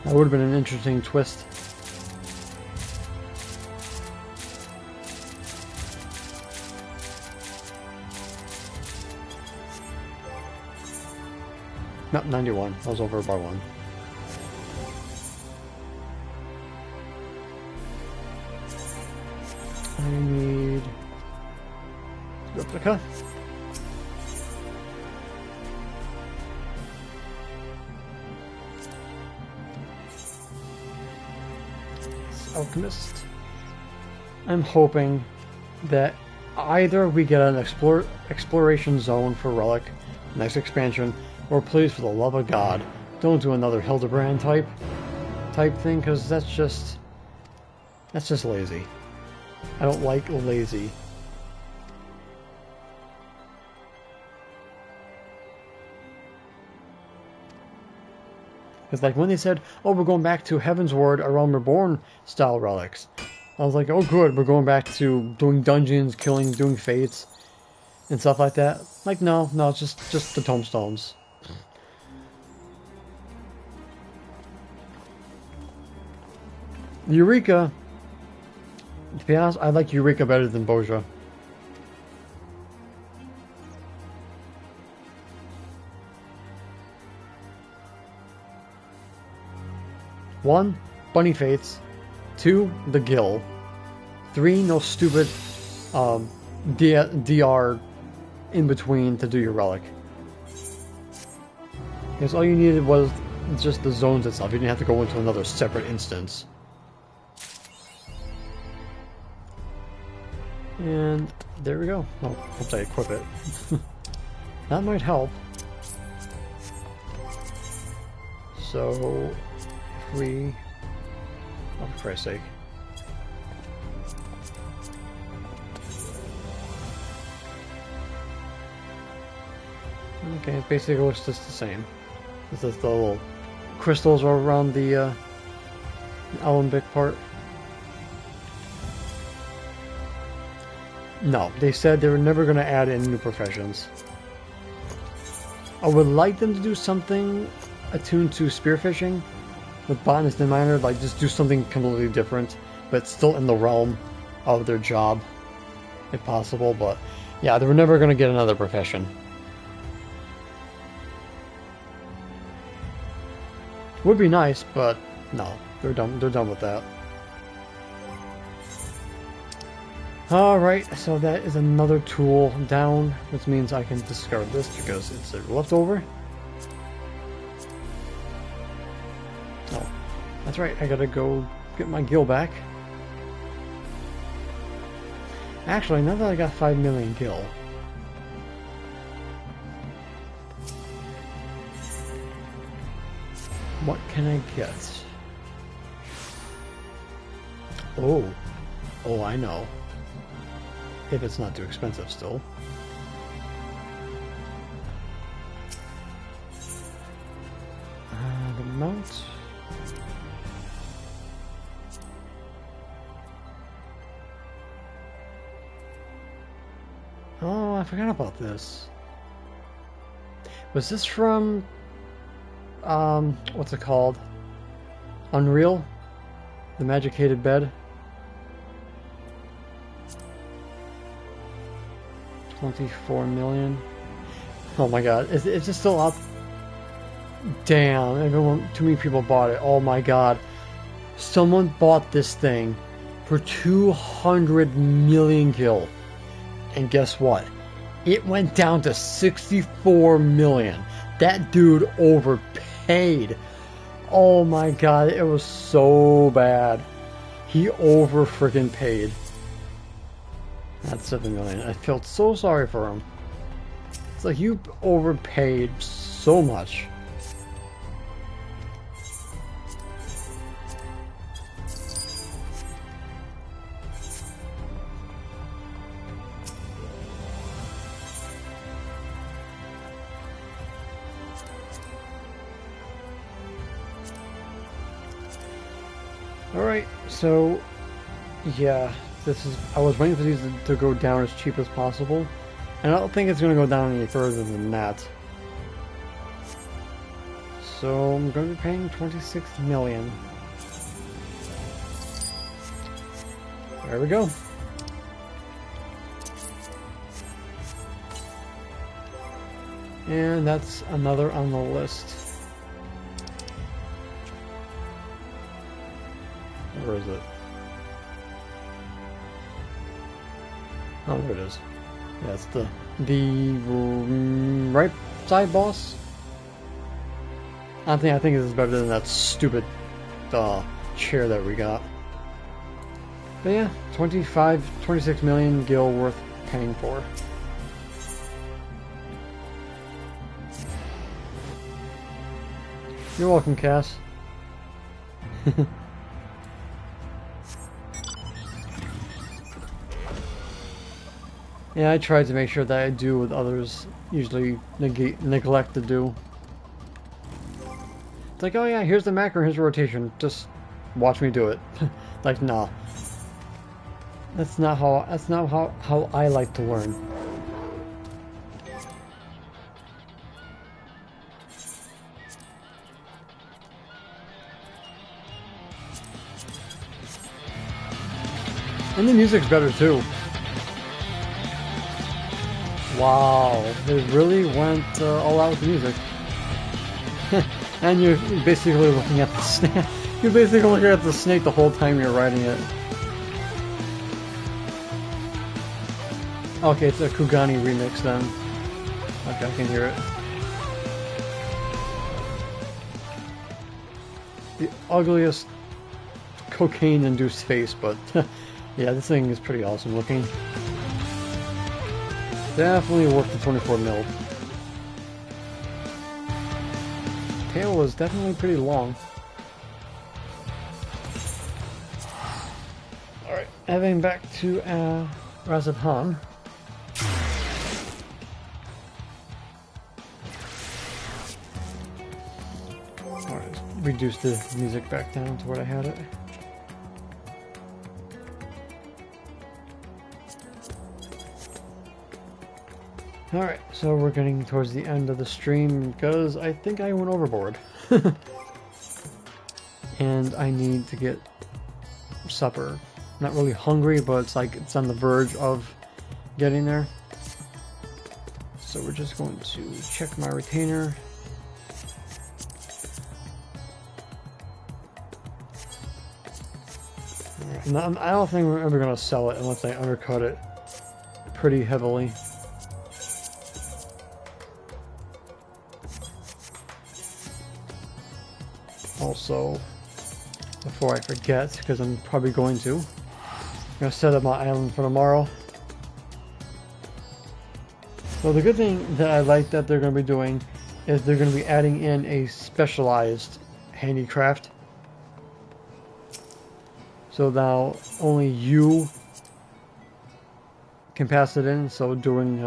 That would have been an interesting twist. No, 91. I was over by 1. I need replica. Alchemist. I'm hoping that either we get an exploration zone for Relic, next expansion, or please, for the love of God, don't do another Hildebrand type thing, because that's just lazy. I don't like lazy. Because like when they said, oh, we're going back to Heaven's Ward, A Realm Reborn style relics, I was like, oh good, we're going back to doing dungeons, doing fates, and stuff like that. Like, no, it's just the tombstones. Eureka, to be honest, I like Eureka better than Boja. One, Bunny Fates. 2, the Gill. 3, no stupid DR in between to do your relic. Because all you needed was just the zones itself. You didn't have to go into another separate instance. And there we go. Oh, once I equip it. That might help. So, if we... Oh, for Christ's sake. Okay, it basically looks just the same. It's just the little crystals are around the Alembic part. No, they said they were never going to add in new professions. I would like them to do something attuned to spearfishing with botanist and miner, like just do something completely different, but still in the realm of their job, if possible. But yeah, they were never going to get another profession. Would be nice, but no, they're done. They're done with that. All right, so that is another tool down, which means I can discard this because it's a leftover. Oh, that's right. I gotta go get my gil back. Actually, now that I got 5 million gil, what can I get? Oh, I know. If it's not too expensive still. The mount. Oh, I forgot about this. Was this from what's it called? Unreal? The magicated bed? 24 million. Oh my god, is it still up? Damn, everyone, too many people bought it. Oh my god. Someone bought this thing for 200 million gil. And guess what? It went down to 64 million. That dude overpaid. Oh my god, it was so bad. He over freaking paid. That's 7 million. I felt so sorry for him. It's like you overpaid so much. Alright, so yeah. I was waiting for these to go down as cheap as possible, and I don't think it's going to go down any further than that. So I'm going to be paying 26 million. There we go. And that's another on the list. Where is it? Oh, there it is. Yeah, it's the right side boss. I think this is better than that stupid chair that we got. But yeah, 26 million gil worth paying for. You're welcome, Cass. Yeah, I tried to make sure that I do what others usually neglect to do. It's like, oh yeah, here's the macro, here's the rotation. Just watch me do it. Like, nah. That's not how I like to learn. And the music's better too. Wow, they really went all out with the music. And you're basically looking at the snake. You're basically looking at the snake the whole time you're riding it. Okay, it's a Kugani remix then. Okay, I can hear it. The ugliest cocaine-induced face, but yeah, this thing is pretty awesome looking. Definitely worth the 24 mil. Tail was definitely pretty long. Alright, heading back to Razadhan. Alright, reduce the music back down to what I had it. Alright, so we're getting towards the end of the stream because I think I went overboard. And I need to get supper. Not really hungry, but it's like it's on the verge of getting there. So we're just going to check my retainer. I don't think we're ever gonna sell it unless I undercut it pretty heavily. Also, before I forget, because I'm probably going to, I'm gonna set up my island for tomorrow. So the good thing that I like that they're gonna be doing is they're gonna be adding in a specialized handicraft. So now only you can pass it in, so doing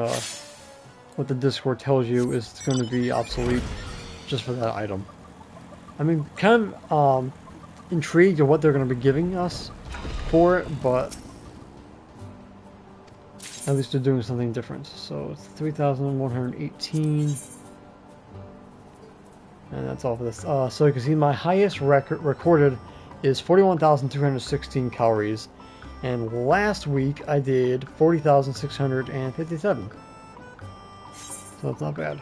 what the Discord tells you is going to be obsolete just for that item. I mean, kind of intrigued at what they're going to be giving us for it, but at least they're doing something different. So it's 3,118, and that's all for this. So you can see my highest recorded is 41,216 calories. And last week I did 40,657. So it's not bad.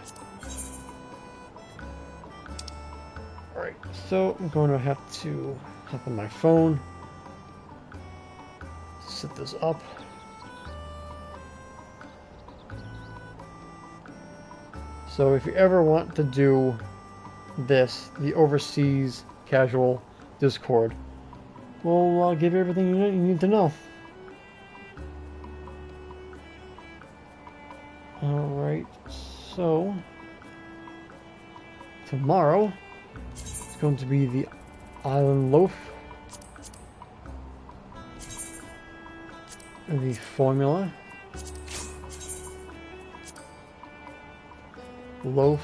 Alright, so I'm going to have to hop on my phone, set this up. So if you ever want to do this, the overseas casual Discord, we'll give you everything you need to know. Alright, so tomorrow it's going to be the Island Loaf, the formula, loaf,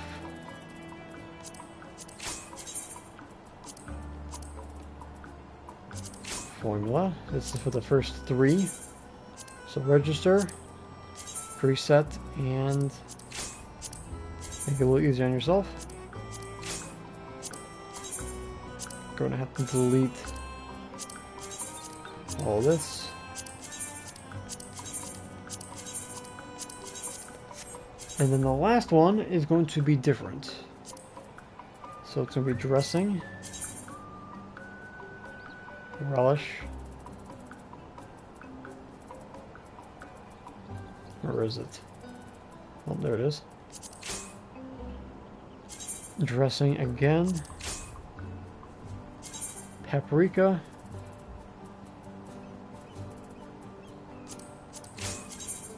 formula. This is for the first 3. So register, preset, and make it a little easier on yourself. Going to have to delete all this. And then the last one is going to be different. So it's going to be dressing, relish. Where is it? Oh, there it is. Dressing again. Paprika.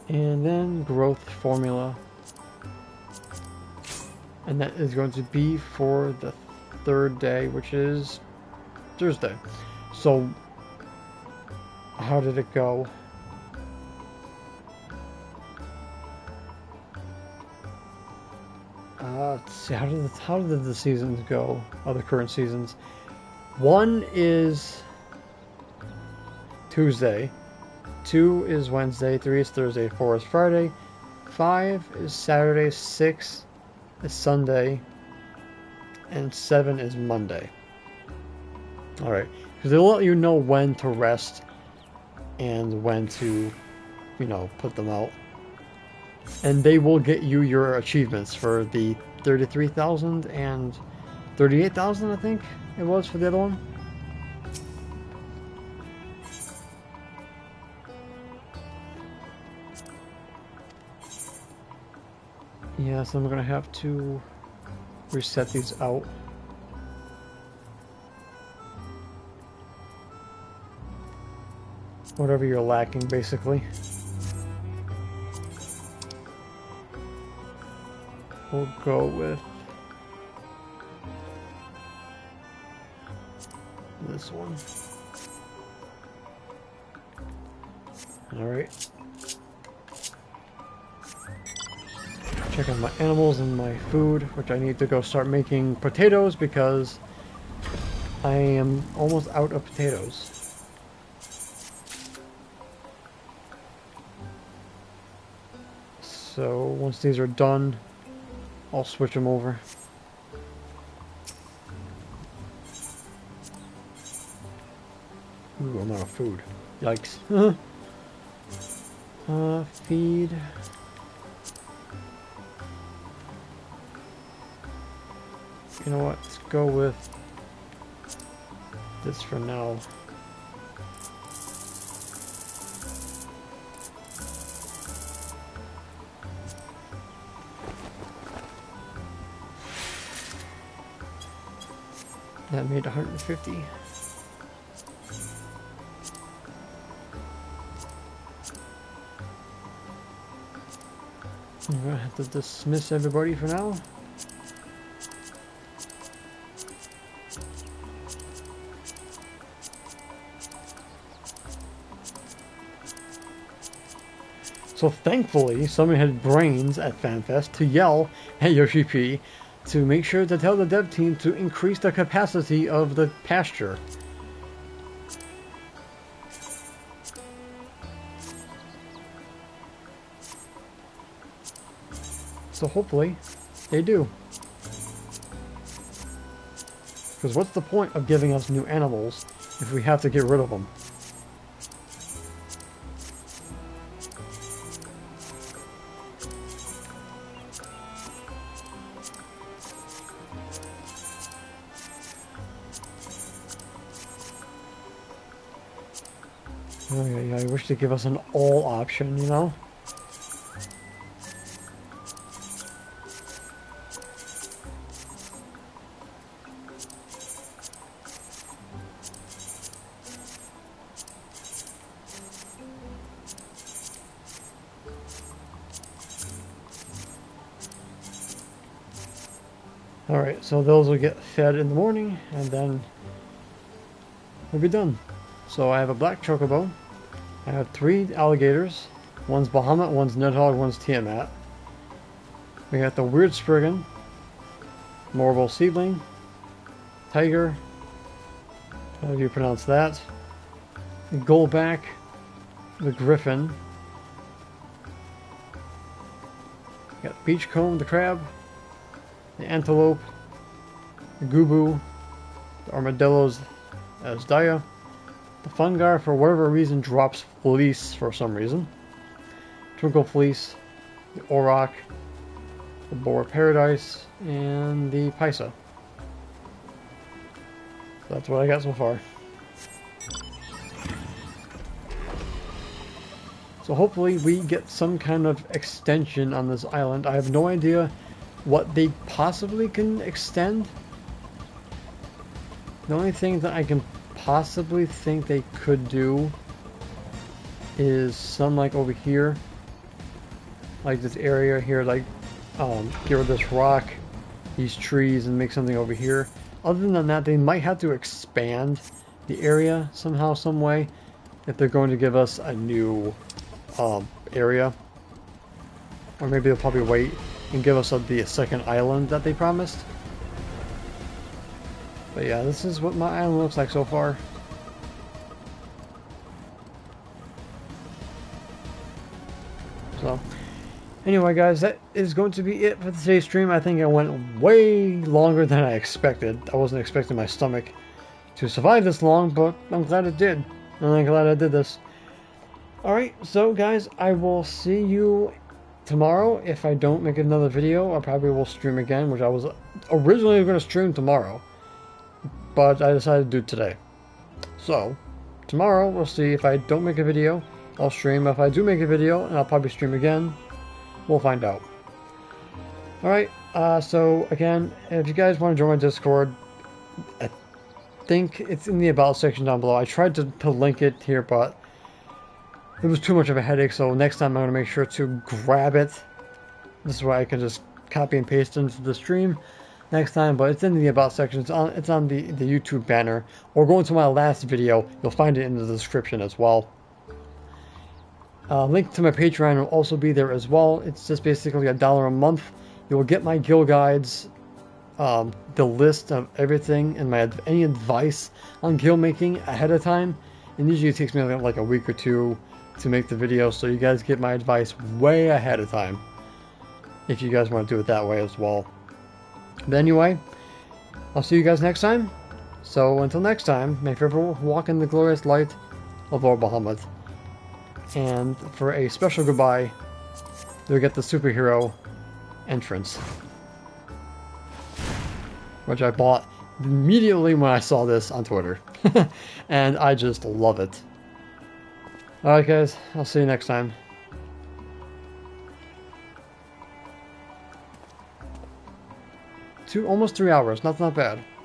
And then growth formula. And that is going to be for the 3rd day, which is Thursday. So, how did it go? Let's see, how did the seasons go? The current seasons. 1 is Tuesday, 2 is Wednesday, 3 is Thursday, 4 is Friday, 5 is Saturday, 6 is Sunday, and 7 is Monday. Alright, because they'll let you know when to rest and when to, you know, put them out. And they will get you your achievements for the 33,000 and 38,000, I think it was for the other one. Yeah, so I'm gonna have to reset these out. Whatever you're lacking, basically. We'll go with this one. Alright. Check on my animals and my food, which I need to go start making potatoes because I am almost out of potatoes. So once these are done, I'll switch them over. Ooh, I'm out of food. Yikes. Feed. You know what? Let's go with this for now. That made 150. I'm gonna have to dismiss everybody for now. So thankfully, someone had brains at FanFest to yell at Yoshi P to make sure to tell the dev team to increase the capacity of the pasture. So hopefully, they do. Because what's the point of giving us new animals if we have to get rid of them? Oh, yeah, I wish they'd give us an all option, you know? Alright, so those will get fed in the morning, and then we'll be done. So I have a black chocobo, I have 3 alligators, one's Bahamut, one's Nidhogg, one's Tiamat. We got the weird Spriggan, Morble Seedling, Tiger, how do you pronounce that? The Goldback, the Griffin, we got Beachcomb, the Crab, the Antelope, the Gubu, the Armadillos as Daya, the Fungar for whatever reason drops Fleece for some reason, Twinkle Fleece, the Auroch, the Boar Paradise, and the Paisa. That's what I got so far. So hopefully we get some kind of extension on this island. I have no idea what they possibly can extend. The only thing that I can possibly think they could do is some like over here, like this area here, like get rid of this rock, these trees, and make something over here. Other than that, they might have to expand the area somehow, some way, if they're going to give us a new area. Or maybe they'll probably wait and give us the second island that they promised. But yeah, this is what my island looks like so far. So, anyway guys, that is going to be it for today's stream. I think I went way longer than I expected. I wasn't expecting my stomach to survive this long, but I'm glad it did. And I'm glad I did this. Alright, so guys, I will see you tomorrow. If I don't make another video, I probably will stream again, which I was originally going to stream tomorrow, but I decided to do today. So, tomorrow we'll see. If I don't make a video, I'll stream. If I do make a video, and I'll probably stream again, we'll find out. Alright, so again, if you guys want to join my Discord, I think it's in the About section down below. I tried to link it here, but it was too much of a headache, so next time I'm going to make sure to grab it. This is why I can just copy and paste into the stream next time, but it's in the About section. It's on the YouTube banner, or go into my last video. You'll find it in the description as well. Link to my Patreon will also be there as well. It's just basically $1 a month. You will get my guild guides, the list of everything, and any advice on guild making ahead of time. And usually it takes me like a week or two to make the video, so you guys get my advice way ahead of time if you guys want to do it that way as well. But anyway, I'll see you guys next time. So until next time, may forever walk in the glorious light of Lord Bahamut. And for a special goodbye, you'll get the superhero entrance, which I bought immediately when I saw this on Twitter. And I just love it. Alright guys, I'll see you next time. Almost 3 hours, that's not bad.